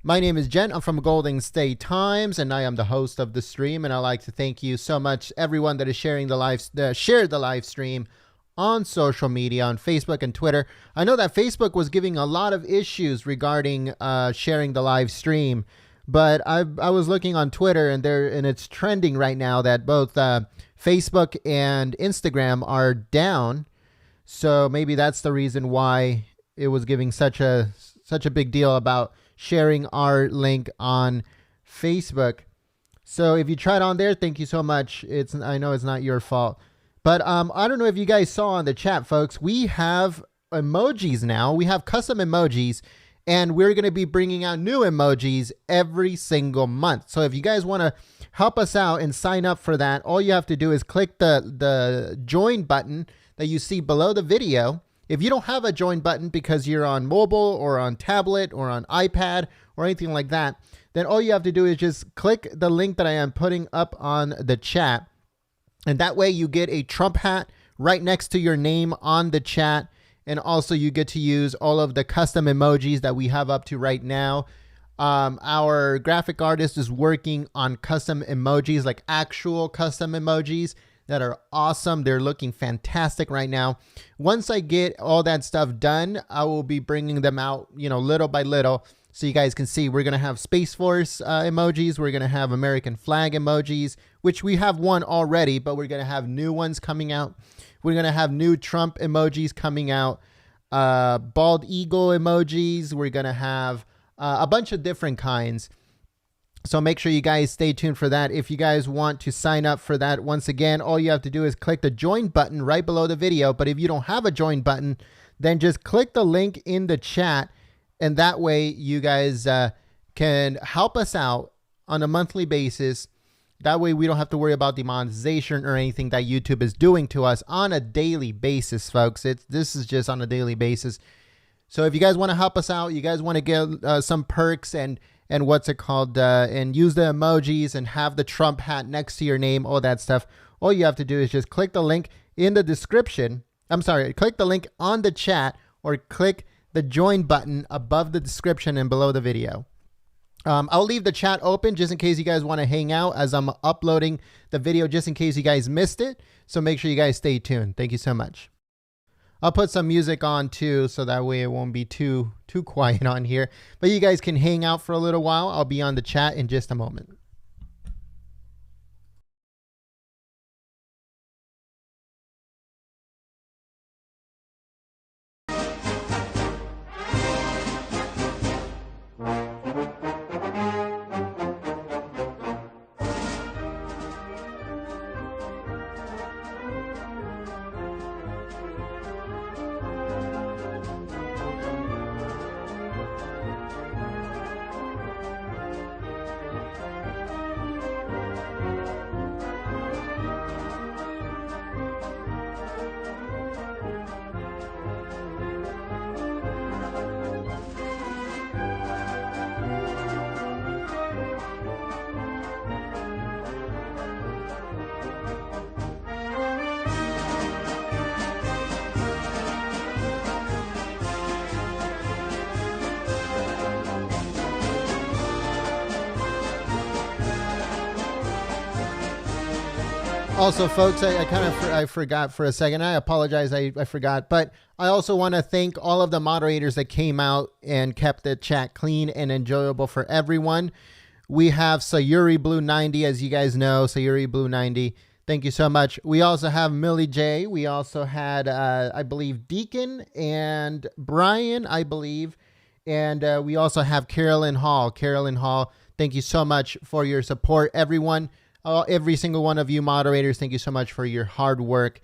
My name is Jen. I'm from Golden State Times, and I am the host of the stream. And I'd like to thank you so much, everyone that is shared the live stream on social media, on Facebook and Twitter. I know that Facebook was giving a lot of issues regarding sharing the live stream, but I was looking on Twitter, and it's trending right now that both Facebook and Instagram are down. So maybe that's the reason why it was giving such a big deal about sharing our link on Facebook. So if you tried on there, thank you so much. I know it's not your fault. But I don't know if you guys saw on the chat, folks, we have emojis now. We have custom emojis, and we're going to be bringing out new emojis every single month. So if you guys want to help us out and sign up for that, all you have to do is click the join button that you see below the video. If you don't have a join button because you're on mobile or on tablet or on iPad or anything like that, then all you have to do is just click the link that I am putting up on the chat. And that way you get a Trump hat right next to your name on the chat. And also you get to use all of the custom emojis that we have up to right now. Our graphic artist is working on custom emojis, like actual custom emojis that are awesome. They're looking fantastic right now. Once I get all that stuff done, I will be bringing them out, little by little, so you guys can see. We're going to have Space Force emojis. We're going to have American flag emojis, which we have one already, but we're going to have new ones coming out. We're going to have new Trump emojis coming out, bald eagle emojis. We're going to have a bunch of different kinds. So make sure you guys stay tuned for that. If you guys want to sign up for that, once again, all you have to do is click the join button right below the video. But if you don't have a join button, then just click the link in the chat. And that way you guys can help us out on a monthly basis. That way we don't have to worry about demonetization or anything that YouTube is doing to us on a daily basis, folks. This is just on a daily basis. So if you guys want to help us out, you guys want to get some perks and what's it called, and use the emojis and have the Trump hat next to your name, all that stuff, all you have to do is just click the link in the description. Click the link on the chat, or click the join button above the description and below the video. I'll leave the chat open just in case you guys want to hang out as I'm uploading the video, just in case you guys missed it. So make sure you guys stay tuned. Thank you so much. I'll put some music on too, so that way it won't be too quiet on here. But you guys can hang out for a little while. I'll be on the chat in just a moment. Also, folks, I forgot for a second. I apologize. I forgot. But I also want to thank all of the moderators that came out and kept the chat clean and enjoyable for everyone. We have Sayuri Blue 90, as you guys know, Sayuri Blue 90. Thank you so much. We also have Millie J. We also had, I believe, Deacon and Brian, I believe. And we also have Carolyn Hall. Carolyn Hall, thank you so much for your support, everyone. Every single one of you moderators, thank you so much for your hard work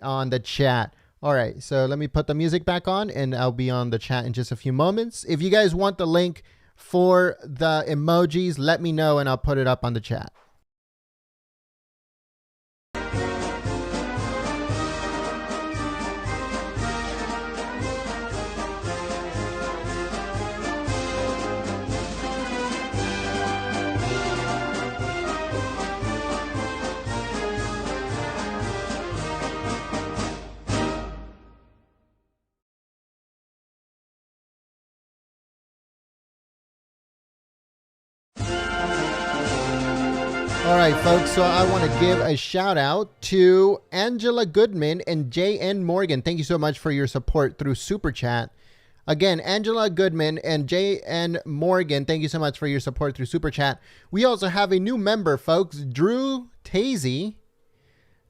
on the chat. All right, so let me put the music back on, and I'll be on the chat in just a few moments. If you guys want the link for the emojis, let me know and I'll put it up on the chat. All right, folks, so I want to give a shout out to Angela Goodman and J.N. Morgan. Thank you so much for your support through Super Chat. Again, Angela Goodman and J.N. Morgan, thank you so much for your support through Super Chat. We also have a new member, folks, Drew Tazy.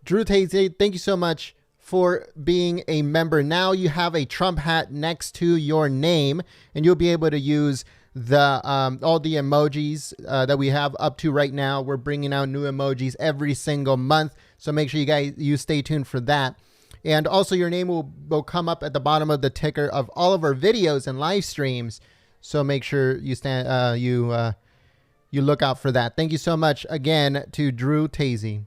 Drew Tazy, thank you so much for being a member. Now you have a Trump hat next to your name, and you'll be able to use the all the emojis that we have up to right now. We're bringing out new emojis every single month, so make sure you stay tuned for that. And also your name will come up at the bottom of the ticker of all of our videos and live streams, so make sure you you look out for that. Thank you so much again to Drew Tazy.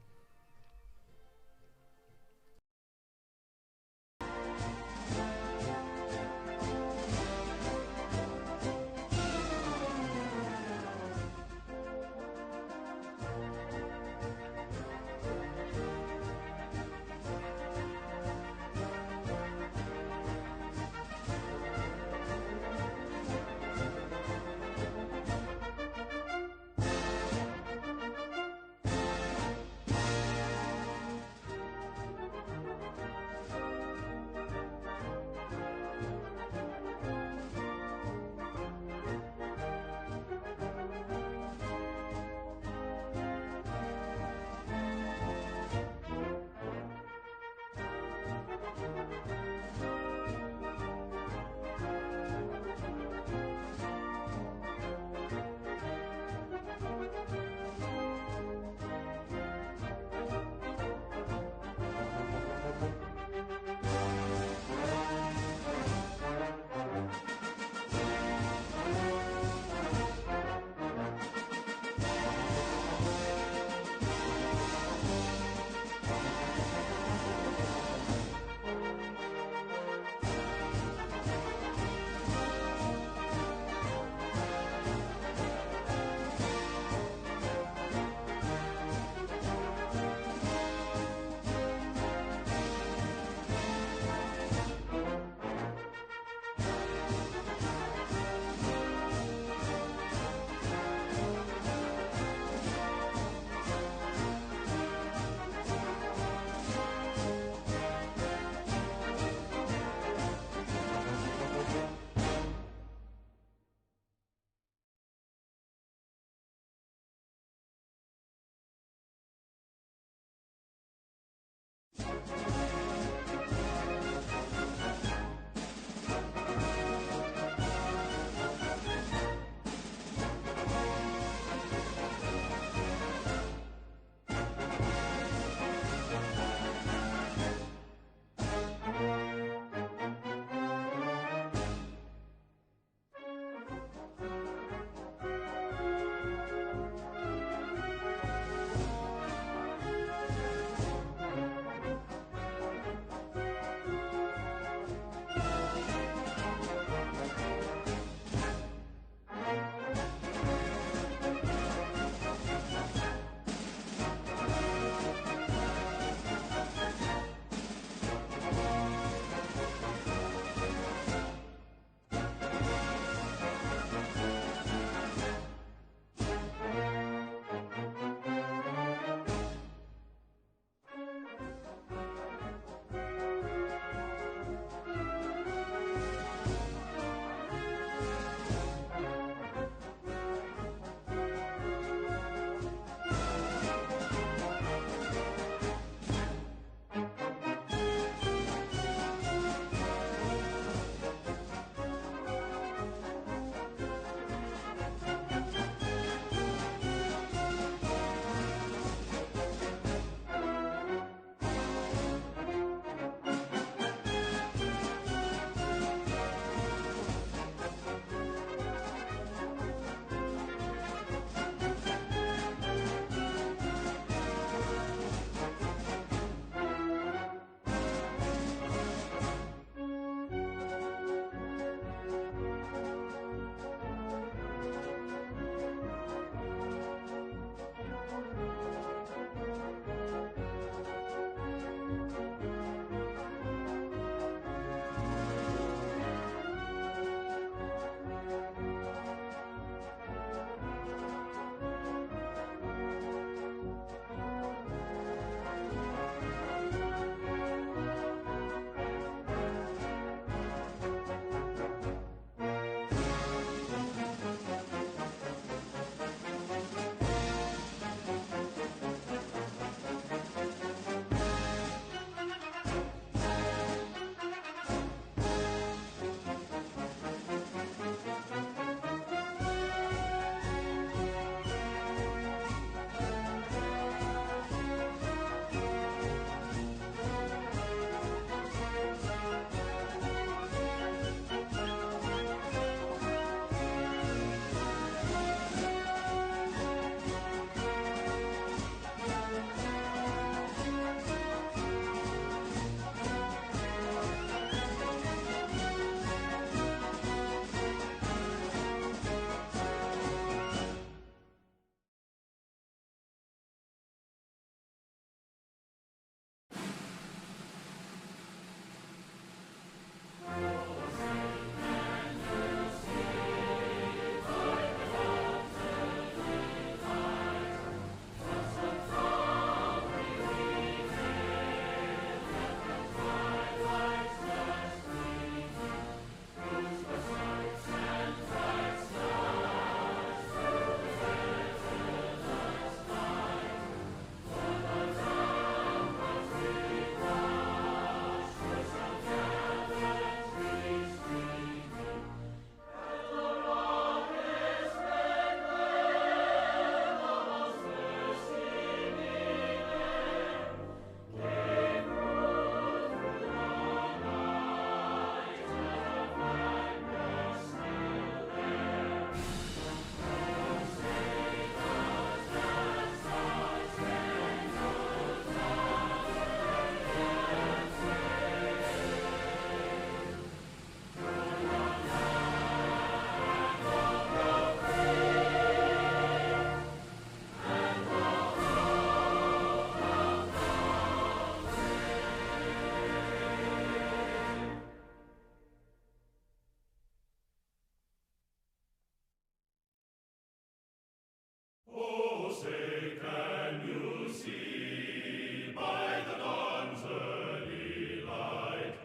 say, can you see by the dawn's early light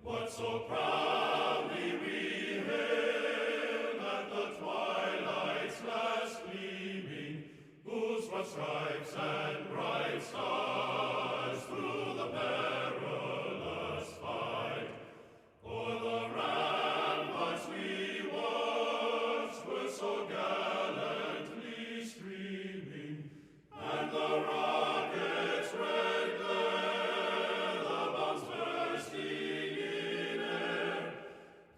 what so proudly we hailed at the twilight's last gleaming, whose broad stripes and bright stars through the perilous fight o'er the ramparts we watched were so gallantly streaming, and the rocket's red glare, the bombs bursting in air,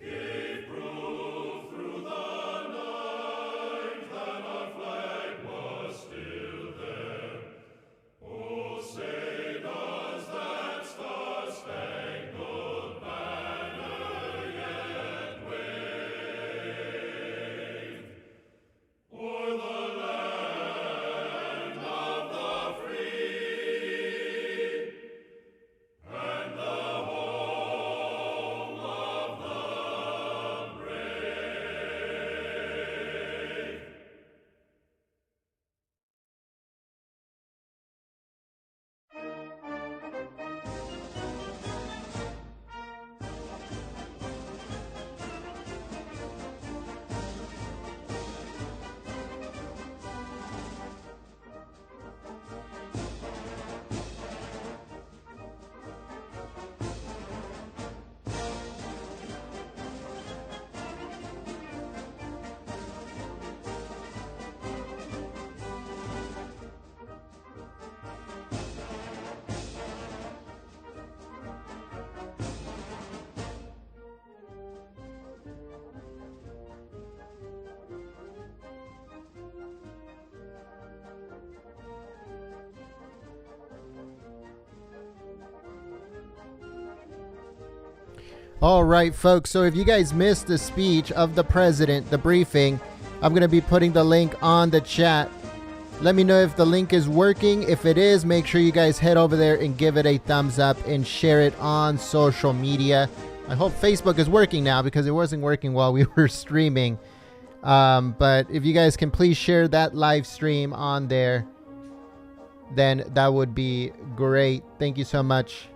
gave proof through the night that our flag was still there. Oh, say does that star-spangled banner yet wave o'er the land of the free and the home of the brave? All right, folks. So if you guys missed the speech of the president, the briefing, I'm going to be putting the link on the chat. Let me know if the link is working. If it is, make sure you guys head over there and give it a thumbs up and share it on social media. I hope Facebook is working now because it wasn't working while we were streaming. But if you guys can please share that live stream on there, then that would be great. Thank you so much.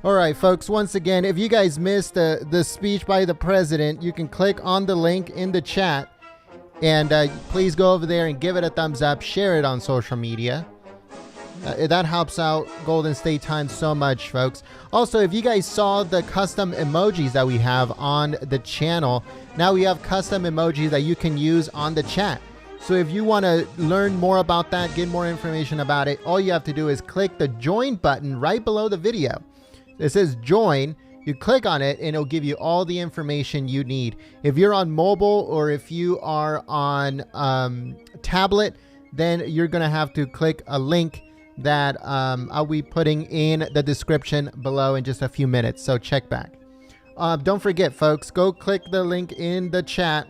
All right, folks, once again, if you guys missed the speech by the president, you can click on the link in the chat and please go over there and give it a thumbs up, share it on social media. That helps out Golden State Times so much, folks. Also, if you guys saw the custom emojis that we have on the channel, now we have custom emojis that you can use on the chat. So if you want to learn more about that, get more information about it, all you have to do is click the join button right below the video. It says join. You click on it and it'll give you all the information you need. If you're on mobile or if you are on tablet, then you're going to have to click a link that I'll be putting in the description below in just a few minutes. So check back. Don't forget, folks, go click the link in the chat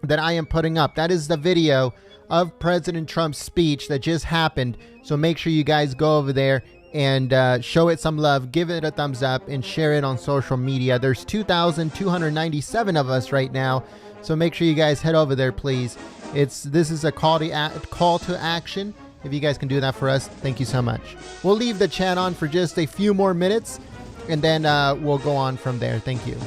that I am putting up. That is the video of President Trump's speech that just happened. So make sure you guys go over there and show it some love, give it a thumbs up, and share it on social media. There's 2,297 of us right now, so make sure you guys head over there, please. This is a call to action. If you guys can do that for us, thank you so much. We'll leave the chat on for just a few more minutes, and then we'll go on from there. Thank you.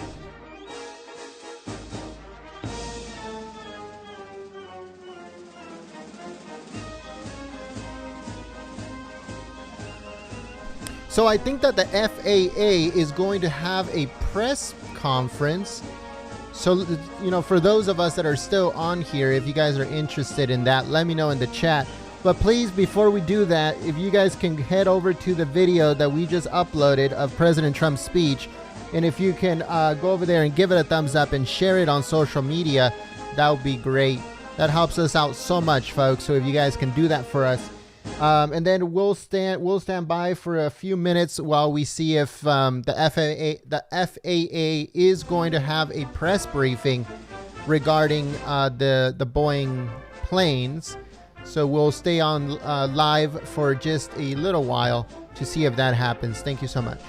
So I think that the FAA is going to have a press conference. So, you know, for those of us that are still on here, if you guys are interested in that, let me know in the chat. But please, before we do that, if you guys can head over to the video that we just uploaded of President Trump's speech, and if you can go over there and give it a thumbs up and share it on social media, that would be great. That helps us out so much, folks. So if you guys can do that for us. And then we'll stand by for a few minutes while we see if the FAA is going to have a press briefing regarding the Boeing planes. So we'll stay on live for just a little while to see if that happens. Thank you so much.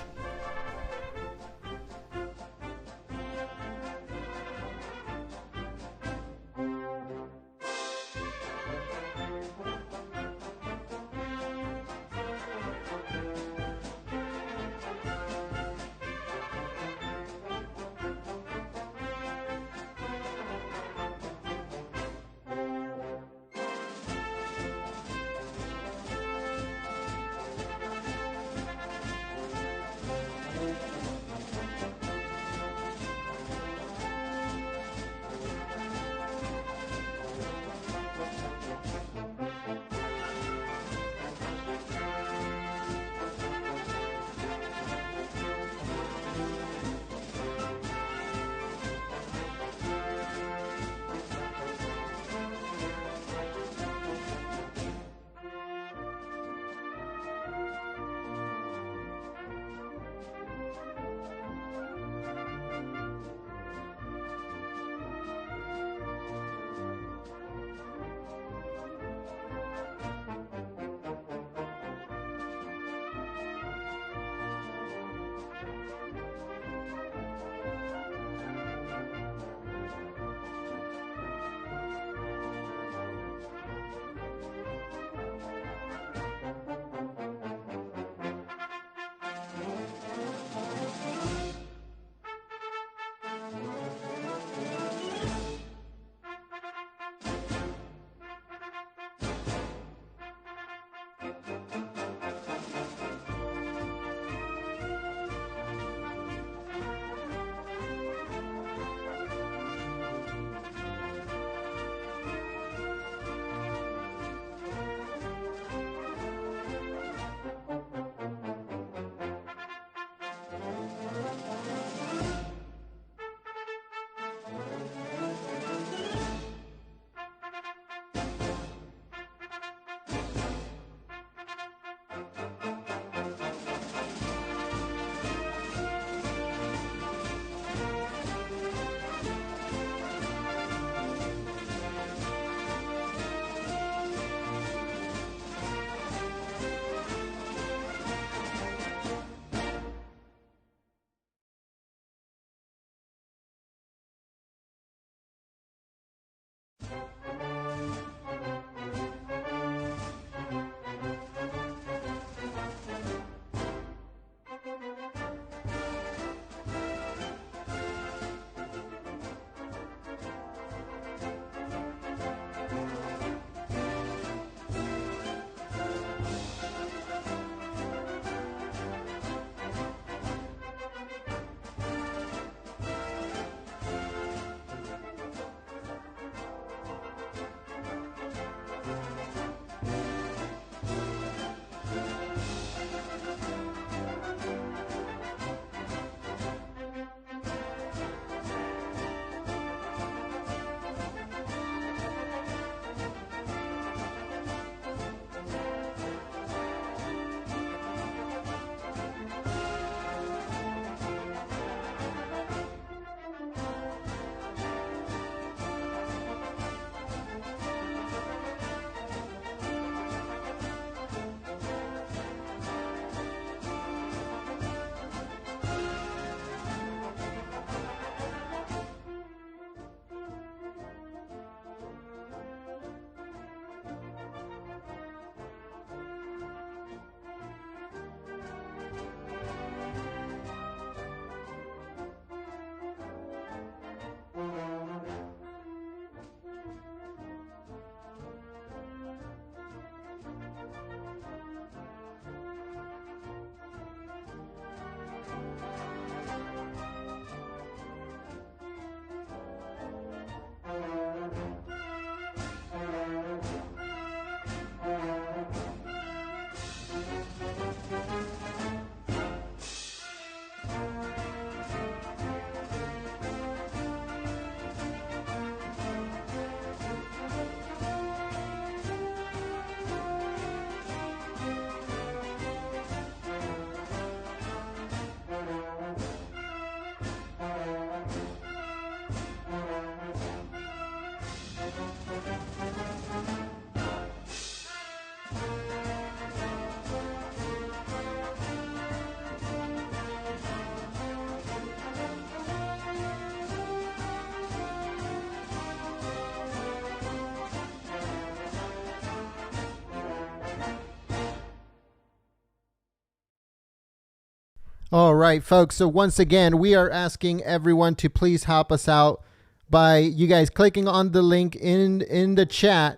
All right, folks. So once again, we are asking everyone to please help us out by you guys clicking on the link in the chat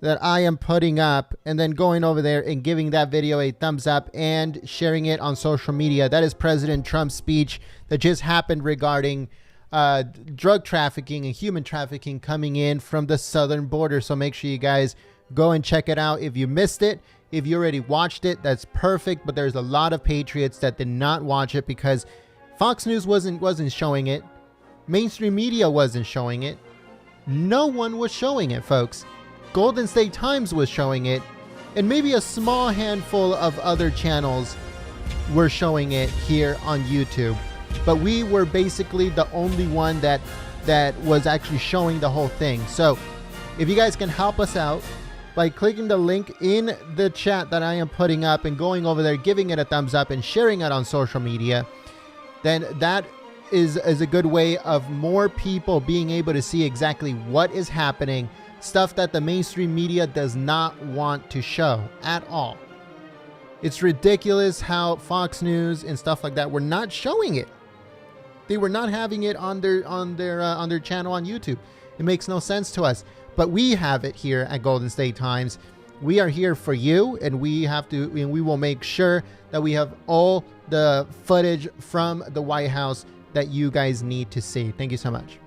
that I am putting up, and then going over there and giving that video a thumbs up and sharing it on social media. That is President Trump's speech that just happened regarding drug trafficking and human trafficking coming in from the southern border. So make sure you guys go and check it out. If you missed it, if you already watched it, that's perfect. But there's a lot of patriots that did not watch it because Fox News wasn't showing it. Mainstream media wasn't showing it. No one was showing it, folks. Golden State Times was showing it, and maybe a small handful of other channels were showing it here on YouTube. But we were basically the only one that was actually showing the whole thing. So if you guys can help us out by clicking the link in the chat that I am putting up and going over there, giving it a thumbs up and sharing it on social media, then that is a good way of more people being able to see exactly what is happening. Stuff that the mainstream media does not want to show at all. It's ridiculous how Fox News and stuff like that were not showing it. They were not having it on their channel on YouTube. It makes no sense to us. But we have it here at Golden State Times. We are here for you, and we will make sure that we have all the footage from the White House that you guys need to see. Thank you so much.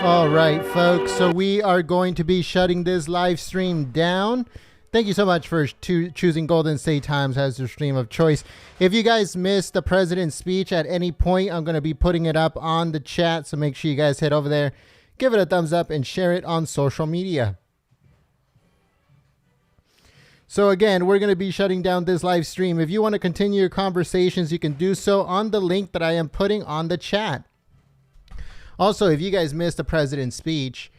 All right, folks. So we are going to be shutting this live stream down. Thank you so much for choosing Golden State Times as your stream of choice. If you guys missed the president's speech at any point, I'm going to be putting it up on the chat. So make sure you guys head over there, give it a thumbs up, and share it on social media. So again, we're going to be shutting down this live stream. If you want to continue your conversations, you can do so on the link that I am putting on the chat. Also, if you guys missed the president's speech,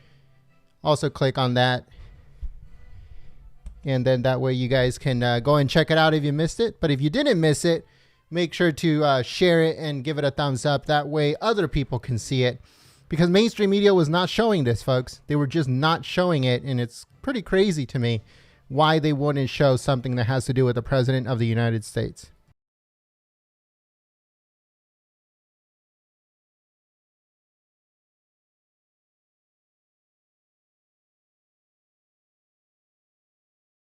also click on that. And then that way you guys can go and check it out if you missed it. But if you didn't miss it, make sure to share it and give it a thumbs up. That way other people can see it. Because mainstream media was not showing this, folks. They were just not showing it. And it's pretty crazy to me why they wouldn't show something that has to do with the President of the United States.